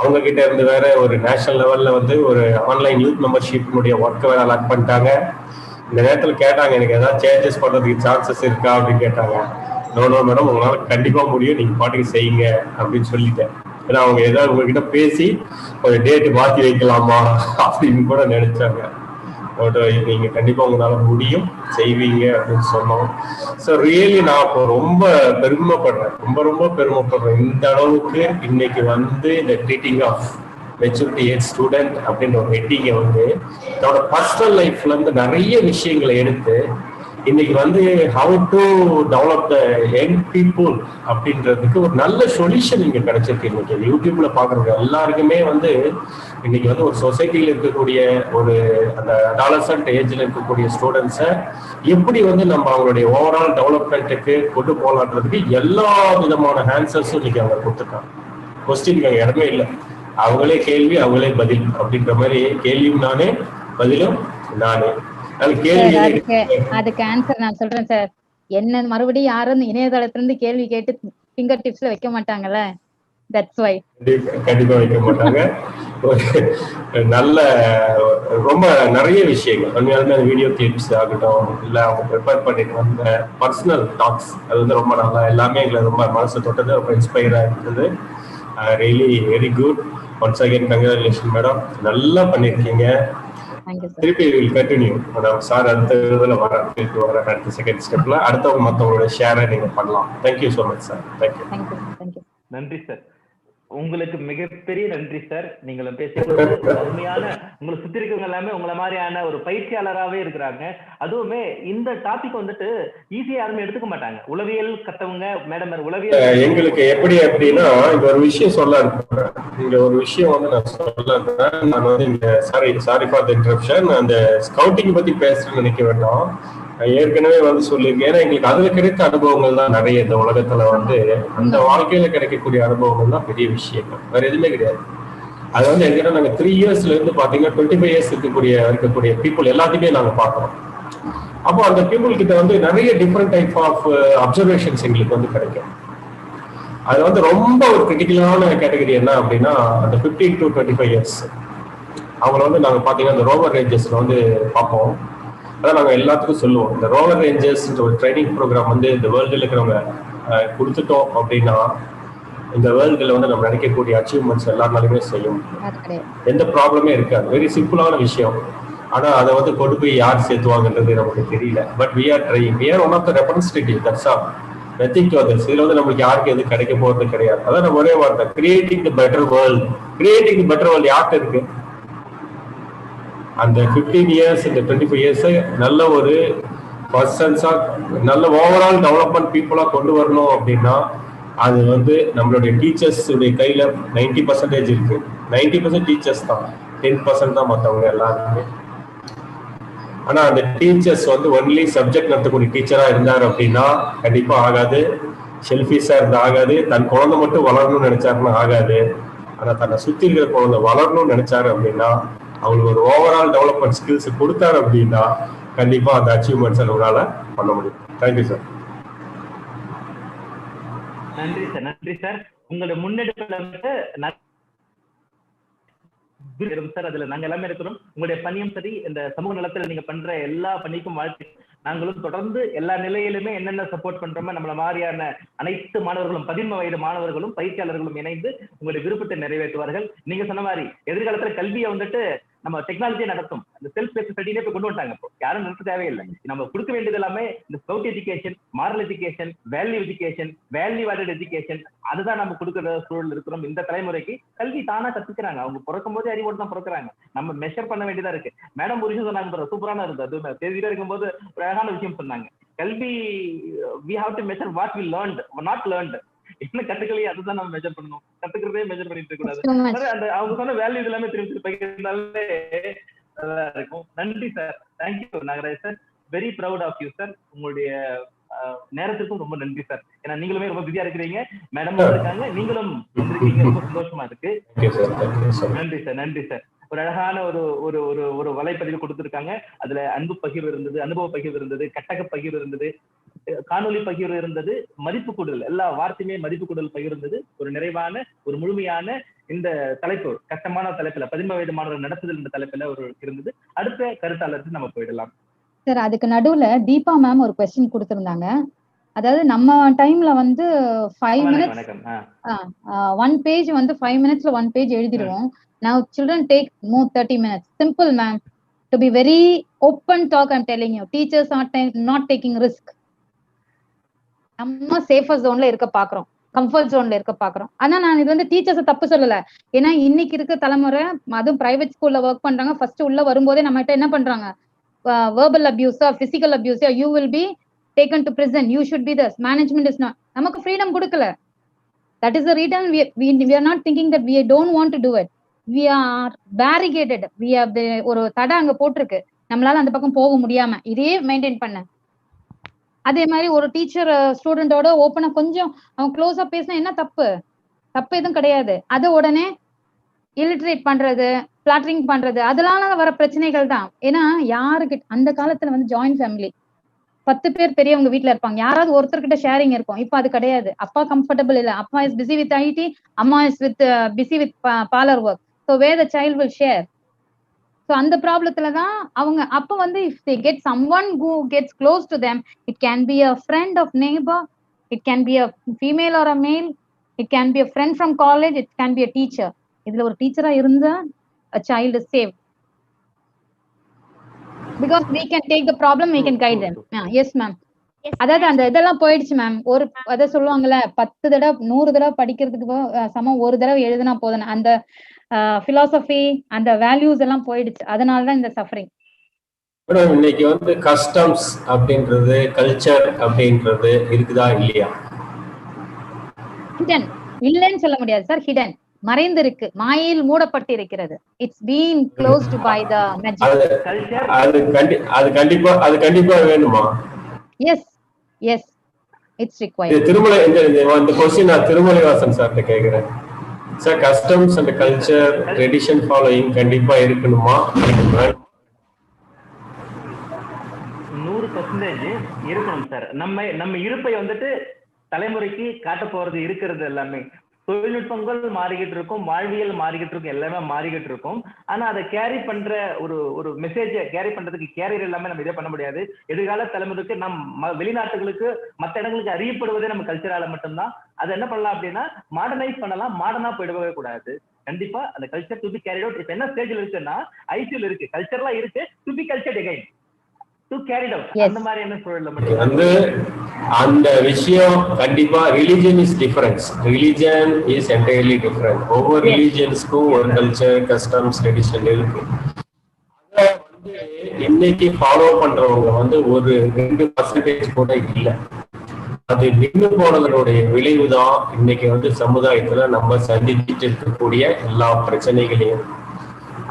அவங்க கிட்ட இருந்து வேற ஒரு நேஷனல் லெவல்ல வந்து ஒரு ஆன்லைன் யூத் மெம்பர்ஷிப்னுடைய ஒர்க்கை வேற அலாட் பண்ணிட்டாங்க. இந்த நேரத்தில் கேட்டாங்க எனக்கு ஏதாவது சேஞ்சஸ் பண்றதுக்கு சான்சஸ் இருக்கா அப்படின்னு கேட்டாங்க. நோ மேடம், உங்களால கண்டிப்பா முடியும், நீங்க பாட்டுக்கு செய்யுங்க அப்படின்னு சொல்லிட்டேன். ஏன்னா அவங்க ஏதாவது உங்ககிட்ட பேசி ஒரு டேட்டு மாத்தி வைக்கலாமா அப்படின்னு கூட நினைச்சாங்க. நீங்க கண்டிப்பா உங்களால முடியும், செய்வீங்க அப்படின்னு சொன்னோம். ஸோ ரியலி நான் இப்போ ரொம்ப பெருமைப்படுறேன், ரொம்ப பெருமைப்படுறேன். இந்த அளவுக்கு இன்னைக்கு வந்து இந்த treating of maturity age student அப்படின்ற ஒரு ஹெட்டிங்கை வந்து தன்னோட பர்சனல் லைஃப்ல இருந்து நிறைய விஷயங்களை எடுத்து இன்னைக்கு வந்து how to develop the young people அப்படின்றதுக்கு ஒரு நல்ல சொல்யூஷன் இங்க கிடைச்சிருக்கு. இன்னைக்கு யூடியூப்ல பாக்குறவங்க எல்லாருக்குமே வந்து இன்னைக்கு வந்து ஒரு சொசைட்டியில இருக்கக்கூடிய ஒரு அந்த அடாலசன்ட் ஏஜ்ல இருக்கக்கூடிய ஸ்டூடெண்ட்ஸை எப்படி வந்து நம்ம அவங்களுடைய ஓவரால் டெவலப்மெண்ட்டுக்கு கொண்டு போகலான்றதுக்கு எல்லா விதமான ஆன்சர்ஸும் இன்னைக்கு அவங்க கொடுத்துருக்காங்க. கொஸ்டின் இடமே இல்லை, அவங்களே கேள்வி அவங்களே பதில் அப்படின்ற மாதிரி கேள்வியும் நானே பதிலும் நானே. அதுக்கு ஆன்சர் நான் சொல்றேன் சார். என்ன மறுபடியும் யாரும் இணையதளத்துல இருந்து கேள்வி கேட்டு ஃபிங்கர் டிப்ஸ்ல வைக்க மாட்டாங்கல்ல. That's why. கண்டிப்பா வைக்க மாட்டாங்க. நல்ல ரொம்ப நிறைய விஷயங்கள் உண்மையாலுமே வீடியோ கிளிப்ஸ் ஆகட்டும், இல்ல அவங்க ப்ரிப்பேர் பண்ணிட்டு வந்த பர்சனல் டாக்ஸ், அது வந்து ரொம்ப நல்லா எல்லாமே எங்களை ரொம்ப மனசு தொட்டது, ரொம்ப இன்ஸ்பயரா இருந்தது. Really very good. Once again congratulation madam, நல்லா பண்ணிருக்கீங்க. திருப்பி வில் கண்டினியூ மேடம். சார் அடுத்த இதுல வர அடுத்த செகண்ட் ஸ்டெப்ல அடுத்தவங்க மற்றவங்களோட ஷேரை நீங்க பண்ணலாம். Thank you so much sir. Thank you. நன்றி சார். உங்களுக்கு மிகப்பெரிய நன்றி சார். நீங்களும் பேசிக்கொண்டு அருமையான உங்களை சுத்தி இருக்கவங்க எல்லாமே உங்களை மாதிரியான ஒரு பயிற்சியாளராகவே இருக்கிறாங்க. அதுவுமே இந்த டாபிக் வந்துட்டு ஈஸியா யாருமே எடுத்துக்க மாட்டாங்க. உளவியல் கத்தவங்க மேடம் உளவியல் எங்களுக்கு எப்படி அப்படின்னா இங்க ஒரு விஷயம் சொல்ல இங்க ஒரு விஷயம் வந்து நான் சொல்ல நான் வந்து இங்க சாரி ஃபார் தி இன்டரப்ஷன். அந்த ஸ்கவுட்டிங் பத்தி பேசுறேன்னு நினைக்க வேண்டாம். ஏற்கனவே வந்து சொல்லியிருக்கேன். ஏன்னா எங்களுக்கு அதுல கிடைத்த அனுபவங்கள் தான் நிறைய இந்த உலகத்துல வந்து அந்த வாழ்க்கையில கிடைக்கக்கூடிய அனுபவங்கள் தான் பெரிய விஷயங்கள், வேற எதுவுமே கிடையாது. அது வந்து எங்கன்னா நாங்க 3 இயர்ஸ்ல இருந்து பாத்தீங்கன்னா 25 இயர்ஸ் இருக்கக்கூடிய பீப்புள் எல்லாத்தையுமே நாங்க பாக்குறோம். அப்போ அந்த பீப்புள் கிட்ட வந்து நிறைய டிஃப்ரெண்ட் டைப் ஆஃப் அப்சர்வேஷன்ஸ் எங்களுக்கு வந்து கிடைக்கும். அது வந்து ரொம்ப ஒரு கிரிட்டிக்கலான கேட்டகரி என்ன அப்படின்னா அந்த 15 to 25 இயர்ஸ் அவங்களை வந்து நாங்க பாத்தீங்கன்னா இந்த ரோவர் ரேஞ்சஸ்ல வந்து பார்ப்போம். அதான் நாங்கள் எல்லாத்துக்கும் சொல்லுவோம், இந்த ரோவர் ரேஞ்சர்ஸ் ஒரு ட்ரைனிங் ப்ரோக்ராம் வந்து இந்த வேர்ல்டில் இருக்கிறவங்க கொடுத்துட்டோம் அப்படின்னா இந்த வேர்ல்டில் வந்து நம்ம நினைக்கக்கூடிய அச்சீவ்மெண்ட்ஸ் எல்லாருனாலுமே செய்யும், எந்த ப்ராப்ளமே இருக்காது. வெரி சிம்பிளான விஷயம். ஆனால் அதை வந்து கொண்டு போய் யார் சேர்த்துவாங்கன்றது நமக்கு தெரியல. But we are trying. We are one of the representative. That's all. Nothing to others. இதில் வந்து நம்மளுக்கு யாருக்கு எது கிடைக்க போகிறது கிடையாது. அதான் நம்ம ஒரே வார்த்தை, கிரியேட்டிங் தி பெட்டர் வேர்ல்டு. கிரியேட்டிங் தி பெட்டர் வேர்ல்டு யார்கிட்ட இருக்கு? அந்த 15 இயர்ஸ் இந்த 25 இயர்ஸ் நல்ல ஒரு பர்சன்ஸா நல்ல ஓவரால் டெவலப்மெண்ட் பீப்புளா கொண்டு வரணும் அப்படின்னா அது வந்து நம்மளுடைய டீச்சர்ஸ் கையில 90% இருக்கு. 90% டீச்சர்ஸ் தான், 10% தான் மற்றவங்க எல்லாருமே. ஆனா அந்த டீச்சர்ஸ் வந்து ஒன்லி சப்ஜெக்ட் நடத்தக்கூடிய டீச்சரா இருந்தாரு அப்படின்னா கண்டிப்பா ஆகாது. செல்ஃபிஷா இருந்தா ஆகாது. தன் குழந்தை மட்டும் வளரணும்னு நினைச்சாருன்னா ஆகாது. ஆனா தன்னை சுத்தி இருக்கிற குழந்தை வளரணும்னு நினைச்சாரு அப்படின்னா அவங்களுக்கு ஒரு ஓவரால் டெவலப்மெண்ட் ஸ்கில்ஸ் கொடுத்தாரு அப்படின்னா கண்டிப்பா அந்த அச்சீவ்மெண்ட்ஸ் நம்மளால பண்ண முடியும். Thank you sir. நன்றி சார். நன்றி சார். உங்களோட முன்னெடுப்புல சார் அதுல நாங்க எல்லாமே இருக்கிறோம். உங்களுடைய பணியும் சரி, இந்த சமூக நலத்துல நீங்க பண்ற எல்லா பணிக்கும் வாழ்த்து. நாங்களும் தொடர்ந்து எல்லா நிலையிலுமே என்னென்ன சப்போர்ட் பண்றோமோ நம்மள மாதிரியான அனைத்து மாணவர்களும் 15 வயது மாணவர்களும் பயிற்சியாளர்களும் இணைந்து உங்களுடைய விருப்பத்தை நிறைவேற்றுவார்கள். நீங்க சொன்ன மாதிரி எதிர்காலத்துல கல்வியை வந்துட்டு நம்ம டெக்னாலஜியை நடத்தும். அந்த செல்ஃப் பேஸ்ட் ஸ்டடினே போய் கொண்டு வந்துட்டாங்க. இப்போ யாரும் நிறுத்த தேவையில்லை. நம்ம கொடுக்க வேண்டியது எல்லாமே இந்த scout education, moral education, value education, value added education. அதுதான் நம்ம கொடுக்குற சூழல் இருக்கிறோம். இந்த தலைமுறைக்கு கல்வி தானா கத்துக்கிறாங்க. அவங்க பிறக்கும் போது அறிவோடு தான் பிறக்கிறாங்க. நம்ம மெஷர் பண்ண வேண்டியதா இருக்கு. மேடம் ஒரு விஷயம் சொன்னாங்க, சூப்பரான இருந்தது. பேசிட்டே இருக்கும்போது ஒரு அழகான விஷயம் சொன்னாங்க. கல்வி we have to measure what we learned, not learned. என்ன கத்துக்கலையே அதுதான் நம்ம மெஷர் பண்ணணும். கத்துக்கிறதே மெஷர் பண்ணிட்டு இருக்க கூடாது. அந்த அவங்க சொன்ன வேல்யூ எல்லாமே திரும்பி பகிர்ந்தாலே இருக்கும். நன்றி sir. Thank you Nagaraj sir. Very proud of you sir. உங்களுடைய நேரத்திற்கும் ரொம்ப நன்றி சார். ஏன்னா நீங்களுமே ரொம்ப பிஸியா இருக்கிறீங்க, மேடமும் இருக்காங்க, நீங்களும் வந்திருக்கீங்க. ரொம்ப சந்தோஷமா இருக்கு. நன்றி சார். நன்றி சார். ஒரு அழகான ஒரு ஒரு ஒரு ஒரு வலைப்பதிவு கொடுத்திருக்காங்க. அதுல அன்பு பகிர்வு இருந்தது, அனுபவ பகிர்வு இருந்தது, கட்டக பகிர்வு இருந்தது, காணொலி பகிர்வு இருந்தது, மதிப்பு கூடுதல், எல்லா வார்த்தையுமே மதிப்பு கூடுதல் பகிர்வு இருந்தது. ஒரு நிறைவான ஒரு முழுமையான இந்த தலைப்பு, கஷ்டமான தலைப்புல 15 வயது மாணவர்கள் நடத்துதல் என்ற தலைப்புல ஒரு இருந்தது. அடுத்த கருத்தாளருக்கு நம்ம போயிடலாம் சார். அதுக்கு நடுவுல தீபா மேம் ஒரு கொஸ்டின் கொடுத்திருந்தாங்க. அதாவது நம்ம டைம்ல வந்து 5 மினிட்ஸ் 1 பேஜ் வந்து 5 மினிட்ஸ்ல 1 page எழுதிடுவோம். Now children take more 30 minutes. Simple ma'am. To be very open talk, I'm telling you. Teachers are not taking risk. நம்ம சேஃபர் ஜோன்ல இருக்க பாக்குறோம், கம்ஃபர்ட் ஜோன்ல இருக்க பாக்குறோம். ஆனா நான் இது வந்து டீச்சர்ஸ் தப்பு சொல்லல. ஏன்னா இன்னைக்கு இருக்க தலைமுறை அதுவும் பிரைவேட் ஸ்கூல்ல ஒர்க் பண்றாங்க. ஃபர்ஸ்ட் உள்ள வரும்போதே நம்ம கிட்ட என்ன பண்றாங்க, verbal abuse or physical abuse, you will be taken to prison, you should be this, management is not. நமக்கு ஃப்ரீடம் கொடுக்கல. That is the reason we are not thinking that we don't want to do it. We are barricaded. We have ஒரு தடை அங்க போட்டிருக்கு, நம்மளால அந்த பக்கம் போக முடியாம இதே மெயின்டைன் பண்ண. அதே மாதிரி ஒரு டீச்சர் ஸ்டூடெண்டோட ஓப்பனா கொஞ்சம் அவன் க்ளோஸா பேசினா என்ன தப்பு? தப்பு எதுவும் கிடையாது. அதை உடனே இல்லிட்ரேட் பண்றது, பிளாட்டரிங் பண்றது, அதனால வர பிரச்சனைகள் தான். ஏன்னா யாருக்கு அந்த காலத்துல வந்து ஜாயிண்ட் ஃபேமிலி, 10 பேர் பெரியவங்க வீட்ல இருப்பாங்க, யாராவது ஒருத்தர்கிட்ட ஷேரிங் இருக்கும். இப்ப அது கிடையாது. அப்பா கம்ஃபர்டபிள் இல்ல, அப்பா இஸ் பிஸி வித் ஐடி, அம்மா is with busy with parlour work. So where the child will share. So அந்த ப்ராப்ளத்துல தான் அவங்க அப்ப வந்து if they get someone who gets close to them, it can be a friend of neighbour, it can be a female or a male, it can be a friend from college, it can be a teacher. இதுல ஒரு டீச்சரா இருந்தா a child is saved because we can take the problem, we can guide them. Yes ma'am. அதாவது அந்த இதெல்லாம் போயிடுச்சு ma'am. ஒரு அத சொல்லுவாங்கல்ல, 10 தடவை 100 தடவை படிக்கிறதுக்கு சமம் ஒரு தடவை எழுதினா போதும். அந்த பிலாசபி அந்த வேல்யூஸ் எல்லாம் போயிடுச்சு. அதனாலதான் இந்த சஃபரிங். மேடம் இன்னைக்கு வந்து கஸ்டம்ஸ் அப்படின்றது, கல்ச்சர் அப்படின்றது இருக்குதா இல்லையா? ஹிடன் இல்லைன்னு சொல்ல முடியாது சார். ஹிடன் மறைந்து இருக்கு, மாயில் மூடப்பட்டு இருக்கிறது. It's been closed by the magic. அது கண்டிப்பா வேணுமா? Yes yes, it's required. Thirumalai இந்த क्वेश्चन நான் திருமலைவாசன் சார் கிட்ட கேக்குறேன். Sir customs and culture tradition following கண்டிப்பா இருக்கணுமா? 100% இருக்கணும் சார். நம்ம இருப்பை வந்துட்டு தலைமுறைக்கு காட்ட போறது இருக்கிறது எல்லாமே. தொழில்நுட்பங்கள் மாறிக்கிட்டு இருக்கும், வாழ்வியல் மாறிக்கிட்டு இருக்கும், எல்லாமே மாறிக்கிட்டு இருக்கும். ஆனா அதை கேரி பண்ற ஒரு மெசேஜை கேரி பண்றதுக்கு கேரியர் எல்லாமே நம்ம இதை பண்ண முடியாது. எதிர்கால தலைமுறைக்கு வெளிநாட்டுகளுக்கு மற்ற இடங்களுக்கு அறியப்படுவதே நம்ம கல்ச்சரால மட்டும்தான். அதை என்ன பண்ணலாம் அப்படின்னா மாடர்னைஸ் பண்ணலாம், மாடர்னா போயிடவே கூடாது. கண்டிப்பா அந்த culture to be carried out. இப்ப என்ன ஸ்டேஜ்ல இருக்குன்னா ஐசியூல இருக்கு, கல்ச்சர்லாம் இருக்கு, to be cultured again, to carried out. அந்த மாதிரி என்ன சூழல்ல மட்டும் வந்து அந்த விஷயம் கண்டிப்பா religion is difference. Religion is entirely different. ஒவ்வொரு ரிலிஜன்ஸ்க்கும் ஒரு கல்ச்சர், கஸ்டம்ஸ், ட்ரெடிஷன் இருக்கு. அத வந்து இன்னைக்கு ஃபாலோ பண்றவங்க வந்து ஒரு 2% கூட இல்லை. அது நின்று போனதனுடைய விளைவுதான் இன்னைக்கு வந்து சமுதாயத்துல நம்ம சந்திச்சுட்டு இருக்கக்கூடிய எல்லா பிரச்சனைகளையும்.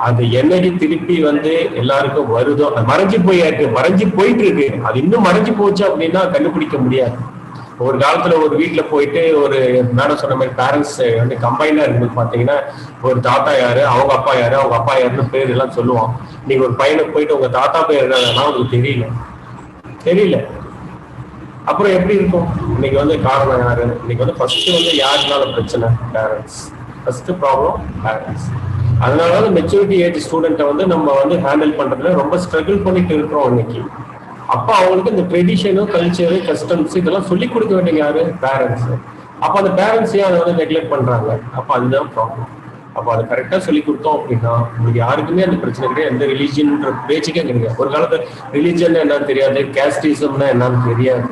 அது என்னைக்கு திருப்பி வந்து எல்லாருக்கும் வருதோ, மறைஞ்சு போயிட்டு இருக்கு. அது இன்னும் மறைஞ்சு போச்சு அப்படின்னா கண்டுபிடிக்க முடியாது. ஒரு காலத்துல ஒரு வீட்டுல போயிட்டு ஒரு மேடம் சொன்ன மாதிரி பேரண்ட்ஸ் வந்து கம்பைண்டா இருக்கும்போது பாத்தீங்கன்னா ஒரு தாத்தா யாரு, அவங்க அப்பா யாரு, அவங்க அப்பா யாருன்னு பேர் எல்லாம் சொல்லுவான். நீங்க ஒரு பையனுக்கு போயிட்டு உங்க தாத்தா பேர் என்னன்னா உங்களுக்கு தெரியல. அப்புறம் எப்படி இருக்கும்? இன்னைக்கு வந்து காரணம் யாரு? இன்னைக்கு வந்து ஃபர்ஸ்ட் வந்து யாருனால பிரச்சனை? பேரண்ட்ஸ். First problem parents. அதனால மெச்சூரிட்டி ஏஜ் ஸ்டூடெண்ட்டை வந்து நம்ம வந்து ஹேண்டில் பண்றதுல ரொம்ப ஸ்ட்ரகிள் பண்ணிட்டு இருக்கிறோம் இன்னைக்கு. அப்ப அவங்களுக்கு இந்த ட்ரெடிஷனு, கல்ச்சரு, கஸ்டம்ஸ் இதெல்லாம் சொல்லி கொடுக்க வேண்டிய யாரு? பேரண்ட்ஸ். அப்ப அந்த பேரண்ட்ஸ் ஏன் அதை வந்து நெக்லெக்ட் பண்றாங்க? அப்ப அதுதான் ப்ராப்ளம். அப்ப அதை கரெக்டா சொல்லி கொடுத்தோம் அப்படின்னா உங்களுக்கு யாருக்குமே அந்த பிரச்சனை கிடையாது. எந்த ரிலீஜியன்ற பேச்சுக்கே கிடையாது. ஒரு காலத்துல ரிலீஜன் என்னன்னு தெரியாது, கேஸ்டிசம்னா என்னன்னு தெரியாது.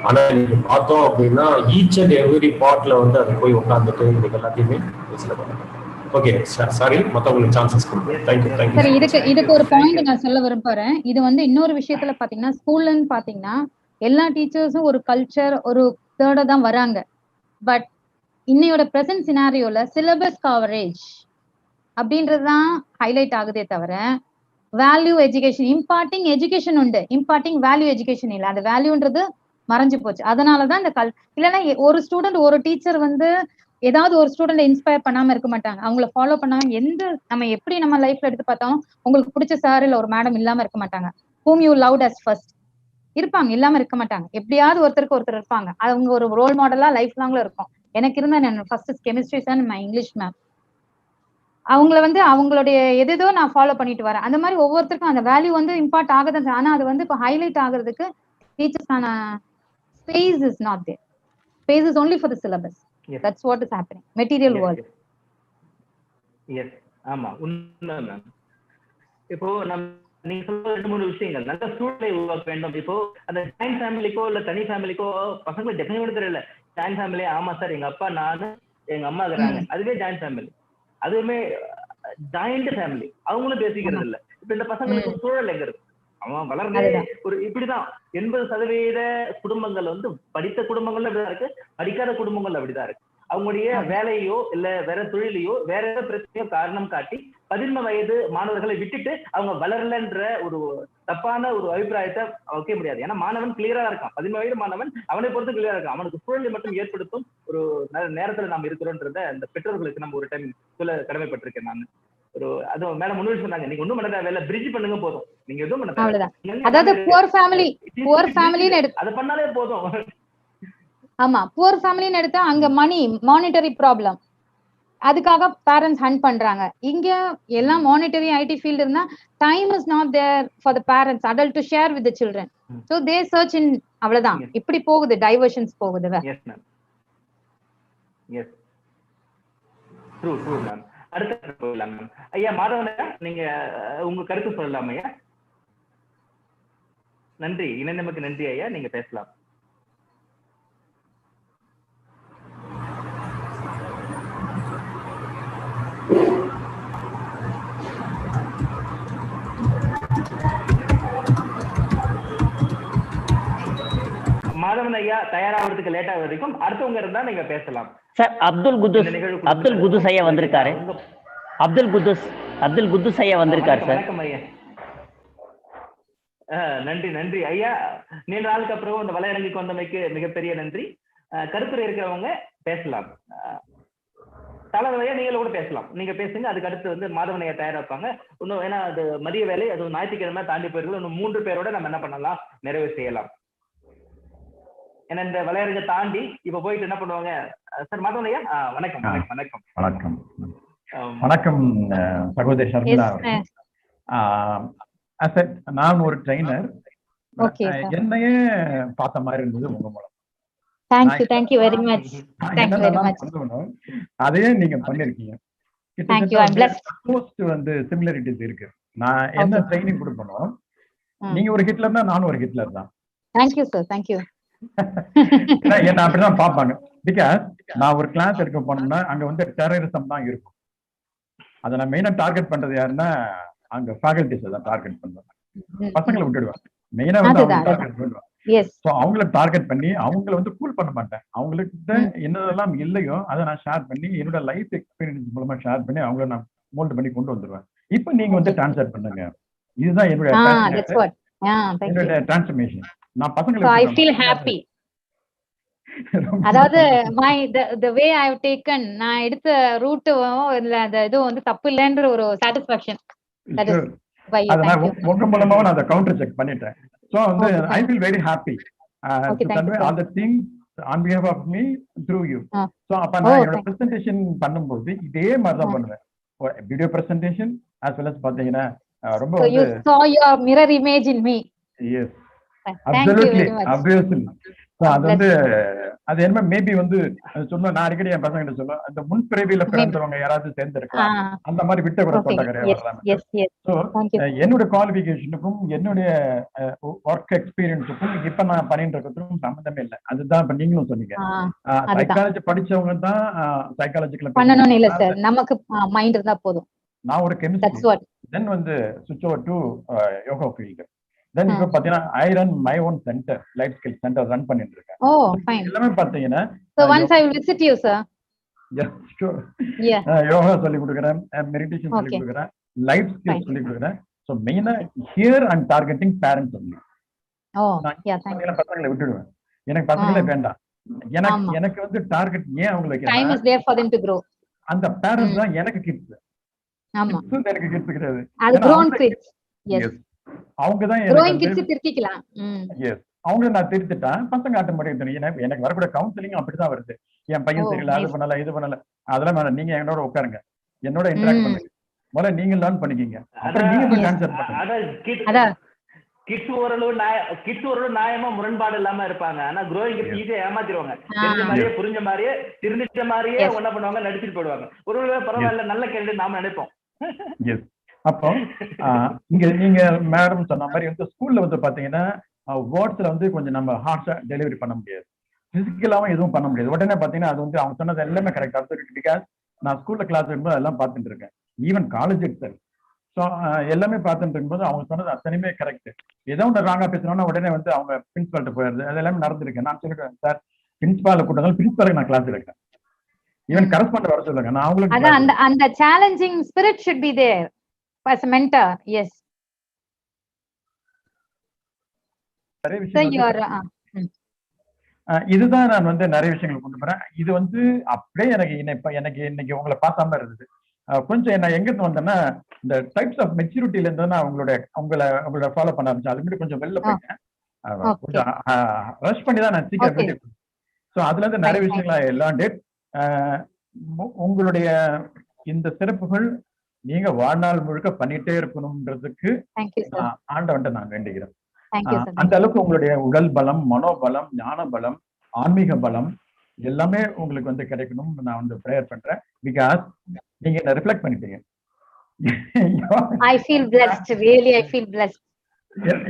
ஆனா இன்னைக்கு பார்த்தோம் அப்படின்னா ஈச் அண்ட் எவ்ரி பார்ட்ல வந்து அதை போய் உட்காந்துட்டு இன்னைக்கு எல்லாத்தையுமே பேசல பண்ணுறாங்க. ஓகே சாரி, மத்தவங்களுக்கு சான்சஸ் கொடுங்க. தேங்க்யூ. சார் இதுக்கு ஒரு பாயிண்ட் நான் சொல்ல விரும்புறேன். இது வந்து இன்னொரு விஷயத்துல பாத்தீங்கன்னா ஸ்கூல்லன்னு பாத்தீங்கன்னா எல்லா டீச்சர்ஸும் ஒரு கல்ச்சர் ஒரு தேர்டா தான் வராங்க. பட் இன்னையோட பிரசன்ட் சினாரியோல சிலபஸ் கவரேஜ் அப்படின்றதுதான் ஹைலைட் ஆகுதே தவிர வேல்யூ எஜுகேஷன், இம்பார்ட்டிங் எஜுகேஷன் உண்டு, இம்பார்ட்டிங் வேல்யூ எஜுகேஷன் இல்லை. அந்த வேல்யூன்றது மறைஞ்சு போச்சு. அதனாலதான் இந்த இல்லைன்னா ஒரு ஸ்டூடெண்ட் ஒரு டீச்சர் வந்து ஏதாவது ஒரு ஸ்டூடெண்ட் இன்ஸ்பயர் பண்ணாம இருக்க மாட்டாங்க. அவங்கள ஃபாலோ பண்ணாம நம்ம எப்படி நம்ம லைஃப்ல எடுத்து பார்த்தோம், உங்களுக்கு பிடிச்ச சார் இல்ல ஒரு மேடம் இல்லாம இருக்க மாட்டாங்க. whom you loved as first இருப்பாங்க, இல்லாம இருக்க மாட்டாங்க. எப்படியாவது ஒருத்தருக்கு ஒருத்தர் இருப்பாங்க. அவங்க ஒரு ரோல் மாடலா லைஃப் லாங்ல இருக்கும். எனக்கு இருந்த first chemistry sir, my English ma'am, அவங்கள வந்து அவங்களுடைய எதோ நான் ஃபாலோ பண்ணிட்டு வரேன். அந்த மாதிரி ஒவ்வொருத்தருக்கும் அந்த வேல்யூ வந்து இம்பார்ட் ஆகுது. ஆனா அது வந்து இப்போ ஹைலைட் ஆகுறதுக்கு டீச்சர்ஸான space is not there. Space is only for the syllabus. That's what is happening. Material world. Yes. ஆமா, உண்மை மேம். இப்போ நீங்க சொல்ற 2-3 விஷயங்கள் நல்ல சூழலை உருவாக்க வேண்டும். இப்போ அந்த ஜாயிண்ட் ஃபேமிலிக்கோ இல்ல தனி ஃபேமிலிக்கோ பசங்களை டெஃபினெட்லி தெரியல. ஜாயிண்ட் ஃபேமிலி, ஆமா சார் எங்க அப்பா நானு எங்க அம்மா இருக்கிறாங்க, அதுவே ஜாயிண்ட் ஃபேமிலி. அதுவுமே ஜாயிண்ட் ஃபேமிலி, அவங்களும் பேசிக்கிறது இல்ல. இப்ப இந்த பசங்களுக்கு சூழல் எங்க இருக்கு? அவன் வளர்ந்தே ஒரு இப்படிதான் 80% குடும்பங்கள் வந்து படித்த குடும்பங்கள்ல அப்படிதான் இருக்கு, படிக்காத குடும்பங்கள் அப்படிதான் இருக்கு. அவங்களுடைய வேலையோ இல்ல வேற தொழிலையோ வேற ஏதோ பிரச்சனையோ காரணம் காட்டி 11 வயது மாணவர்களை விட்டுட்டு அவங்க வளரலன்ற ஒரு தப்பான ஒரு அபிப்பிராயத்தை வைக்க முடியாது. ஏன்னா மாணவன் கிளியரா இருக்கான், 11 வயது மாணவன் அவனை பொறுத்து கிளியரா இருக்கான். அவனுக்கு சூழலை மட்டும் ஏற்படுத்தும் ஒரு நேரத்துல நாம் இருக்கிறோன்றத அந்த பெற்றோர்களுக்கு நம்ம ஒரு டைம் சொல்ல கடமைப்பட்டிருக்கேன் நான். அதுவும் மேடம் முன்னாடி சொன்னாங்க, நீங்க ஒண்ணும் பண்ண தேவையில்ல, பிரிட்ஜ் பண்ணுங்க போதும், நீங்க எதுவும் பண்ண அவ்வளவுதான். தேவையில்ல, அதாவது புவர் ஃபேமிலின்னு அதை பண்ணாலே போதும். ஆமா, புவர் ஃபேமிலின்னு எடுத்தா அங்க மானிட்டரி ப்ராப்ளம், அதுக்காக பேரண்ட்ஸ் ஹண்ட் பண்றாங்க. இங்க எல்லாம் மானிட்டரி ஐடி ஃபீல்டு இருந்தா time is not there for the parents adult to share with the children. So they search in, அவ்வளவுதான். இப்படி போகுது, டைவர்ஷன்ஸ் போகுது. Yes ma'am, yes, true ma'am. அடுத்த போகலாம் மேம். ஐயா மாதவன், நீங்க உங்க கருத்து சொல்லலாம் ஐயா. நன்றி, இணைந்தமைக்கு நன்றி ஐயா, நீங்க பேசலாம். மாதவன் ஐயா தயாராகிறதுக்கு லேட் ஆகுது வரைக்கும் அடுத்தவங்க இருந்தா நீங்க பேசலாம். சார் அப்துல் குதுஸ் ஐயா வந்திருக்காரு. அப்துல் குதுஸ் ஐயா வந்திருக்காரு சார். வணக்கம் ஐயா. நன்றி ஐயா, நீண்ட நாளுக்கு அப்புறம் இந்த வலையரங்குக்கு வந்தமைக்கு மிகப்பெரிய நன்றி. கருத்துரை இருக்கிறவங்க பேசலாம். தலைவரையா நீங்களும் கூட பேசலாம், நீங்க பேசுங்க. அதுக்கு அடுத்து வந்து மாதவன் ஐயா தயாராப்பாங்க. இன்னும் ஏன்னா அது மதிய வேலை, அது ஞாயிற்றுக்கிழமை தாண்டி போயிருக்கு. இன்னும் 3 பேரோட நம்ம என்ன பண்ணலாம், நிறைவு செய்யலாம். ஏன்னா இந்த விளையாடுறத தாண்டி இப்ப போயிட்டு என்ன பண்ணுவாங்க. சார் மாதவன் ஐயா வணக்கம். வணக்கம் வணக்கம் வணக்கம் சகோதரி ஷர்மிளா. நான் ஒரு ட்ரெயினர், என்னையே பார்த்த மாதிரி இருந்தது உங்க மூலம். Thank you very much. அதே நீங்க பண்ணிருக்கீங்க. வந்து சிமிலரிட்டிஸ் இருக்கு. நான் என்ன ட்ரைனிங் கொடுக்கணும், நீங்க ஒரு ஹிட்லர்னா நானும் ஒரு ஹிட்லர் தான். Thank you sir, thank you. என்ன அப்படிதான் பாப்பாங்க. பிகாஸ் நான் ஒரு கிளாஸ் எடுக்க போனோம்னா அங்க வந்து டெரரிசம் தான் இருக்கும். அதை நான் மெயினா டார்கெட் பண்றது யாருன்னா அங்க ஃபேக்கல்டிஸ் தான் டார்கெட் பண்ணுவேன். பசங்களை விட்டுடுவேன், மெயினா வந்து அவங்க டார்கெட் பண்ணுவேன். ஸோ அவங்கள டார்கெட் பண்ணி அவங்கள வந்து கூல் பண்ண மாட்டேன். அவங்ககிட்ட என்னதெல்லாம் இல்லையோ அதை நான் ஷேர் பண்ணி என்னோட லைஃப் எக்ஸ்பீரியன்ஸ் மூலமா ஷேர் பண்ணி அவங்கள நான் மோல்ட் பண்ணி கொண்டு வந்துருவேன். இப்போ நீங்க வந்து டிரான்ஸ்லேட் பண்ணுங்க, இதுதான் என்னுடைய டிரான்ஸ்ஃபர்மேஷன். நான் பசங்களுக்கு I feel happy. அதாவது the way I have taken, நான் எடுத்த ரூட் இல்ல அந்த இது வந்து தப்பு இல்லைன்ற ஒரு satisfaction. That is why உங்க மூலமா நான் அதை கவுண்டர் செக் பண்ணிட்டேன். So வந்து I feel very happy to convey all the things on behalf of me through you. So அப்ப நான் என்னோட presentation பண்ணும்போது இதே மாதிரி தான் பண்ணுவேன். Video presentation as well as பாத்தீங்கன்னா ரொம்ப So you saw your mirror image in me. Yes. Absolutely, obviously. So அது வந்து அது என்ன மேபி வந்து சொன்னா நான் அடிக்கடி என் பசங்க சொல்லுவேன், அந்த முன்பிறவியில பிறந்தவங்க யாராவது சேர்ந்திருக்கலாம், அந்த மாதிரி விட்ட கூட தோட்டக்கரையா வரலாம். ஸோ என்னோட குவாலிஃபிகேஷனுக்கும் என்னுடைய ஒர்க் எக்ஸ்பீரியன்ஸுக்கும் இப்ப நான் பண்ணிட்டு இருக்கிறதுக்கும் சம்மந்தமே இல்லை. அதுதான் இப்ப நீங்களும் சொன்னீங்க, சைக்காலஜி படிச்சவங்க தான் சைக்காலஜிக்கல பண்ணணும்னு இல்ல சார், நமக்கு மைண்ட் இருந்தா போதும். நான் ஒரு கெமிஸ்ட்ரி, தென் வந்து சுவிட்ச் over to yoga field. Then இப்ப பாத்தீங்கன்னா I run my own center, life skill center run பண்ணிட்டு இருக்கேன். Oh fine. எல்லாமே பாத்தீங்கன்னா so once I will visit you sir. Yeah sure. Yeah. Yoga சொல்லி கொடுக்கிறேன், மெடிடேஷன் சொல்லி கொடுக்கிறேன், லைஃப் ஸ்கில் சொல்லி கொடுக்கிறேன். So மெயினா here I'm targeting parents only. Oh yeah, thank you. பசங்களை விட்டுடுவேன், எனக்கு பசங்களே வேண்டாம். எனக்கு வந்து டார்கெட் ஏன் அவங்களுக்கு time is there for them to grow. அந்த பேரண்ட்ஸ் தான் எனக்கு கிட்ஸ். ஆமா, எனக்கு கிட்ஸ் கிடையாது, அது grown kids. Yes. அவங்க தான் அவங்க நான் திருத்திட்டேன். பசங்க ஆட்டோமேட்டிக் எனக்கு வரக்கூடிய கவுன்சிலிங் அப்படிதான் வருது. என் பையன் தெரியல, அது பண்ணல, இது பண்ணல, அதெல்லாம் வேணாம், நீங்க என்னோட உட்காருங்க, என்னோட இன்டராக்ட் பண்ணுங்க, முதல்ல நீங்க லேர்ன் பண்ணிக்கிங்க, அப்புறம் நீங்க போய் ஆன்சர் பண்ணுங்க. கிட்ஸ் ஓரளவு நியாயமா முரண்பாடு இல்லாம இருப்பாங்க. ஆனா க்ரோயிங் ஈஸியா ஏமாத்திடுவாங்க. தெரிஞ்ச மாதிரியே புரிஞ்ச மாதிரியே திருந்திட்ட மாதிரியே என்ன பண்ணுவாங்க, நடிச்சுட்டு போயிடுவாங்க. ஒரு பரவாயில்ல, நல்ல கேள்வி நாம நினைப்போம். அப்போ இங்க நீங்க மேடம் சொன்ன மாதிரி வந்து ஸ்கூல்ல வந்து பாத்தீங்கன்னா வேர்ட்ஸ்ல வந்து கொஞ்சம் நம்ம ஹார்ஷா டெலிவரி பண்ண முடியாது, பிசிக்கலாவும் எதுவும் பண்ண முடியாது. உடனே பாத்தீங்கன்னா அது வந்து அவங்க சொன்னது எல்லாமே கரெக்ட். அப்சல்யூட்லி, பிகாஸ் நான் ஸ்கூல்ல கிளாஸ் எடுக்கும்போது அதெல்லாம் பார்த்துட்டு இருக்கேன், ஈவன் காலேஜ் எக்ஸல். ஸோ எல்லாமே பார்த்துட்டு இருக்கும்போது அவங்க சொன்னது அத்தனையுமே கரெக்ட். ஏதோ ஒன்று ராங்கா பேசணும்னா உடனே வந்து அவங்க பிரின்சிபால்கிட்ட போயிடுது, அது எல்லாமே நடந்திருக்கேன். நான் சொல்லிடுவேன், சார் பிரின்சிபாலை கூட்டதாலும் பிரின்சிபாலுக்கு நான் கிளாஸ் எடுக்கிறேன், ஈவன் கரஸ்பாண்ட் வர சொல்லுங்க, நான் அவங்களுக்கு அந்த challenging spirit should be there as a mentor. Yes இதுதான் நான் வந்து நிறைய விஷயங்கள் கொண்டு போறேன். இது வந்து அப்படியே எனக்கு இன்னைக்கு உங்களை பார்த்தாம இருந்தது. கொஞ்சம் நான் எங்கிருந்து வந்தேன்னா இந்த டைப்ஸ் ஆஃப் மெச்சூரிட்டில இருந்து நான் உங்களை ஃபாலோ பண்ண ஆரம்பிச்சேன். அது மட்டும் கொஞ்சம் வெளில போயிட்டேன். கொஞ்சம் ரஷ் பண்ணி தான் நான் சீக்கிரம் வீட்டுக்கு. ஸோ அதுல இருந்து நிறைய விஷயங்களை லேர்ன்ட். உங்களுடைய இந்த சிறப்புகள் நீங்க வாழ்நாள் முழுக்க பண்ணிட்டே இருக்கணும்ன்றதுக்கு ஆண்டவன்ட்ட நான் வேண்டுகிறேன். அந்த அளவுக்கு உங்களுடைய உடல் பலம், மனோபலம், ஞான பலம், ஆன்மீக பலம் எல்லாமே உங்களுக்கு வந்து கிடைக்கணும்னு நான் வந்து ப்ரேயர் பண்றேன். பிகாஸ் நீங்க என்ன ரிஃப்ளெக்ட் பண்ணிட்டீங்க. I feel blessed, really I feel blessed.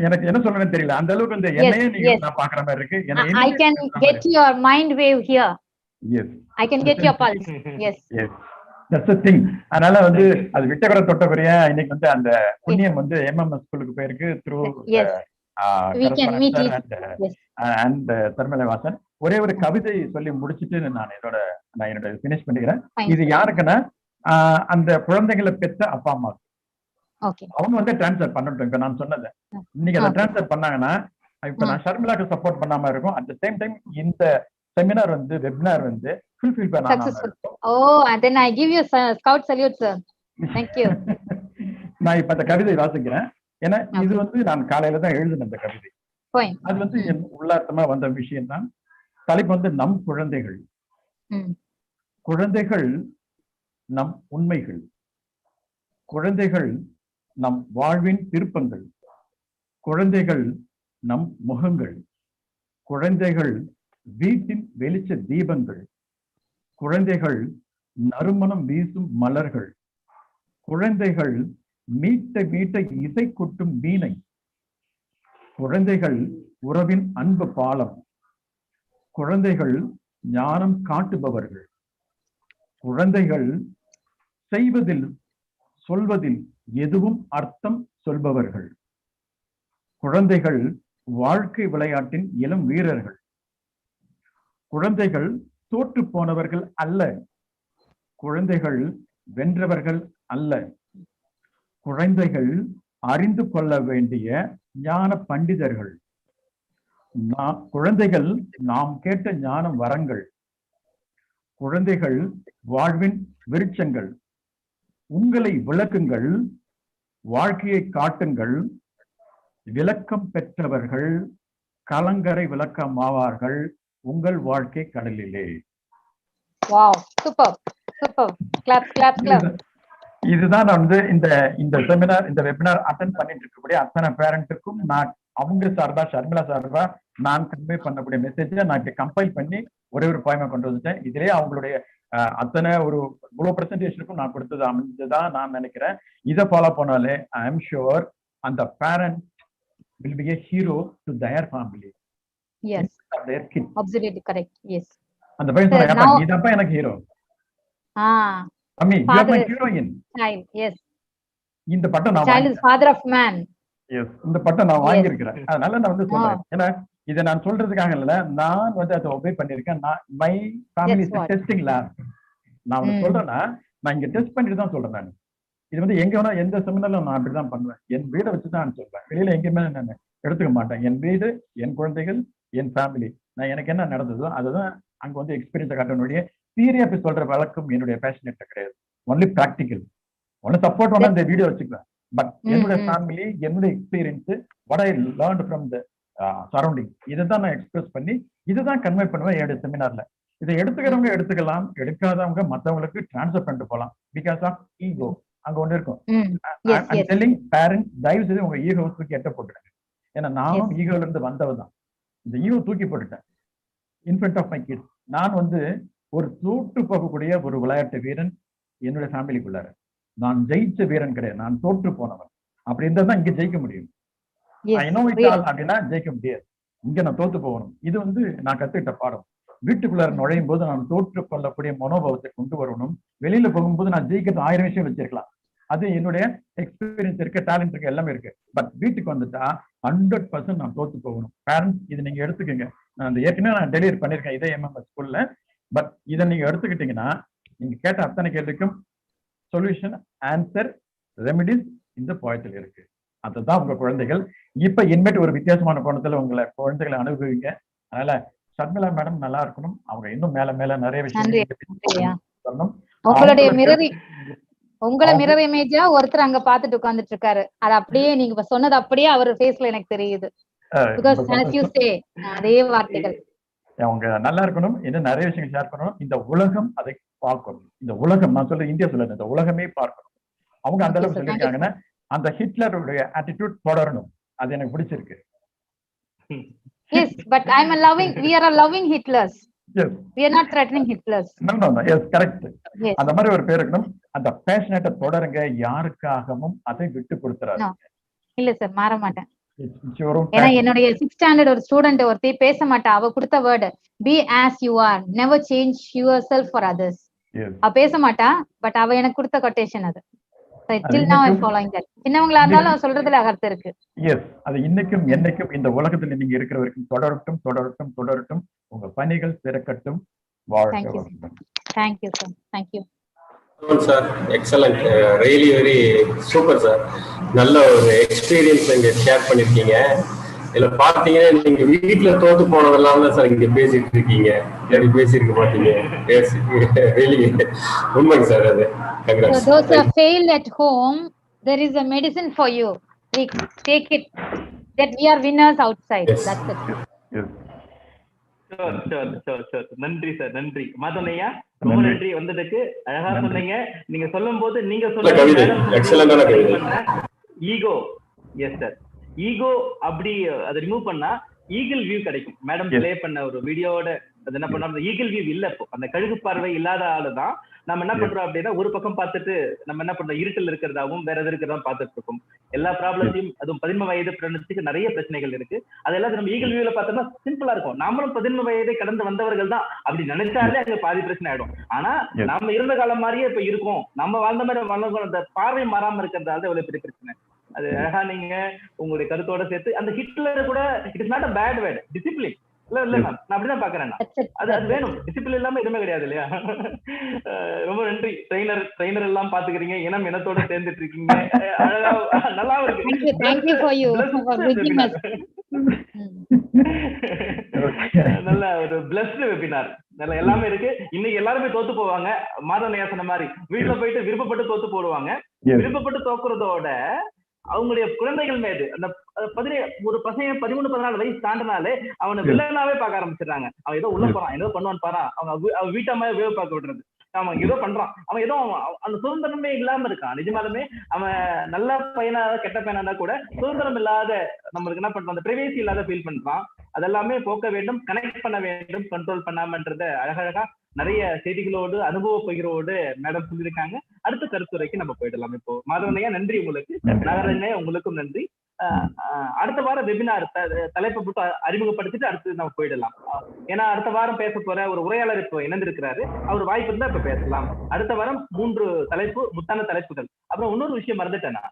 எனக்கு என்ன சொல்றேன்னு தெரியல. அந்த அளவுக்கு இந்த என்னையே நீங்க நான் பார்க்குற மாதிரி இருக்கு. I can get your mind wave here. Yes. I can get your pulse. Yes. Yes. That's the thing. அதனால வந்து அது விட்டகுறை தொட்டகுறையா இன்னைக்கு வந்து அந்த புண்ணியம் வந்து MMS ஸ்கூலுக்கு போயிருக்கு through we can meet it. and தர்மலை Vasan. ஒரே ஒரு கவிதை சொல்லி முடிச்சிட்டு நான் என்னோட ஃபினிஷ் பண்ணிக்கிறேன். இது யாருக்குன்னா அந்த குழந்தைகளை பெற்ற அப்பா அம்மா. அவங்க வந்து டிரான்ஸ்ஃபர் பண்ணட்டும். இப்ப நான் சொன்னது இன்னைக்கு அதை டிரான்ஸ்ஃபர் பண்ணாங்கன்னா இப்ப நான் ஷர்மிளாக்கு சப்போர்ட் பண்ணாம இருக்கும். அட் த சேம் டைம் இந்த செமினார் வந்து வெபினார் வந்து ஃபுல்ஃபில் பண்ணாம இருக்கும். then I give you scout salute sir. Thank you. நான் இப்ப அந்த கவிதை வாசிக்கிறேன். ஏன்னா இது வந்து நான் காலையில தான் எழுதின இந்த கவிதை. அது வந்து என் உள்ளார்த்தமா வந்த விஷயம் தான். தலைப்பு வந்து நம் குழந்தைகள். குழந்தைகள் நம் உண்மைகள். குழந்தைகள் நம் வாழ்வின் திருப்பங்கள். குழந்தைகள் நம் முகங்கள். குழந்தைகள் வீட்டின் வெளிச்ச தீபங்கள். குழந்தைகள் நறுமணம் வீசும் மலர்கள். குழந்தைகள் மீட்ட இசை கொட்டும் வீணை. குழந்தைகள் உறவின் அன்பு பாலம். குழந்தைகள் ஞானம் காட்டுபவர்கள். குழந்தைகள் செய்வதில் சொல்வதில் எதுவும் அர்த்தம் சொல்பவர்கள். குழந்தைகள் வாழ்க்கை விளையாட்டின் இளம் வீரர்கள். குழந்தைகள் தோற்று போனவர்கள் அல்ல. குழந்தைகள் வென்றவர்கள் அல்ல. குழந்தைகள் அறிந்து கொள்ள வேண்டிய ஞான பண்டிதர்கள். குழந்தைகள் நாம் கேட்ட ஞானம் வரங்கள். குழந்தைகள் வாழ்வின் விருட்சங்கள். உங்களை விளக்குங்கள், வாழ்க்கையை காட்டுங்கள். விளக்கம் பெற்றவர்கள் கலங்கரை விளக்கமாவார்கள் உங்கள் வாழ்க்கை கடலிலே. Wow, super, super. Clap, clap, clap. இதுதான் நான் வந்து இந்த செமினார், இந்த வெபினார் அட்டென்ட் பண்ணிட்டு இருக்கக்கூடிய அத்தனை பேரண்ட்டுக்கும் நான் அவங்க சார்பா, ஷர்மிளா சார்பா நான் கன்வே பண்ணக்கூடிய மெசேஜை நான் இப்ப கம்பைல் பண்ணி ஒரே ஒரு பாயமா கொண்டு வந்துட்டேன். இதுலயே அவங்களுடைய அத்தனை ஒரு இவ்வளவு பிரசன்டேஷனுக்கும் நான் கொடுத்தது அமைஞ்சதான் நான் நினைக்கிறேன். இதை ஃபாலோ பண்ணாலே ஐ எம் ஷுர் அந்த parent will be a hero to their family. Yes. Their kid. Absolutely correct. Yes. அந்த பையன் சொன்னா இதப்பா எனக்கு ஹீரோ. அம்மி you are my heroine. Child. Yes. இந்த பட்டம் நான் child is father of man. Yes. இந்த பட்டம் நான் வாங்கி இருக்கிறேன். அதனால நான் வந்து சொல்றேன். ஏன்னா இதை நான் சொல்றதுக்காக இல்ல, நான் வந்து அதை ஒபே பண்ணிருக்கேன். நான் my family is a testing lab. நான் சொல்றேன்னா நான் இங்க டெஸ்ட் பண்ணிட்டு தான் சொல்றேன். நான் இது வந்து எங்க வேணா எந்த செமினார்ல நான் அப்படிதான் பண்ணுவேன். என் வீடை வச்சுதான் சொல்றேன். வெளியில எங்கேயுமே நான் எடுத்துக்க மாட்டேன். என் வீடு, என் குழந்தைகள், என் ஃபேமிலி. நான் எனக்கு என்ன நடந்ததோ அதுதான் அங்க வந்து எக்ஸ்பீரியன்ஸை காட்டணுடைய தியரியா போய் சொல்ற வழக்கம் என்னுடைய பேஷனேட் கிடையாது. Only practical. ஒன்னு சப்போர்ட் பண்ண இந்த வீடியோ வச்சுக்குவேன். பட் என்னுடைய ஃபேமிலி, என்னுடைய experience, what I learned from the surrounding, இதை தான் நான் எக்ஸ்பிரஸ் பண்ணி இதுதான் கன்வே பண்ணுவேன் என்னுடைய செமினார்ல. இதை எடுத்துக்கிறவங்க எடுத்துக்கலாம், எடுக்காதவங்க மற்றவங்களுக்கு டிரான்ஸ்ஃபர் பண்ணிட்டு போகலாம். பிகாஸ் ஆஃப் ஈகோ அங்க ஒண்ணு இருக்கும். பேரண்ட்ஸ் தயவு செய்து உங்க ஈகோ தூக்கி எட்ட போட்டுடுங்க. ஏன்னா நானும் ஈகோல இருந்து வந்தவ தான். இந்த ஈகோ தூக்கி போட்டுட்டேன் இன்ஃபென்ட் ஆஃப் மை கிட்ஸ். நான் வந்து ஒரு தோற்று போகக்கூடிய ஒரு விளையாட்டு வீரன் என்னுடைய ஃபேமிலிக்குள்ளார. நான் ஜெயிச்ச வீரன் கிடையாது, நான் தோற்று போனவன். அப்படி இருந்தா தான் இங்க ஜெயிக்க முடியும். அப்படின்னா ஜெயிக்க முடியாது. இங்க நான் தோத்து போகணும். இது வந்து நான் கத்துக்கிட்ட பாடம். வீட்டுக்குள்ளார நுழையும் போது நான் தோற்று கொள்ளக்கூடிய மனோபாவத்தை கொண்டு வரணும். வெளியில போகும்போது நான் ஜெயிக்கிறது 1000 விஷயம் வச்சிருக்கலாம். அது என்னுடைய எக்ஸ்பீரியன்ஸ் இருக்கு, டேலண்ட் இருக்கு, எல்லாமே இருக்கு. பட் வீட்டுக்கு வந்துட்டா 100% நான் தோத்து போகணும். பேரண்ட்ஸ் இதை நீங்க எடுத்துக்கோங்க. நான் ஏற்கனவே நான் டெலிவரி பண்ணிருக்கேன் இதே MMS ஸ்கூல்ல. பட் இதை நீங்க எடுத்துக்கிட்டீங்கன்னா நீங்க கேட்ட அத்தனை கேள்விக்கும் சொல்யூஷன், ஆன்சர், ரெமிடிஸ் இந்த பாயிண்ட்ல இருக்கு. அதுதான் உங்க குழந்தைகள். இப்ப இனிமேட்டு ஒரு வித்தியாசமான கோணத்துல உங்களை குழந்தைகளை அனுபவிங்க. அதனால ஷர்மிளா மேடம் நல்லா இருக்கணும். அவங்க இன்னும் மேல மேல நிறைய விஷயம் சொல்லணும். உங்களை மிரர் இமேஜா ஒருத்தர் அங்க பாத்துட்டு உட்கார்ந்துட்டு இருக்காரு. அது அப்படியே நீங்க சொன்னது அப்படியே அவர் ஃபேஸ்ல எனக்கு தெரியுது. Because as you say, அதே வார்த்தைகள். அவங்க நல்லா இருக்கணும், இன்னும் நிறைய விஷயங்கள் ஷேர் பண்ணணும். இந்த உலகம் அதை பார்க்கணும். இந்த உலகம், நான் சொல்றேன் இந்தியா சொல்ல, இந்த உலகமே பார்க்கணும். அவங்க அந்த அளவுக்கு சொல்லியிருக்காங்கன்னா அந்த ஹிட்லருடைய ஆட்டிடியூட் தொடரணும். அது எனக்கு பிடிச்சிருக்கு. Yes, but we are a loving Hitlers. Yes. We are not threatening Hitlers. No. Yes, correct. Yes. அந்த மாதிரி ஒரு பேர் இருக்கணும். அந்த பேஷனேட்டை தொடருங்க, யாருக்காகவும் அதை விட்டு கொடுத்துறாரு. இல்ல சார், மாற மாட்டேன். ஏன்னா என்னுடைய 6th ஸ்டாண்டர்ட் ஒரு ஸ்டூடெண்ட் ஒருத்தி பேச மாட்டா. அவ கொடுத்த word be as you are, never change yourself for others. அவ பேச மாட்டா, பட் அவ எனக்கு கொடுத்த கொட்டேஷன் அது. Till now I'm following that. சின்னவங்களா இருந்தாலும் சொல்றதுல அர்த்தம் இருக்கு. எஸ், அது இன்னைக்கும் என்னைக்கும் இந்த உலகத்துல நீங்க இருக்கிற வரைக்கும் தொடரட்டும் தொடரட்டும் தொடரட்டும். உங்க பணிகள் சிறக்கட்டும். வாழ்க வளமுடன். Thank you sir. Thank you. Sir, excellent, really very super sir. நல்ல ஒரு எக்ஸ்பீரியன்ஸ் இங்க ஷேர் பண்ணிருக்கீங்க. இதுல பாத்தீங்கன்னா நீங்க வீட்டுல தோத்து போனதெல்லாம் தான் சார் இங்க பேசிட்டு இருக்கீங்க. எப்படி பேசிருக்க மாட்டீங்க. உண்மைங்க சார் அது. So those who have failed at home, there is a medicine for you. Take it. That we are winners outside. Yes. That's it. Yes. Sure. நன்றி சார், நன்றி. மாதனையா, ரொம்ப நன்றி வந்ததுக்கு. அழகா சொன்னீங்க. நீங்க சொல்லும் போது நீங்க சொல்லுங்க ஈகோ. எஸ் சார், ஈகோ அப்படி அதை ரிமூவ் பண்ணா ஈகிள் வியூ கிடைக்கும். மேடம் பிளே பண்ண ஒரு வீடியோட அது என்ன பண்ணோம், ஈகிள் வியூ இல்ல. இப்போ அந்த கழுகு பார்வை இல்லாத ஆளுதான் நம்ம என்ன பண்றோம் அப்படின்னா, ஒரு பக்கம் பார்த்துட்டு நம்ம என்ன பண்றோம், இருட்டில் இருக்கிறதாவும் வேற எது இருக்கிறதாவும் பார்த்துட்டு இருக்கோம். எல்லா ப்ராப்ளத்தையும், அதுவும் 15 வயது பிறந்ததுக்கு நிறைய பிரச்சனைகள் இருக்கு. அதெல்லாம் நம்ம ஈகிள் வியூல பார்த்தோம்னா சிம்பிளா இருக்கும். நாமளும் 15 வயதை கடந்து வந்தவர்கள் தான் அப்படி நினைச்சாலே அங்க பாதி பிரச்சனை ஆயிடும். ஆனா நம்ம இருந்த காலம் மாதிரியே இப்ப இருக்கும், நம்ம வாழ்ந்த மாதிரி வாழ்ந்த அந்த பார்வை மாறாம இருக்கிறதால எவ்வளவு பெரிய பிரச்சனை. அது அழகா நீங்க உங்களுடைய கருத்தோட சேர்த்து அந்த ஹிட்லர் கூட it is not a bad word, discipline. இல்ல மேம், நான் அப்படிதான் பாக்குறேன். அது வேணும், டிசிப்ளின் இல்லாம எதுவுமே கிடையாது இல்லையா? ரொம்ப நன்றி. ட்ரெயினர் எல்லாம் பாத்துக்கிறீங்க, இனத்தோட சேர்ந்துட்டு இருக்கீங்க. அழகா நல்லா இருக்கு. நல்ல ஒரு பிளஸ்ட் வெபினார். நல்ல எல்லாமே இருக்கு. இன்னைக்கு எல்லாருமே தோத்து போவாங்க. மாதனையா சொன்ன மாதிரி வீட்டுல போயிட்டு விருப்பப்பட்டு தோத்து போடுவாங்க. விருப்பப்பட்டு தோக்குறதோட அவங்களுடைய குழந்தைகள் மீது அந்த ஒரு பசங்க 13-14 வயசு தாண்டினாலே அவனை வில்லனாவே பார்க்க ஆரம்பிச்சிடுறாங்க. அவன் ஏதோ உள்ள போறான், ஏதோ பண்ணுவான்னு பாரு, அவங்க வீட்டம்மா வேவ பார்க்க விடுறது. அவன் ஏதோ பண்றான், அவன் ஏதோ அந்த சுதந்திரமே இல்லாம இருக்கான். நிஜமாலுமே அவன் நல்ல பையனா கெட்ட பையனா இருந்தா கூட சுதந்திரம் இல்லாத, நம்மளுக்கு என்ன பண்றான், அந்த பிரைவேசி இல்லாத ஃபீல் பண்றான். அதெல்லாமே போக்க வேண்டும், கனெக்ட் பண்ண வேண்டும், கண்ட்ரோல் பண்ணாமன்றத அழகழகா நிறைய செய்திகளோடு அனுபவ பகிர்வோடு மேடம் சொல்லியிருக்காங்க. அடுத்த கருத்துரைக்கு நம்ம போயிடலாம். இப்போ மாதவனையா நன்றி உங்களுக்கு, நாகராஜனையா உங்களுக்கும் நன்றி. அடுத்த வாரம் வெபினார் தலைப்பை போட்டு அறிமுகப்படுத்திட்டு அடுத்து நம்ம போயிடலாம். ஏன்னா அடுத்த வாரம் பேச போற ஒரு உரையாளர் இப்போ இணைந்திருக்கிறாரு. அவர் வாய்ப்பு இருந்தா இப்ப பேசலாம். அடுத்த வாரம் 3 தலைப்பு, முத்தான தலைப்புகள். அப்புறம் இன்னொரு விஷயம் மறந்துட்டேன்னா,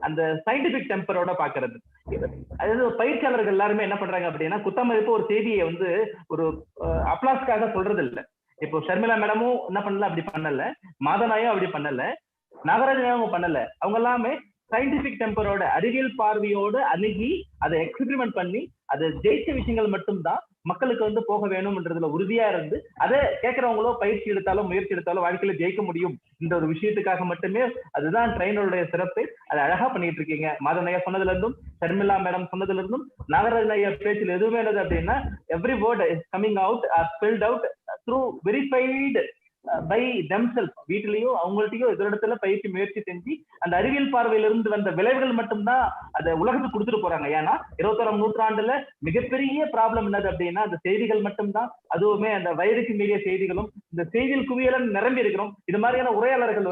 அந்த சயின்டிபிக் டெம்பரோட பாக்குறது. அதாவது பயிற்சியாளர்கள் எல்லாருமே என்ன பண்றாங்க அப்படின்னா, குத்தமதிப்பு ஒரு செய்தியை ஒரு அப்ளாஸ்க்காக சொல்றது இல்லை. இப்போ ஷர்மிளா மேடமும் என்ன பண்ணல, அப்படி பண்ணல. மாதனாயும் அப்படி பண்ணல. நாகராஜனாவும் பண்ணல. அவங்க எல்லாமே சயின்டிபிக் டெம்பரோட, அறிவியல் பார்வையோடு அணுகி அதை எக்ஸ்பெரிமெண்ட் பண்ணி அதை ஜெயிச்ச விஷயங்கள் மட்டும்தான் மக்களுக்கு போக வேணும்ன்றதுல உறுதியா இருந்து, அதை கேட்கறவங்களோ பயிற்சி எடுத்தாலும் முயற்சி எடுத்தாலும் வாழ்க்கையில ஜெயிக்க முடியும் இந்த ஒரு விஷயத்துக்காக மட்டுமே. அதுதான் ட்ரெயினருடைய சிறப்பு. அதை அழகா பண்ணிட்டு இருக்கீங்க. மாதனையா சொன்னதுல இருந்தும், ஷர்மிளா மேடம் சொன்னதுல இருந்தும், நாகராஜன் ஐயா பேச்சில் எதுவுமே என்னது அப்படின்னா, every word is coming out or spelled out through verified by themself. வீட்டிலையும் அவங்கள்ட்டையும் எதிரிடத்துல பயிற்சி முயற்சி செஞ்சு அந்த அறிவியல் பார்வையிலிருந்து வந்த விளைவுகள் மட்டும்தான் அதை உலகத்துக்கு கொடுத்துட்டு போறாங்க. ஏன்னா 21ஆம் நூற்றாண்டுல மிகப்பெரிய ப்ராப்ளம் என்னது அப்படின்னா, அந்த செய்திகள் மட்டும்தான். அதுவுமே அந்த வயதுக்கு மீறிய செய்திகளும், இந்த செய்தியில் குவியலும் நிரம்பி இருக்கிறோம். இது மாதிரியான உரையாளர்கள்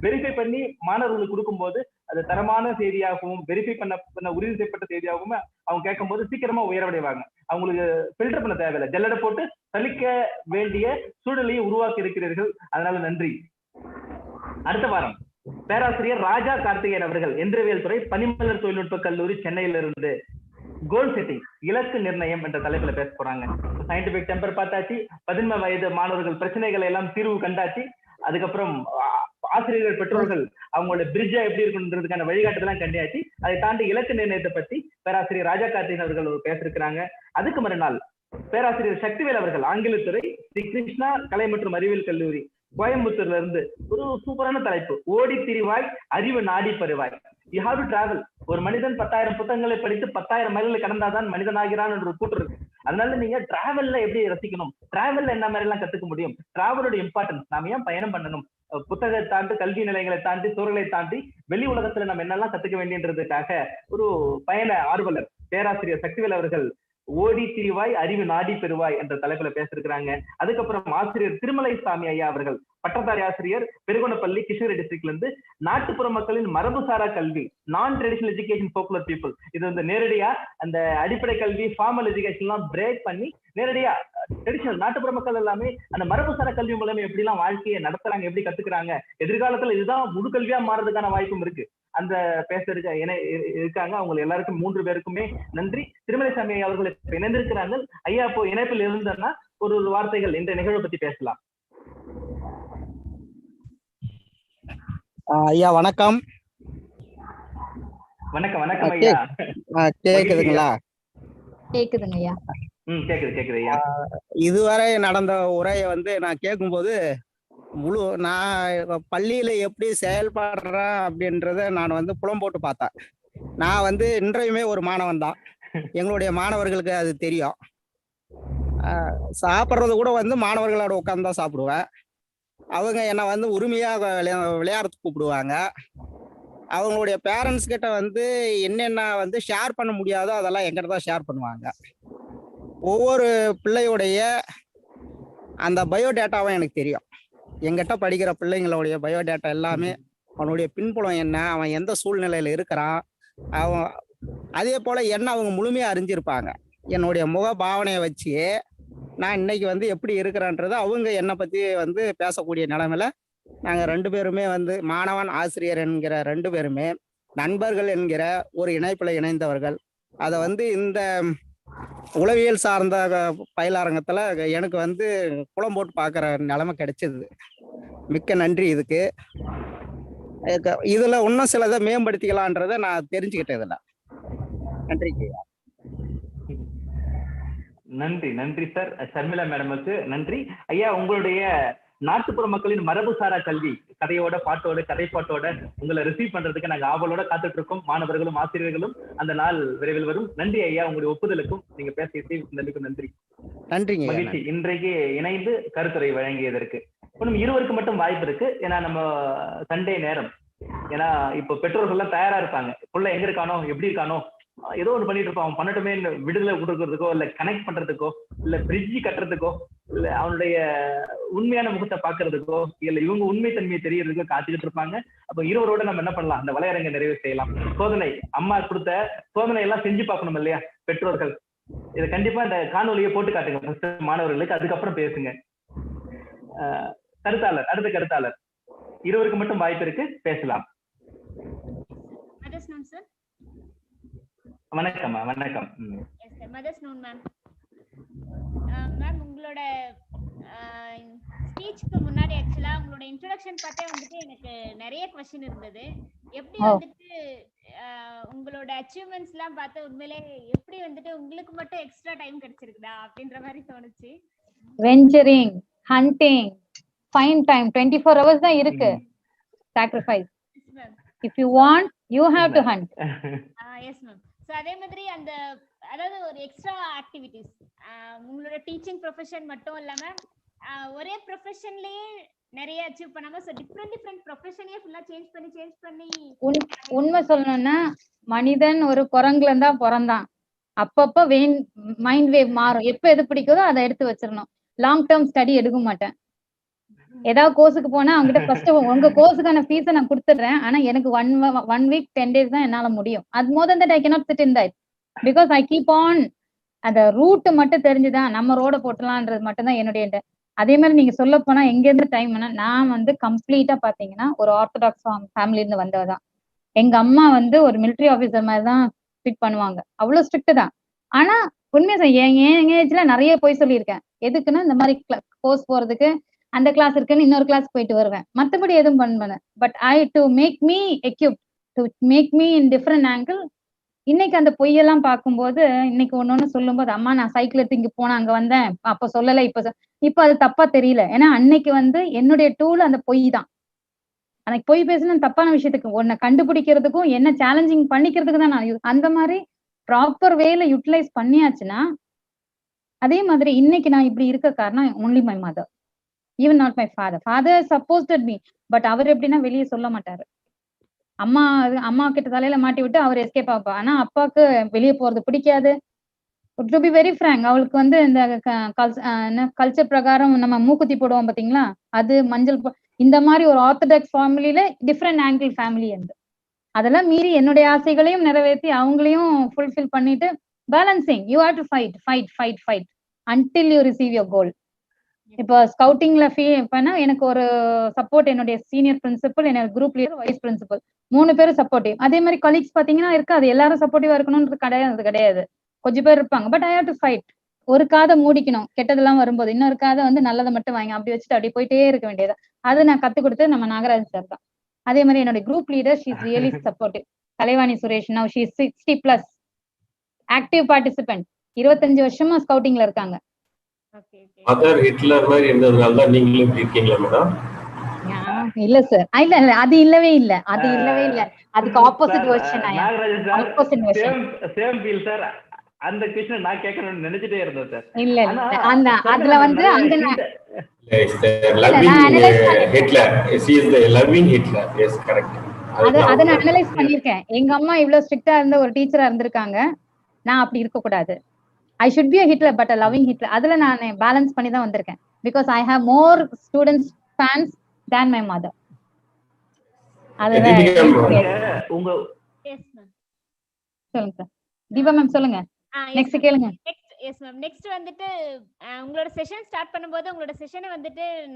வெரிஃபை பண்ணி மாணவர்களுக்கு கொடுக்கும்போது அது தரமான செய்தியாகவும் வெரிஃபை பண்ண உறுதி செய்யப்பட்ட செய்தியாகவும் அவங்க கேட்கும் போது சீக்கிரமா உயர்வடைவாங்க. அவங்களுக்கு ஃபில்டர் பண்ண தேவையில்லை, ஜல்லடை போட்டு தளிக்க வேண்டிய சூழலையும் உருவாக்கி இருக்கிறீர்கள். அதனால நன்றி. அடுத்த வாரம் பேராசிரியர் ராஜா கார்த்திகேயன் அவர்கள் எந்திரவியல் துறை, பனிமலர் தொழில்நுட்ப கல்லூரி, சென்னையிலிருந்து கோல் செட்டிங், இலக்கு நிர்ணயம் என்ற தலைப்புல பேச போறாங்க. சயின்டிபிக் டெம்பர் பார்த்தாச்சு, 15 வயது மாணவர்கள் பிரச்சனைகளை எல்லாம் தீர்வு கண்டாச்சு. அதுக்கப்புறம் ஆசிரியர்கள் பெற்றோர்கள் அவங்களோட பிரிட்ஜா எப்படி இருக்குன்றதுக்கான வழிகாட்டுதெல்லாம் கண்டியாச்சு. அதை தாண்டி இலக்கு நிர்ணயத்தை பத்தி பேராசிரியர் ராஜா கார்த்திகேயன் அவர்கள் பேசிருக்கிறாங்க. அதுக்கு மறுநாள் பேராசிரியர் சக்திவேல் அவர்கள் ஆங்கிலத்துறை, ஸ்ரீ கிருஷ்ணா கலை மற்றும் அறிவியல் கல்லூரி, கோயம்புத்தூர்ல இருந்து ஒரு சூப்பரான தலைப்பு, ஓடி திரிவாய் அறிவு நாடி பெறுவாய். You have to travel. ஒரு மனிதன் 10,000 புத்தகங்களை படித்து 10,000 மைல்களை கடந்தாதான் மனிதன் ஆகிறான் என்ற ஒரு கூட்டு இருக்கு. அதனால நீங்க டிராவல்ல எப்படி ரசிக்கணும், டிராவல்ல என்ன மாதிரி எல்லாம் கத்துக்க முடியும், டிராவலோட இம்பார்ட்டன்ஸ், நாம ஏன் பயணம் பண்ணணும், புத்தகத்தை தாண்டி கல்வி நிலையங்களை தாண்டி சூழலை தாண்டி வெளி உலகத்துல நம்ம என்னெல்லாம் கத்துக்க வேண்டியன்றதுக்காக ஒரு பயண ஆர்வலர் பேராசிரியர் சக்திவேல் அவர்கள் ஓடி திரிவாய் அறிவு நாடி பெறுவாய் என்ற தலைப்புல பேசிருக்கிறாங்க. அதுக்கப்புறம் ஆசிரியர் திருமலை சாமி ஐயா அவர்கள் பட்டதாரி ஆசிரியர், பெருகோணப்பள்ளி, கிருஷ்ணகிரி டிஸ்ட்ரிக்ட்ல இருந்து நாட்டுப்புற மக்களின் மரபுசாரா கல்வி, நான் ட்ரெடிஷனல் எஜுகேஷன் பாப்புலர் பீப்புள். இது வந்து நேரடியா அந்த அடிப்படை கல்வி ஃபார்மல் எஜுகேஷன் எல்லாம் பிரேக் பண்ணி நேரடியா ட்ரெடிஷனல் நாட்டுப்புற மக்கள் எல்லாமே அந்த மரபுசாரா கல்வி மூலமா எப்படி எல்லாம் வாழ்க்கையை நடத்துறாங்க, எப்படி கத்துக்கிறாங்க, எதிர்காலத்துல இதுதான் முழு கல்வியா மாறதுக்கான வாய்ப்பும் இருக்கு. அந்த பேசுறதுக்கு இருக்காங்க. அவங்க எல்லாருக்கும் 3 பேருக்குமே நன்றி. திருமலைசாமி அவர்கள் இணைந்திருக்கிறாங்க. ஐயா இப்போ இணைப்பில் இருந்தன்னா ஒரு வார்த்தைகள் இந்த நிகழ்வை பத்தி பேசலாம். ஐயா வணக்கம். வணக்கம். வணக்கம் ஐயா. கேக்குதுங்களா? கேக்குதுங்க ஐயா. கேக்குது ஐயா. இதுவரை நடந்த உரையை வந்து நான் கேட்கும்போது நான் பள்ளியில எப்படி செயல்படுறேன் அப்படின்றத நான் வந்து புலம் போட்டு பார்த்தேன். நான் வந்து இன்றையுமே ஒரு மாணவன் தான். எங்களுடைய மாணவர்களுக்கு அது தெரியும். சாப்பிட்றது கூட வந்து மாணவர்களோட உட்காந்து தான் சாப்பிடுவேன். அவங்க என்னை வந்து உரிமையாக விளையாடுறதுக்கு கூப்பிடுவாங்க. அவங்களுடைய பேரண்ட்ஸ் கிட்ட வந்து என்னென்ன வந்து ஷேர் பண்ண முடியாதோ அதெல்லாம் என்கிட்ட தான் ஷேர் பண்ணுவாங்க. ஒவ்வொரு பிள்ளையுடைய அந்த பயோடேட்டாவும் எனக்கு தெரியும். எங்கிட்ட படிக்கிற பிள்ளைங்களுடைய பயோடேட்டா எல்லாமே, அவனுடைய பின்புலம் என்ன, அவன் எந்த சூழ்நிலையில இருக்கிறான், அவன் அதே போல என்ன அவங்க முழுமையா அறிஞ்சிருப்பாங்க. என்னுடைய முக பாவனையை வச்சு நான் இன்னைக்கு வந்து எப்படி இருக்கிறேன்றது அவங்க என்னை பத்தி வந்து பேசக்கூடிய நிலைமையில நாங்க 2 பேருமே வந்து மாணவன் ஆசிரியர் என்கிற 2 பேருமே நண்பர்கள் என்கிற ஒரு இணைப்புல இணைந்தவர்கள். அதை வந்து இந்த உளவியல் சார்ந்த பயிலரங்கத்துல எனக்கு வந்து குளம் போட்டு பார்க்குற நிலைமை கிடைச்சது. மிக்க நன்றி. இதுக்கு இதுல இன்னும் சிலதை மேம்படுத்திக்கலான்றதை நான் தெரிஞ்சுக்கிட்டேன். இதுல நன்றிக்கு. நன்றி சார். ஷர்மிளா மேடமுக்கு நன்றி. ஐயா, உங்களுடைய நாட்டுப்புற மக்களின் மரபுசாரா கல்வி கதையோட பாட்டோட கதைப்பாட்டோட உங்களை ரிசீவ் பண்றதுக்கு நாங்க ஆவலோட காத்துட்டு இருக்கோம். மாணவர்களும் ஆசிரியர்களும். அந்த நாள் விரைவில் வரும். நன்றி ஐயா, உங்களுடைய ஒப்புதலுக்கும் நீங்க பேசியதுக்கும் நன்றி. நன்றிங்க. மகிழ்ச்சி. இன்றைக்கு இணைந்து கருத்துரை வழங்கியதற்கு. இன்னும் 2 மட்டும் வாய்ப்பு இருக்கு. ஏன்னா நம்ம சண்டே நேரம். ஏன்னா இப்போ பெற்றோர்கள்லாம் தயாரா இருப்பாங்க. புள்ள எங்க இருக்கானோ, எப்படி இருக்கானோ, ஏதோ ஒண்ணு பண்ணிட்டு இருப்பான், அவன் பண்ணட்டுமே விடுதலை கொடுக்கறதுக்கோ, இல்ல கனெக்ட் பண்றதுக்கோ, இல்ல பிரிட்ஜி கட்டுறதுக்கோ, இல்ல அவனுடைய உண்மையான முகத்தை பாக்குறதுக்கோ, இல்ல இவங்க உண்மை தன்மையை தெரியறதுக்கோ காத்துக்கிட்டு இருப்பாங்க. அப்ப இருவரோட நம்ம என்ன பண்ணலாம், அந்த வளையரங்க நிறைவு செய்யலாம். சோதனை, அம்மா கொடுத்த சோதனை எல்லாம் செஞ்சு பார்க்கணும் இல்லையா பெற்றோர்கள். இதை கண்டிப்பா இந்த காணொலியை போட்டு காட்டுங்க மாணவர்களுக்கு, அதுக்கப்புறம் பேசுங்க. அடுத்த கருத்தாளர் 2 மட்டும் வாய்ப்பு இருக்கு, பேசலாம். வணக்கம். வணக்கம். மேம், உங்களோட ஸ்பீச்சுக்கு முன்னாடி ஆக்சுவலா உங்களோட இன்ட்ரோடக்ஷன் பார்த்தே வந்துட்டு எனக்கு நிறைய क्वेश्चन இருந்தது. எப்படி வந்துட்டு உங்களோட அச்சீவ்மெண்ட்ஸ் எல்லாம் பார்த்து உண்மையிலே எப்படி வந்துட்டு உங்களுக்கு மட்டும் எக்ஸ்ட்ரா டைம் கிடைச்சிருக்குதா அப்படின்ற மாதிரி தோணுச்சு. Venturing, hunting, fine time 24 hours தான் இருக்கு. sacrifice. if you want you have to hunt. yes ma'am. So அதே மாதிரி அந்த அதாவது ஒரு எக்ஸ்ட்ரா ஆக்டிவிட்டீஸ் உங்களோட டீச்சிங் ப்ரொஃபஷன் மட்டும் இல்லாம ஒரே ப்ரொஃபஷன்லயே நிறைய அச்சீவ் பண்ணாம சோ டிஃபரெண்ட் ப்ரொஃபஷனையே ஃபுல்லா சேஞ்ச் பண்ணி உண்மை சொல்லணும்னா மனிதன் ஒரு குரங்குல இருந்தா பிறந்தான். அப்பப்ப மைண்ட் வேவ் மாறும். எப்ப எது பிடிக்குதோ அதை எடுத்து வச்சிடணும். லாங் டேர்ம் ஸ்டடி எடுக்க மாட்டேன். ஏதாவது கோர்ஸுக்கு போனா அவங்ககிட்ட ஃபர்ஸ்ட் உங்க கோர்ஸுக்கான ஃபீஸை நான் கொடுத்துடுறேன், ஆனா எனக்கு 1 week 10 days தான் என்னால முடியும். அது more than that I cannot sit in that because I keep on அந்த ரூட் மட்டும் தெரிஞ்சுதான் நம்ம ரோட போட்டலான்றது மட்டும் தான் என்னுடைய. அதே மாதிரி நீங்க சொல்ல போனா எங்க இருந்து டைம் நான் வந்து கம்ப்ளீட்டா பாத்தீங்கன்னா ஒரு ஆர்த்தடாக்ஸ் ஃபேமிலி இருந்து வந்ததான். எங்க அம்மா வந்து ஒரு மிலிட்டரி ஆபீசர் மாதிரி தான் ஸ்ட்ரிக்ட் பண்ணுவாங்க. அவ்வளவு ஸ்ட்ரிக்ட் தான். ஆனா உண்மையா என் ஏஜ்ல நிறைய போய் சொல்லியிருக்கேன். எதுக்குன்னா இந்த மாதிரி கோர்ஸ் போறதுக்கு அந்த கிளாஸ் இருக்குன்னு இன்னொரு கிளாஸ் போயிட்டு வருவேன். மற்றபடி எதுவும் பண்ண. But to make me equipped, to make me in different angle. இன்னைக்கு அந்த பொய்யெல்லாம் பார்க்கும்போது இன்னைக்கு ஒன்னொன்னு சொல்லும் போது, அம்மா நான் சைக்கிள் எடுத்து இங்க போனேன், அங்க வந்தேன், அப்ப சொல்லலை, இப்ப இப்ப அது தப்பா தெரியல. ஏன்னா அன்னைக்கு என்னுடைய டூல் அந்த பொய் தான். அன்னைக்கு பொய் பேசணும் தப்பான விஷயத்துக்கு உன்னை கண்டுபிடிக்கிறதுக்கும் என்ன சேலஞ்சிங் பண்ணிக்கிறதுக்கு தான் நான் அந்த மாதிரி ப்ராப்பர் வேல யூட்டிலைஸ் பண்ணியாச்சுன்னா, அதே மாதிரி இன்னைக்கு நான் இப்படி இருக்க காரணம் only my mother, even not my father. Father supported me, but அவர் எப்படின்னா வெளியே சொல்ல மாட்டாரு. அம்மா கிட்ட தலையில மாட்டி விட்டு அவர் எஸ்கேப் ஆப்பா. ஆனா அப்பாவுக்கு வெளியே போறது பிடிக்காது. டு பி வெரி ஃப்ராங்க், அவளுக்கு இந்த கல்ச்சர் பிரகாரம் நம்ம மூக்குத்தி போடுவோம் பாத்தீங்களா, அது மஞ்சள் இந்த மாதிரி ஒரு ஆர்த்தடாக்ஸ் ஃபேமிலியில டிஃப்ரெண்ட் ஆங்கிள் ஃபேமிலி அதெல்லாம் மீறி என்னுடைய ஆசைகளையும் நிறைவேற்றி அவங்களையும் ஃபுல்ஃபில் பண்ணிட்டு balancing. You have to fight fight fight fight until you receive your goal. இப்போ ஸ்கவுட்டிங்ல பண்ணா எனக்கு ஒரு சப்போர்ட் என்னுடைய சீனியர் பிரின்சிபல், என்னோட குரூப் லீடர், வைஸ் பிரின்சிபல் 3 பேரும் சப்போர்ட்டிவ். அதே மாதிரி கொலீக்ஸ் பாத்தீங்கன்னா இருக்கு, அது எல்லாரும் சப்போர்ட்டிவா இருக்கணும்ன்றது கிடையாது. கொஞ்சம் பேர் இருப்பாங்க. But I have to fight. ஒரு காதை மூடிக்கணும் கெட்டதெல்லாம் வரும்போது, இன்னொரு காதை நல்லதை மட்டும் வாங்க அப்படி வச்சுட்டு அப்படி போயிட்டே இருக்க வேண்டியது. அது நான் கத்து கொடுத்து நம்ம நாகராஜ் சார் தான். அதே மாதிரி என்னோட group leader, she is really supportive. Kalaivani Suresh, now she is 60+ active participant. 25 வருஷமா ஸ்கவுட்டிங்ல இருக்காங்க. மதர் ஹிட்லர் மாதிரி இருந்ததுனால தான் நீங்களும் இப்படி இருக்கீங்களா மேடம்? இல்ல சார், இல்ல அது இல்லவே இல்ல, அது இல்லவே இல்ல. அதுக்கு opposite version. Opposite version. Same feel sir. அந்த क्वेश्चन நான் கேட்கணும்னு நினைச்சிட்டே இருந்தேன் சார். இல்ல அந்த அதுல அங்க Hitler, she is the loving Hitler. Yes, correct. அத நான் அனலைஸ் பண்ணிருக்கேன். எங்க அம்மா இவ்வளவு ஸ்ட்ரிக்ட்டா இருந்த ஒரு டீச்சரா இருந்திருக்காங்க. நான் அப்படி இருக்க கூடாது. I should be a Hitler but a loving Hitler. அதுல நான் பேலன்ஸ் பண்ணி தான் வந்திருக்கேன். Because I have more students fans than my mother. அதுதான் உங்க சொல்லுங்க சார். தீபா மேம் சொல்லுங்க. நெக்ஸ்ட் கேளுங்க. Yes ma'am. நெக்ஸ்ட் உங்களோட செஷன் ஸ்டார்ட் பண்ணும்போது உங்களோட செஷனை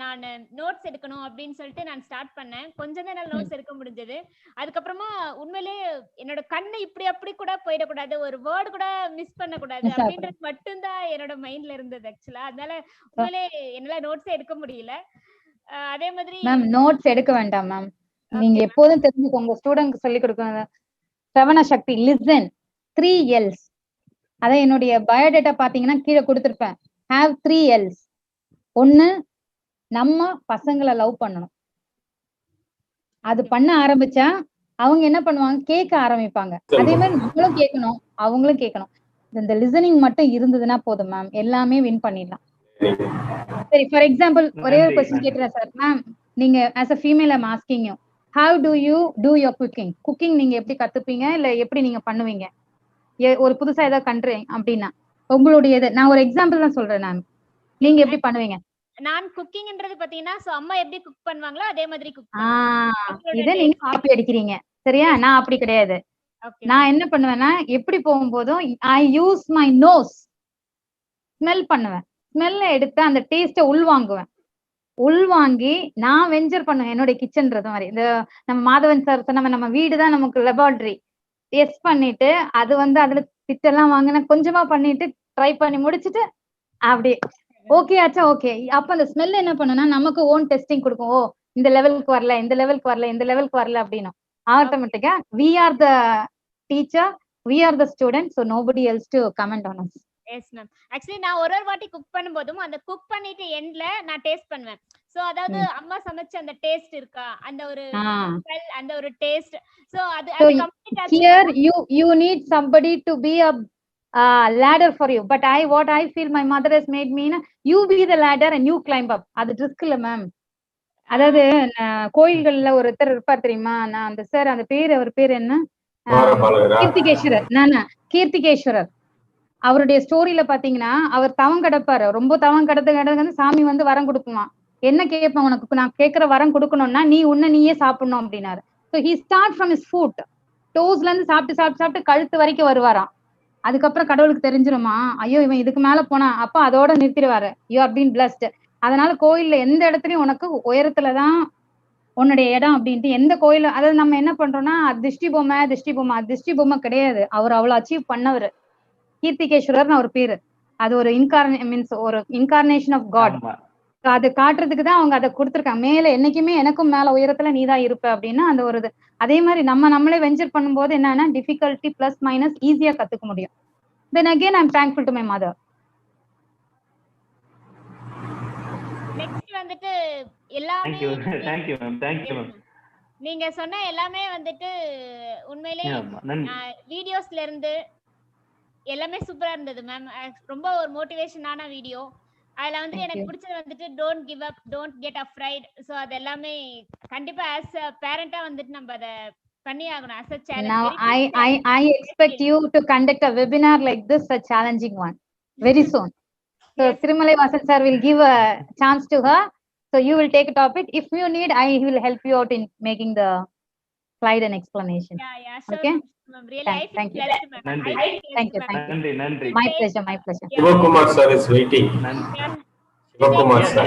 நான் நோட்ஸ் எடுக்கணும் அப்படின்னு சொல்லிட்டு நான் ஸ்டார்ட் பண்ணேன். கொஞ்சம் தான் என்னால நோட்ஸ் எடுக்க முடிஞ்சது. அதுக்கப்புறமா உண்மையிலேயே என்னோட கண்ணு இப்படி அப்படி கூட போயிடக்கூடாது, ஒரு வேர்டு கூட மிஸ் பண்ணக்கூடாது அப்படின்றது மட்டும்தான் என்னோட மைண்ட்ல இருந்தது ஆக்சுவலா. அதனால உண்மையிலேயே என்னால நோட்ஸே எடுக்க முடியல. அதே மாதிரி மேம் நோட்ஸ் எடுக்க வேண்டாம் மேம். நீங்க எப்போதும் தெரிஞ்சுக்கோங்க, ஸ்டூடெண்ட்க்கு சொல்லி கொடுக்கணும். சிரவண சக்தி, லிசன், 3 L's. அதான் என்னுடைய பயோடேட்டா பாத்தீங்கன்னா கீழே கொடுத்திருப்பேன். Have 3 L's. 1, நம்ம பசங்களை லவ் பண்ணணும். அது பண்ண ஆரம்பிச்சா அவங்க என்ன பண்ணுவாங்க, கேட்க ஆரம்பிப்பாங்க. அதே மாதிரி நம்மளும் கேட்கணும், அவங்களும் கேட்கணும். இந்த லிசனிங் மட்டும் இருந்ததுன்னா போதும் மேம், எல்லாமே வின் பண்ணிடலாம். சரி, ஃபார் எக்ஸாம்பிள் ஒரே ஒரு கொஸ்டின் கேட்கிறேன் சார். மேம் நீங்க as a female I'm asking you, how do you do your cooking? Cooking நீங்க எப்படி கத்துப்பீங்க, இல்ல எப்படி நீங்க பண்ணுவீங்க? ஒரு புதுசா ஏதாவது கண்ட்ரி அப்படின்னா உங்களுடைய நான் ஒரு எக்ஸாம்பிள் தான் சொல்றேன். நான் நீங்க எப்படி பண்ணுவீங்க? நான் குக்கிங்ன்றது பாத்தீங்கன்னா அம்மா எப்படி குக் பண்ணுவாங்களோ அதே மாதிரி குக் பண்ணுவேன். இத நீங்க காப்பி அடிக்கிறீங்க, சரியா? நான் அப்படி கிடையாது. நான் என்ன பண்ணுவேன்னா, எப்படி போகும்போதும் ஐ யூஸ் மை நோஸ், ஸ்மெல் பண்ணுவேன். ஸ்மெல்ல எடுத்து அந்த டேஸ்ட்டை உள்வாங்குவேன். உள்வாங்கி நான் வெஞ்சர் பண்ணுவேன் என்னுடைய கிச்சன்றது மாதிரி. இந்த நம்ம மாதவன் சார் சொன்ன நம்ம வீடு தான் நமக்கு லெபார்டரி. டெஸ்ட் பண்ணிட்டு அது அதுல திட்டெல்லாம் வாங்கினா கொஞ்சமா பண்ணிட்டு ட்ரை பண்ணி முடிச்சுட்டு அப்படியே ஓகே ஆச்சா, ஓகே. அப்ப அந்த ஸ்மெல் என்ன பண்ணுனா நமக்கு ஓன் டெஸ்டிங் கொடுக்கும். ஓ இந்த லெவலுக்கு வரல, இந்த லெவலுக்கு வரல, இந்த லெவலுக்கு வரல அப்படின்னு ஆட்டோமேட்டிக்கா we are the teacher, we are the student, so nobody else to comment on us. Yes ma'am. Actually நான் ஒரு வாட்டி குக் பண்ணும்போதும் அந்த குக் பண்ணிட்டு எண்ட்ல நான் டேஸ்ட் பண்ணுவேன். சோ அதாவது அம்மா சமைச்ச அந்த டேஸ்ட் இருக்கா, அந்த ஒரு ஸ்மெல், அந்த ஒரு டேஸ்ட். சோ அது கம்ப்ளீட்டா here you need somebody to be a ladder for you, but what I feel my mother has made me, you be the ladder and you climb up. அது risk இல்ல ma'am. அதாவது கோயில்கள்ல ஒருத்தர் இருப்பார் தெரியுமா, நான் அந்த சார் அந்த அவர் பேர் என்ன, கீர்த்திகேஸ்வரர். அவருடைய ஸ்டோரியில பாத்தீங்கன்னா அவர் தவம் கிடப்பாரு. ரொம்ப தவம் கிடந்து சாமி வரம் கொடுக்குமா. என்ன கேட்பேன், உனக்கு நான் கேட்கிற வரம் கொடுக்கணும்னா நீ உன்னை நீயே சாப்பிடணும் அப்படின்னாரு. So he start from his foot, டோஸ்ல இருந்து சாப்பிட்டு கழுத்து வரைக்கும் வருவாராம். அதுக்கப்புறம் கடவுளுக்கு தெரிஞ்சிருமா, ஐயோ இவன் இதுக்கு மேல போனா, அப்ப அதோட நிறுத்திடுவாரு. You are been blessed. அதனால கோயில்ல எந்த இடத்துலயும் உனக்கு உயரத்துலதான் உன்னுடைய இடம் அப்படின்ட்டு எந்த கோயில, அதாவது நம்ம என்ன பண்றோம்னா திருஷ்டி பொம்மை கிடையாது. அவர் அவ்வளவு அச்சீவ் பண்ணவர். கீர்த்திகேஸ்வரர்னு ஒரு பேரு. அது ஒரு ஒரு இன்கார்னேஷன் ஆஃப் காட். அது காட்டுறதுக்கு தான் அவங்க அதை கொடுத்துருக்காங்க. மேல என்னைக்குமே எனக்கும் மேல உயரத்துல நீதான் இருப்ப அப்படின்னா அந்த ஒரு இது. அதே மாதிரி நம்மளே வெஞ்சர் பண்ணும்போது என்னன்னா டிஃபிகல்ட்டி பிளஸ் மைனஸ் ஈஸியா கத்துக்க முடியும். Then again I am thankful to my mother. Next வந்துட்டு எல்லாமே தேங்க்யூ மேம். நீங்க சொன்ன எல்லாமே வந்துட்டு உண்மையிலே வீடியோஸ்ல இருந்து எல்லாமே சூப்பரா இருந்தது மேம். ரொம்ப ஒரு மோட்டிவேஷனான வீடியோ. அதுல வந்து எனக்கு பிடிச்சது வந்துட்டு don't give up, don't get afraid. So அது எல்லாமே கண்டிப்பா ஆஸ் அ பேரண்டா வந்துட்டு நம்ம அதை பண்ணி ஆகணும். as a challenge. Now I expect you to conduct a webinar like this, a challenging one, very soon. So Yes. Thirumalai Vasan sir will give a chance to her. So you will take a topic. If you need, I will help you out in making the slide and explanation. Yeah, sure. Okay. Ma'am, really, I feel Thank you. blessed, ma'am. Nandri. I feel blessed, Thank you. ma'am. Thank you. நன்றி. My pleasure. My pleasure. Shivakumar sir is waiting. Yeah. Shivakumar sir.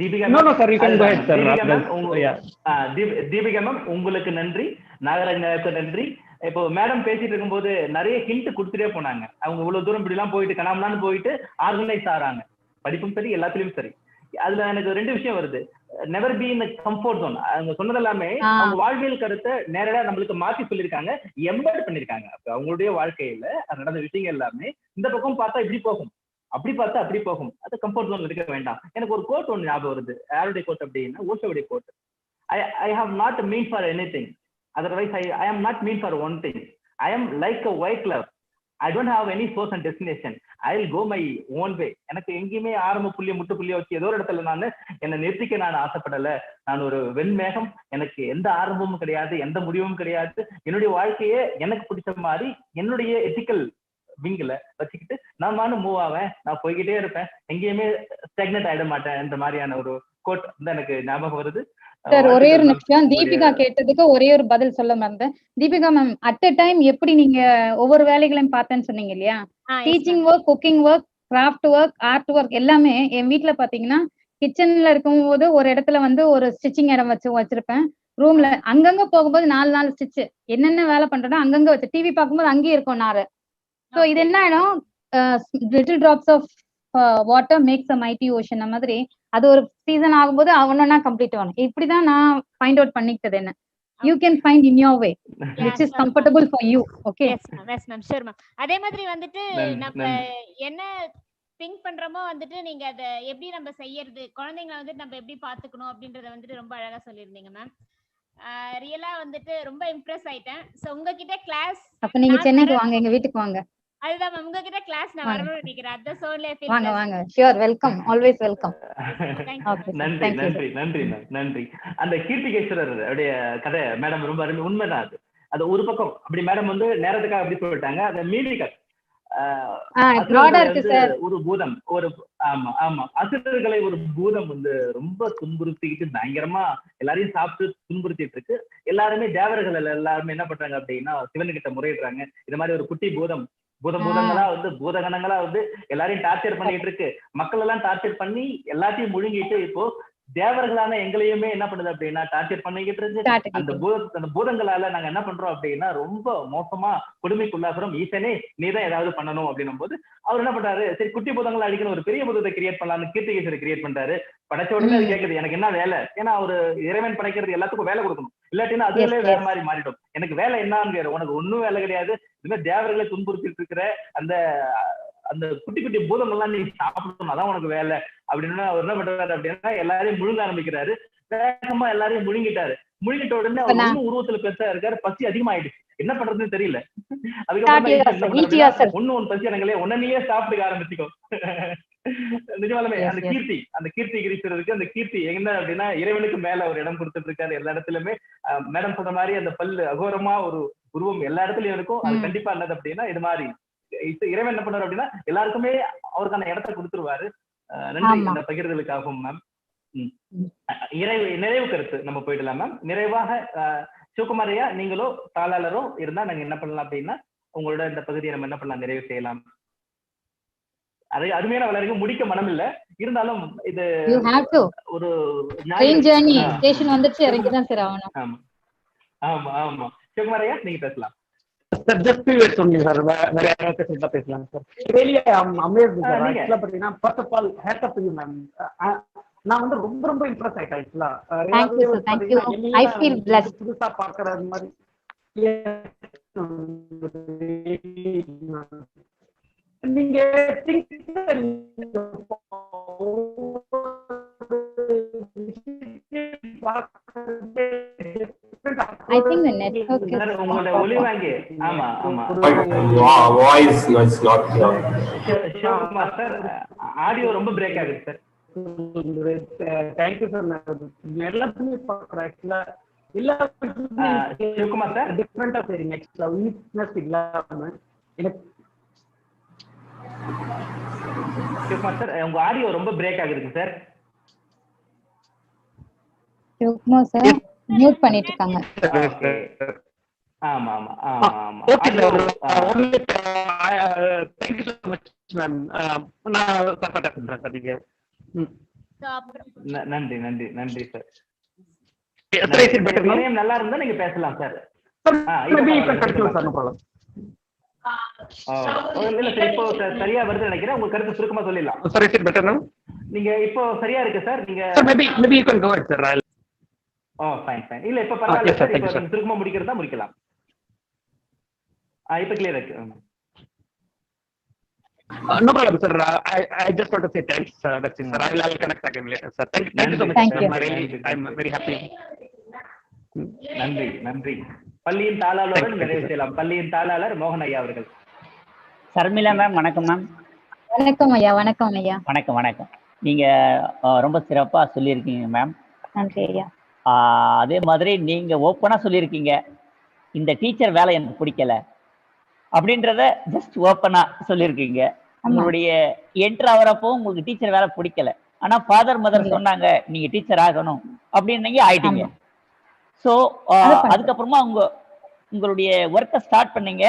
Deepika No, sir, you can go ahead, sir. Deepika ma'am உங்களுக்கு நன்றி, நாகராஜனுக்கு நன்றி. இப்போ madam பேசிட்டு இருக்கும்போது நிறைய hint கொடுத்துட்டே போனாங்க. அவங்க இவ்வளவு தூரம் இப்படி எல்லாம் போயிட்டு கனாமலான்னு போயிட்டு ஆர்கனைஸ் ஆறாங்க, படிப்பும் சரி எல்லாத்துலயும் சரி. அதுல எனக்கு 2 விஷயம் வருது. Never be in comfort zone. அவங்க சொன்னது எல்லாமே அவங்க வாழ்வியல் கருத்தை நேரடியா நம்மளுக்கு மாத்தி சொல்லியிருக்காங்க, எம்பெட் பண்ணிருக்காங்க. அப்ப அவங்களுடைய வாழ்க்கையில நடந்த விஷயங்கள் எல்லாமே இந்த பக்கம் பார்த்தா இப்படி போகும், அப்படி பார்த்தா அப்படி போகும். அது கம்ஃபர்ட் ஜோன்ல இருக்க வேண்டாம். எனக்கு ஒரு கோட் ஒன்று ஞாபகம் வருது. யாருடைய கோட் அப்படின்னா ஓஷோவுடைய quote. I have not mean for anything, otherwise I am not mean for one thing. I am like a white cloud. I don't have any source and destination. I will go my own way. எனக்கு எங்கேயுமே ஆரம்ப புள்ளிய முட்டு புள்ளிய வச்சு ஏதோ ஒரு இடத்துல நான் என்னை நிறுத்திக்க நான் ஆசைப்படல. நான் ஒரு வெண்மேகம், எனக்கு எந்த ஆரம்பமும் கிடையாது, எந்த முடிவும் கிடையாது. என்னுடைய வாழ்க்கையே எனக்கு பிடிச்ச மாதிரி என்னுடைய எத்திக்கல் விங்கில வச்சுக்கிட்டு நான் மூவ் ஆவேன், நான் போய்கிட்டே இருப்பேன், எங்கேயுமே ஸ்டாக்னட் ஆயிட மாட்டேன் என்ற மாதிரியான ஒரு கோட் வந்து எனக்கு ஞாபகம் வருது. சார் ஒரே ஒரு நிமிஷம், தீபிகா கேட்டதுக்கு ஒரே ஒரு பதில் சொல்ல மறந்தேன். Deepika ma'am, at a time எப்படி நீங்க ஒவ்வொரு வேலைகளையும் பார்த்தேன்னு சொன்னீங்க இல்லையா? Teaching work, cooking work, craft work, art work எல்லாமே என் வீட்டுல பாத்தீங்கன்னா கிச்சன்ல இருக்கும்போது ஒரு இடத்துல வந்து ஒரு ஸ்டிச்சிங் இடம் வச்சிருப்பேன். ரூம்ல அங்கங்க போகும்போது 4 ஸ்டிச் என்னென்ன வேலை பண்றேன்னா அங்கங்க வச்சு டிவி பார்க்கும்போது அங்கேயே இருக்கும் நாரு. ஸோ இது என்ன ஆயிடும், little drops of water makes a mighty ocean மாதிரி அது ஒரு சீசன் ஆகும்போது அவனா கம்ப்ளீட் ஆகணும். இப்படிதான் நான் ஃபைண்ட் அவுட் பண்ணிக்கிட்டது. என்ன you can find in your way which is comfortable for you. Okay. Yes ma'am, sure ma'am. அதே மாதிரி வந்துட்டு நம்ம என்ன திங்க் பண்றோமோ வந்துட்டு நீங்க அத எப்படி நம்ம செய்யறது, குழந்தைங்களை வந்துட்டு நம்ம எப்படி பாத்துக்கணும் அப்படின்றத வந்துட்டு ரொம்ப அழகா சொல்லியிருந்தீங்க மேம். ரியலா வந்துட்டு ரொம்ப இம்ப்ரெஸ் ஆயிட்டேன். சோ உங்ககிட்ட கிளாஸ் அப்ப நீங்க சென்னைக்கு வாங்க, எங்க வீட்டுக்கு வாங்க. அதுதான் மேம், உங்ககிட்ட கிளாஸ் நான் வரணும்னு நினைக்கிறேன். அத சோன்ல ஃபீல் வாங்க வாங்க, ஷூர், வெல்கம், ஆல்வேஸ் வெல்கம். நன்றி நன்றி நன்றி நன்றி. அந்த கீர்த்திகேஸ்வரர் உடைய கதை மேடம் ரொம்ப அருமை, உண்மைதான். அது அது ஒரு பக்கம் அப்படி மேடம் வந்து நேரத்துக்காக அப்படி சொல்லிட்டாங்க. அந்த மீடிகா ஒரு பூதம், ஒரு ஆமா ஆமா அசுரர்களை ஒரு பூதம் வந்து ரொம்ப துன்புறுத்திக்கிட்டு பயங்கரமா எல்லாரையும் சாப்பிட்டு துன்புறுத்திட்டு இருக்கு. எல்லாருமே தேவர்கள் எல்லாருமே என்ன பண்றாங்க அப்படின்னா சிவன்கிட்ட முறையிடுறாங்க. இது மாதிரி ஒரு குட்டி பூதங்களா வந்து பூதகணங்களா வந்து எல்லாரையும் டார்ச்சர் பண்ணிட்டு இருக்கு. மக்கள் எல்லாம் டார்ச்சர் பண்ணி எல்லாத்தையும் முழுங்கிட்டு இப்போ தேவர்களான எங்களையுமே என்ன பண்ணுது அப்படின்னா டார்ச்சர் பண்ணிக்கிட்டு இருக்கு. அந்த பூதங்களால நாங்க என்ன பண்றோம் அப்படின்னா ரொம்ப மோசமா கொடுமைக்குள்ளாகிறோம். ஈசனே நீதான் ஏதாவது பண்ணணும் அப்படின்னும் போது அவர் என்ன பண்றாரு, சரி குட்டி பூதங்களை அடிக்கணும், ஒரு பெரிய பூதத்தை கிரியேட் பண்ணலாம்னு கீர்த்திகேஸ்வரர் கிரியேட் பண்றாரு. படைச்ச உடனே அது கேட்குது, எனக்கு என்ன வேலை? ஏன்னா ஒரு இறைவன் படைக்கிறது எல்லாத்துக்கும் வேலை கொடுக்கணும், இல்லாட்டினா அதுவே வேற மாதிரி மாறிடும். எனக்கு வேலை என்னன்னு, உனக்கு ஒன்னும் வேலை கிடையாது, இதுமாதிரி தேவர்களை துன்புறுத்திட்டு இருக்கிற அந்த அந்த குட்டி குட்டி பூதங்கள்லாம் நீ சாப்பிடணும், அதான் உனக்கு வேலை அப்படின்னு அவர் என்ன பண்றாரு அப்படின்னா எல்லாரையும் முழுங்க ஆரம்பிக்கிறாரு. வேகமா எல்லாரையும் முழுங்கிட்டாரு. முழுங்கிட்ட உடனே அவர் இன்னும் உருவத்துல பெருசா இருக்காரு. பசி அதிகமாயிடுச்சு, என்ன பண்றதுன்னு தெரியல. அதுக்கப்புறம் ஒன்னு பசி எனங்களே உடனே சாப்பிட்டுக்க ஆரம்பிச்சுக்கோ. நிஜமாலுமே அந்த கீர்த்தி கிரீஸ்வரருக்கு அந்த கீர்த்தி என்ன அப்படின்னா இறைவனுக்கு மேல ஒரு இடம் கொடுத்துட்டு இருக்காரு எல்லா இடத்துலயுமே. மேடம் சொன்ன மாதிரி அந்த பல்லு அகோரமா ஒரு உருவம் எல்லா இடத்துலயும் இருக்கும். அது கண்டிப்பா என்னது அப்படின்னா இது மாதிரி இறைவன் என்ன பண்ணாரு அப்படின்னா எல்லாருக்குமே அவருக்கான இடத்தை கொடுத்துருவாரு. நன்றி இந்த பகிர்தலுக்காகவும் மேம். நிறைவு கருத்து நம்ம போயிடலாம் மேம். நிறைவாக சிவகுமாரையா நீங்களோ தாளாளரோ இருந்தா நாங்க என்ன பண்ணலாம் அப்படின்னா உங்களோட இந்த பகுதியை நம்ம என்ன பண்ணலாம், நிறைவு செய்யலாம். அது அருமையான வளர்ச்சி முடிக்க மனம் இல்ல, இருந்தாலும் இது ஒரு ஸ்டேஷன் வந்துச்சு, இறங்கிதான் சார் ஆகணும். ஆமா ஆமா ஆமா சிவகுமாரையா நீங்க பேசலாம். Sir, just few words only, sir. Very interesting பேசலாம் sir. Really, I'm amazed, sir. Actually, பாத்தீங்கன்னா first of all, hat off to you, ma'am. நான் வந்து ரொம்ப இம்ப்ரெஸ் ஆயிட்டேன் actually. Thank you. I feel blessed. புதுசா பார்க்கறது மாதிரி. நீங்க I think the network is உங்களோட ஒலி வாங்கி ஆமா ஆமா voice is not clear. Sivakumar sir audio ரொம்ப பிரேக் ஆகுது சார். Thank you sir. நான் எல்லாத்தையுமே பார்க்குறேன் ஆக்சுவலா. எல்லா சிவகுமார் சார் டிஃப்ரெண்டா சரிங்க ஆக்சுவலா யூனிக்னஸ் இல்லாம எனக்கு. சிவகுமார் சார் உங்க ஆடியோ ரொம்ப பிரேக் ஆகுதுங்க சார். சிவகுமார் சார் மியூட் பண்ணிட்டு இருக்காங்க. ஆமா ஆமா ஆமா ஆமா. Okay sir. Thank you so much ma'am. நான் சப்போர்ட் பண்றேன் சார். நீங்க நன்றி நன்றி நன்றி சார். இணையம் நல்லா இருந்தா நீங்க பேசலாம் சார். இல்ல சார் இப்போ சரியா வருது நினைக்கிறேன். உங்க கருத்து சுருக்கமா சொல்லிடலாம். நீங்க இப்போ சரியா இருக்கு சார். நீங்க maybe you can go ahead sir. Fine fine. இல்ல இப்ப பரவாயில்லை சார். இப்போ நீங்க சுருக்கமா முடிக்கிறதா முடிக்கலாம். இப்ப கிளியர் இருக்கு. No problem, sir. I just want to say thanks. That's it, sir. I'll connect again later, sir. Thank you so much. I'm very happy. நன்றி நன்றி. பள்ளியின் தாளாளருடன் நிறைவு செய்யலாம். பள்ளியின் தாளாளர் மோகன் ஐயா அவர்கள். ஷர்மிளா மேம் வணக்கம் மேம். வணக்கம் ஐயா. வணக்கம் ஐயா. வணக்கம் வணக்கம். நீங்க ரொம்ப சிறப்பா சொல்லியிருக்கீங்க மேம். நன்றி ஐயா. அதே மாதிரி நீங்க ஓப்பனா சொல்லியிருக்கீங்க, இந்த டீச்சர் வேலை எனக்கு பிடிக்கல அப்படின்றத ஜஸ்ட் ஓப்பனா சொல்லியிருக்கீங்க. உங்களுடைய என்ட்ரு ஆகிறப்போ உங்களுக்கு டீச்சர் வேலை பிடிக்கல, ஆனா ஃபாதர் மதர் சொன்னாங்க நீங்க டீச்சர் ஆகணும் அப்படின்னு ஆயிட்டீங்க. ஸோ அதுக்கப்புறமா உங்களுடைய ஒர்க்கை ஸ்டார்ட் பண்ணீங்க.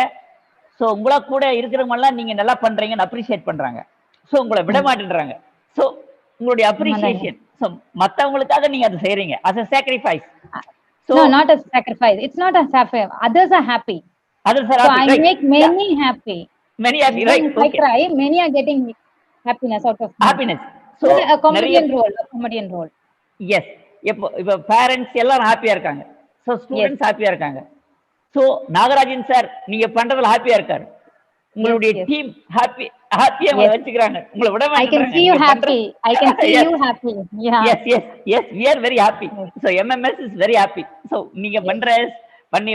ஸோ உங்களா கூட இருக்கிறவங்கலாம் நீங்க நல்லா பண்றீங்கன்னு அப்ரிஷியேட் பண்றாங்க. ஸோ உங்களை விட மாட்டேன்றாங்க. ஸோ உங்களுடைய அப்ரிசியேஷன். ஸோ மற்றவங்களுக்காக நீங்க அதை செய்றீங்க as a sacrifice. No, not as sacrifice. It's not a sacrifice. Others are happy. Others are so happy. I right. make many happy. Many happy, right? If I cry, many are getting happiness out of happiness. So a comedian role. Yes. இப்போ parents எல்லாரும் ஹாப்பியா இருக்காங்க. So students ஹாப்பியா இருக்காங்க. So Nagarajan sir நீங்க பண்றதுல ஹாப்பியா இருக்காரு. உங்களுடைய டீம் ஹாப்பியா வச்சுக்கிறாங்க. உங்களை விட I can see you happy. I can see you happy. Yeah. Yes. We are very happy. So MMS is very happy. So நீங்க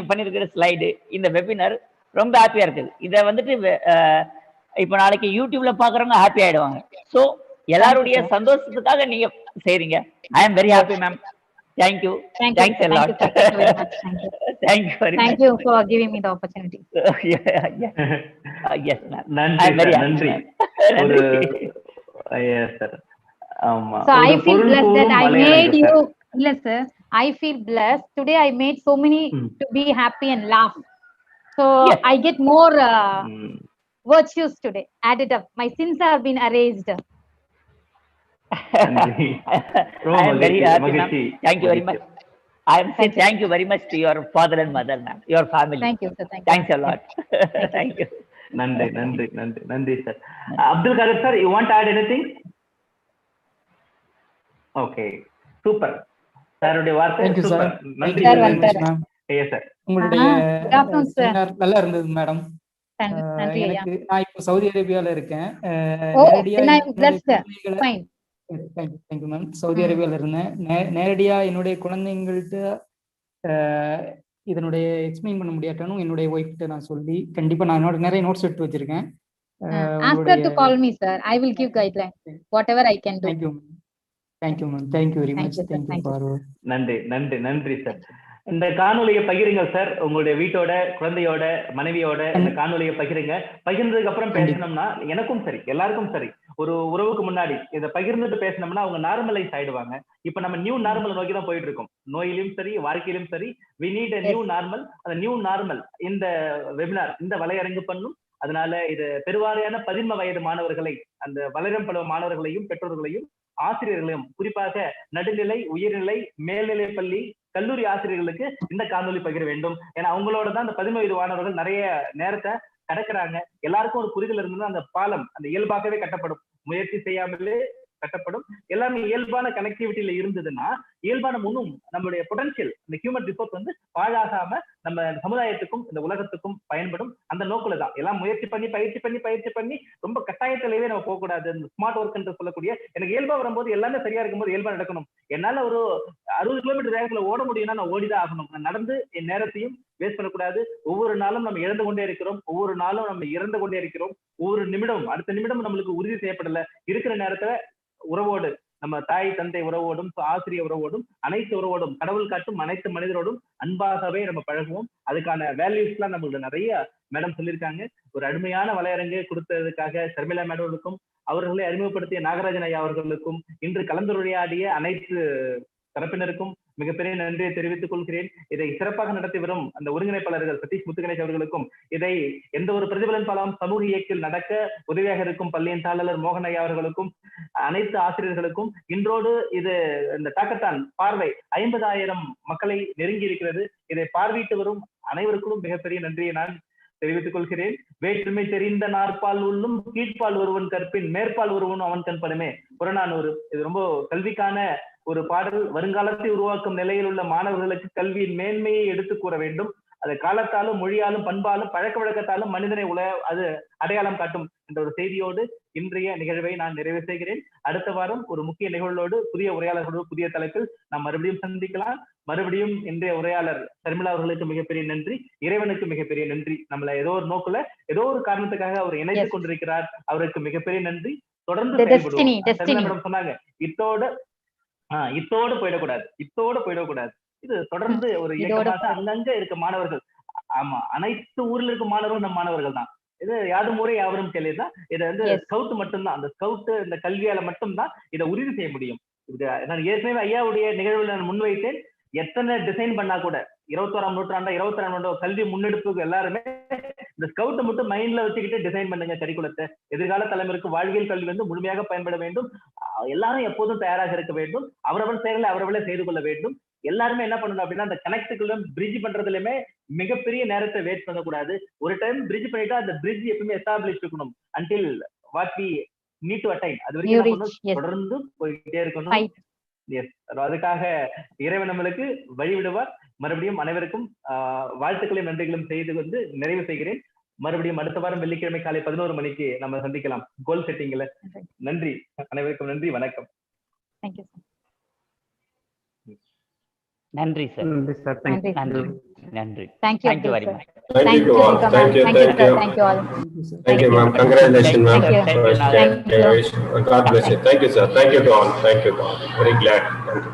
பண்ணிருக்கிற ஸ்லைடு, இந்த வெபினார் ரொம்ப ஹாப்பியா இருக்குது. இதை வந்துட்டு இப்போ நாளைக்கு யூடியூப்ல பாக்குறவங்க ஹாப்பி ஆயிடுவாங்க. ஸோ எல்லாருடைய சந்தோஷத்துக்காக நீங்க செய்றீங்க. I am very happy, ma'am. Thank you. Thanks a lot. Thank you very much. Thank you for giving me the opportunity. Yes, ma'am. நன்றி. Yes, sir. So I feel blessed that I made you. Yes, sir. I feel blessed. Today I made so many to be happy and laugh. So I get more virtues today added up. My sins have been erased. I am very happy, ma'am. Thank you very much. I am saying thank you very much to your father and mother, ma'am, your family. Thank you, sir. Thanks a lot. Thank you. நன்றி sir. Abdul Kadir sir, you want to add anything? Okay, super. சாருடைய வார்த்தை super. நன்றி ma'am. Yes sir. உங்களுடைய seminar நல்லா இருந்தது madam. எனக்கு நான் இப்போ சவுதி அரேபியால இருக்கேன். Thank you ma'am. சவுதி அரேபியாவில் இருந்தேன். நேரடியாக என்னுடைய குழந்தைங்கள்ட்ட இதனுடைய எக்ஸ்பிளைன் பண்ண முடியாட்டாலும் என்னுடைய ஒய்ஃப்கிட்ட நான் சொல்லி கண்டிப்பாக நான் நிறைய நோட்ஸ் எடுத்து வச்சிருக்கேன். Ask her to call me, sir. I will give guidelines, whatever I can do. Thank you ma'am. Thank you very much. Thank you for நன்றி சார். இந்த காணொலியை பகிருங்க சார். உங்களுடைய வீட்டோட, குழந்தையோட, மனைவியோட இந்த காணொலியை பகிருங்க. பகிர்ந்ததுக்கு அப்புறம் பேசணும்னா எனக்கும் சரி, எல்லாருக்கும் சரி, ஒரு உறவுக்கு முன்னாடி இதை பகிர்ந்துட்டு பேசணும்னா அவங்க நார்மலைஸ் ஆயிடுவாங்க. இப்ப நம்ம நியூ நார்மல் நோக்கி தான் போயிட்டு இருக்கோம். நோயிலும் சரி, வாழ்க்கையிலும் சரி, we need a new normal. அந்த நியூ நார்மல் இந்த வெபினார், இந்த வலையரங்கு பண்ணும். அதனால இது பெருவாரியான 11 வயது மாணவர்களை, அந்த வளரும் பல மாணவர்களையும் பெற்றோர்களையும் ஆசிரியர்களையும், குறிப்பாக நடுநிலை, உயர்நிலை, மேல்நிலை பள்ளி, கல்லூரி ஆசிரியர்களுக்கு இந்த காணொலி பகிர வேண்டும். ஏன்னா அவங்களோட தான் அந்த 11 வயது மாணவர்கள் நிறைய நேரத்தை கடக்கிறாங்க. எல்லாருக்கும் ஒரு புரிதல் இருந்ததுன்னா அந்த பாலம் அந்த இயல்பாகவே கட்டப்படும். முயற்சி செய்யாமலே கட்டப்படும். எல்லாமே இயல்பான கனெக்டிவிட்டியில இருந்ததுன்னா இயல்பான முன்னும் நம்மளுடைய பொட்டன்ஷியல், இந்த ஹியூமன் ரிசோர்ஸ் பாழாகாம நம்ம சமுதாயத்துக்கும் இந்த உலகத்துக்கும் பயன்படும். அந்த நோக்குல தான் எல்லாம் முயற்சி பண்ணி பயிற்சி பண்ணி ரொம்ப கட்டாயத்திலேயே நம்ம போகக்கூடாது. இந்த ஸ்மார்ட் ஒர்க் என்று சொல்லக்கூடிய எனக்கு இயல்பா வரும்போது எல்லாமே சரியா இருக்கும்போது இயல்பா நடக்கணும் என்னால ஒரு 60 கிலோமீட்டர் வேகத்துல ஓட முடியும்னா நான் ஓடிதான் ஆகணும். நான் நடந்து என் நேரத்தையும் வேஸ்ட் பண்ணக்கூடாது. ஒவ்வொரு நாளும் நம்ம இழந்து கொண்டே இருக்கிறோம், ஒவ்வொரு நாளும் நம்ம இறந்து கொண்டே இருக்கிறோம். ஒவ்வொரு நிமிடம் அடுத்த நிமிடம் நம்மளுக்கு உறுதி செய்யப்படல. இருக்கிற நேரத்துல உறவோடு, நம்ம தாய் தந்தை உறவோடும், ஆசிரியர் உறவோடும், அனைத்து உறவோடும், கடவுள் காட்டும் அனைத்து மனிதரோடும் அன்பாகவே நம்ம பழகுவோம். அதுக்கான வேல்யூஸ் எல்லாம் நம்மளுக்கு நிறைய மேடம் சொல்லியிருக்காங்க. ஒரு அருமையான வலையரங்கு கொடுத்ததுக்காக ஷர்மிளா மேடமுக்கும், அவர்களை அறிமுகப்படுத்திய நாகராஜன் ஐயா அவர்களுக்கும், இன்று கலந்துரையாடிய அனைத்து தரப்பினருக்கும் மிகப்பெரிய நன்றியை தெரிவித்துக் கொள்கிறேன். இதை சிறப்பாக நடத்தி வரும் அந்த ஒருங்கிணைப்பாளர்கள் சதீஷ் முத்துகணேஷ் அவர்களுக்கும், இதை எந்த ஒரு பிரதிபலன் பலம் சமூக இயக்கில் நடக்க உதவியாக இருக்கும் பள்ளியின் தாளர் மோகன் ஐயா அவர்களுக்கும், அனைத்து ஆசிரியர்களுக்கும், இன்றோடு இது இந்த டாக்கத்தான் பார்வை 50,000 மக்களை நெருங்கி இருக்கிறது. இதை பார்வையிட்டு வரும் அனைவருக்கும் மிகப்பெரிய நன்றியை நான் தெரிவித்துக் கொள்கிறேன். வேற்றுமை தெரிந்த நாற்பால் உள்ளும் கீழ்ப்பால் ஒருவன் கற்பின் மேற்பால் ஒருவனும் அவன் கண்படுமே. புறநானூறு. இது ரொம்ப கல்விக்கான ஒரு பாடல். வருங்காலத்தை உருவாக்கும் நிலையில் உள்ள மாணவர்களுக்கு கல்வியின் மேன்மையை எடுத்து கூற வேண்டும். அது காலத்தாலும் மொழியாலும் பண்பாலும் பழக்க வழக்கத்தாலும் மனிதனை அது அடையாளம் காட்டும் என்ற ஒரு செய்தியோடு இன்றைய நிகழ்வை நான் நிறைவு செய்கிறேன். அடுத்த வாரம் ஒரு முக்கிய நிகழ்வோடு, புதிய உரையாளர்களோடு, புதிய தலைப்பில் நாம் மறுபடியும் சந்திக்கலாம். மறுபடியும் இன்றைய உரையாளர் ஷர்மிளா அவர்களுக்கு மிகப்பெரிய நன்றி, இறைவனுக்கு மிகப்பெரிய நன்றி. நம்மள ஏதோ ஒரு நோக்குல ஏதோ ஒரு காரணத்துக்காக அவர் இணைத்துக் கொண்டிருக்கிறார். அவருக்கு மிகப்பெரிய நன்றி. தொடர்ந்து செயல்படுவோம். சொன்னாங்க இத்தோடு போயிடக்கூடாது. இது தொடர்ந்து ஒரு இயக்கமாக அங்கங்க இருக்க மாணவர்கள், ஆமா, அனைத்து ஊர்ல இருக்க மாணவர்கள் நம்ம மாணவர்கள் தான். இது யாரும் முறை யாவரும் கேள்விதான். இதை வந்து ஸ்கவுட் மட்டும்தான், அந்த ஸ்கவுட் இந்த கல்வியால மட்டும்தான் இதை உறுதி செய்ய முடியும். நான் ஏற்கனவே ஐயாவுடைய நிகழ்வுல நான் முன்வைத்தேன். எத்தனை டிசைன் பண்ணா கூட 21ஆம் நூற்றாண்டா 22ஆம் நூற்றாண்டோ கல்வி முன்னெடுப்புக்கு எல்லாருமே இந்த ஸ்கவுட்டை மட்டும் மைண்ட்ல வச்சுக்கிட்டு டிசைன் பண்ணுங்க கரிக்குலத்தை. எதிர்கால தலைமுறைக்கு வாழ்வியல் கல்வி வந்து முழுமையாக பயன்பட வேண்டும். எல்லாரும் எப்போதும் தயாராக இருக்க வேண்டும். அவரவர் செயலை அவரவர்களே செய்து கொள்ள வேண்டும். எல்லாருமே என்ன பண்ணணும் அப்படின்னா, அந்த கனெக்டுக்குள்ள பிரிட்ஜ் பண்றதுலயுமே மிகப்பெரிய நேரத்தை வேஸ்ட் பண்ணக்கூடாது. ஒரு டைம் பிரிட்ஜ் பண்ணிட்டா அந்த பிரிட்ஜ் எப்பவுமே எஸ்டாப்ளிஷ் இருக்கணும் until what we need to attain. அது வரைக்கும் தொடர்ந்து போயிட்டே இருக்கணும். அதுக்காக இறைவன் நம்மளுக்கு வழிவிடுவார். மறுபடியும் அனைவருக்கும் வாழ்த்துக்களையும் நன்றிகளும் செய்து வந்து நிறைவு செய்கிறேன். மறுபடியும் அடுத்த வாரம் வெள்ளிக்கிழமை காலை 11 மணிக்கு நம்ம சந்திக்கலாம் கோல் செட்டிங்ல. நன்றி, அனைவருக்கும் நன்றி, வணக்கம். நன்றி சார். நன்றி நன்றி. Thank you very much. Thank you all. Thank you all. Thank you ma'am. Congratulations ma'am. God bless you. Thank you sir. Thank you to all. Very glad. Thank you.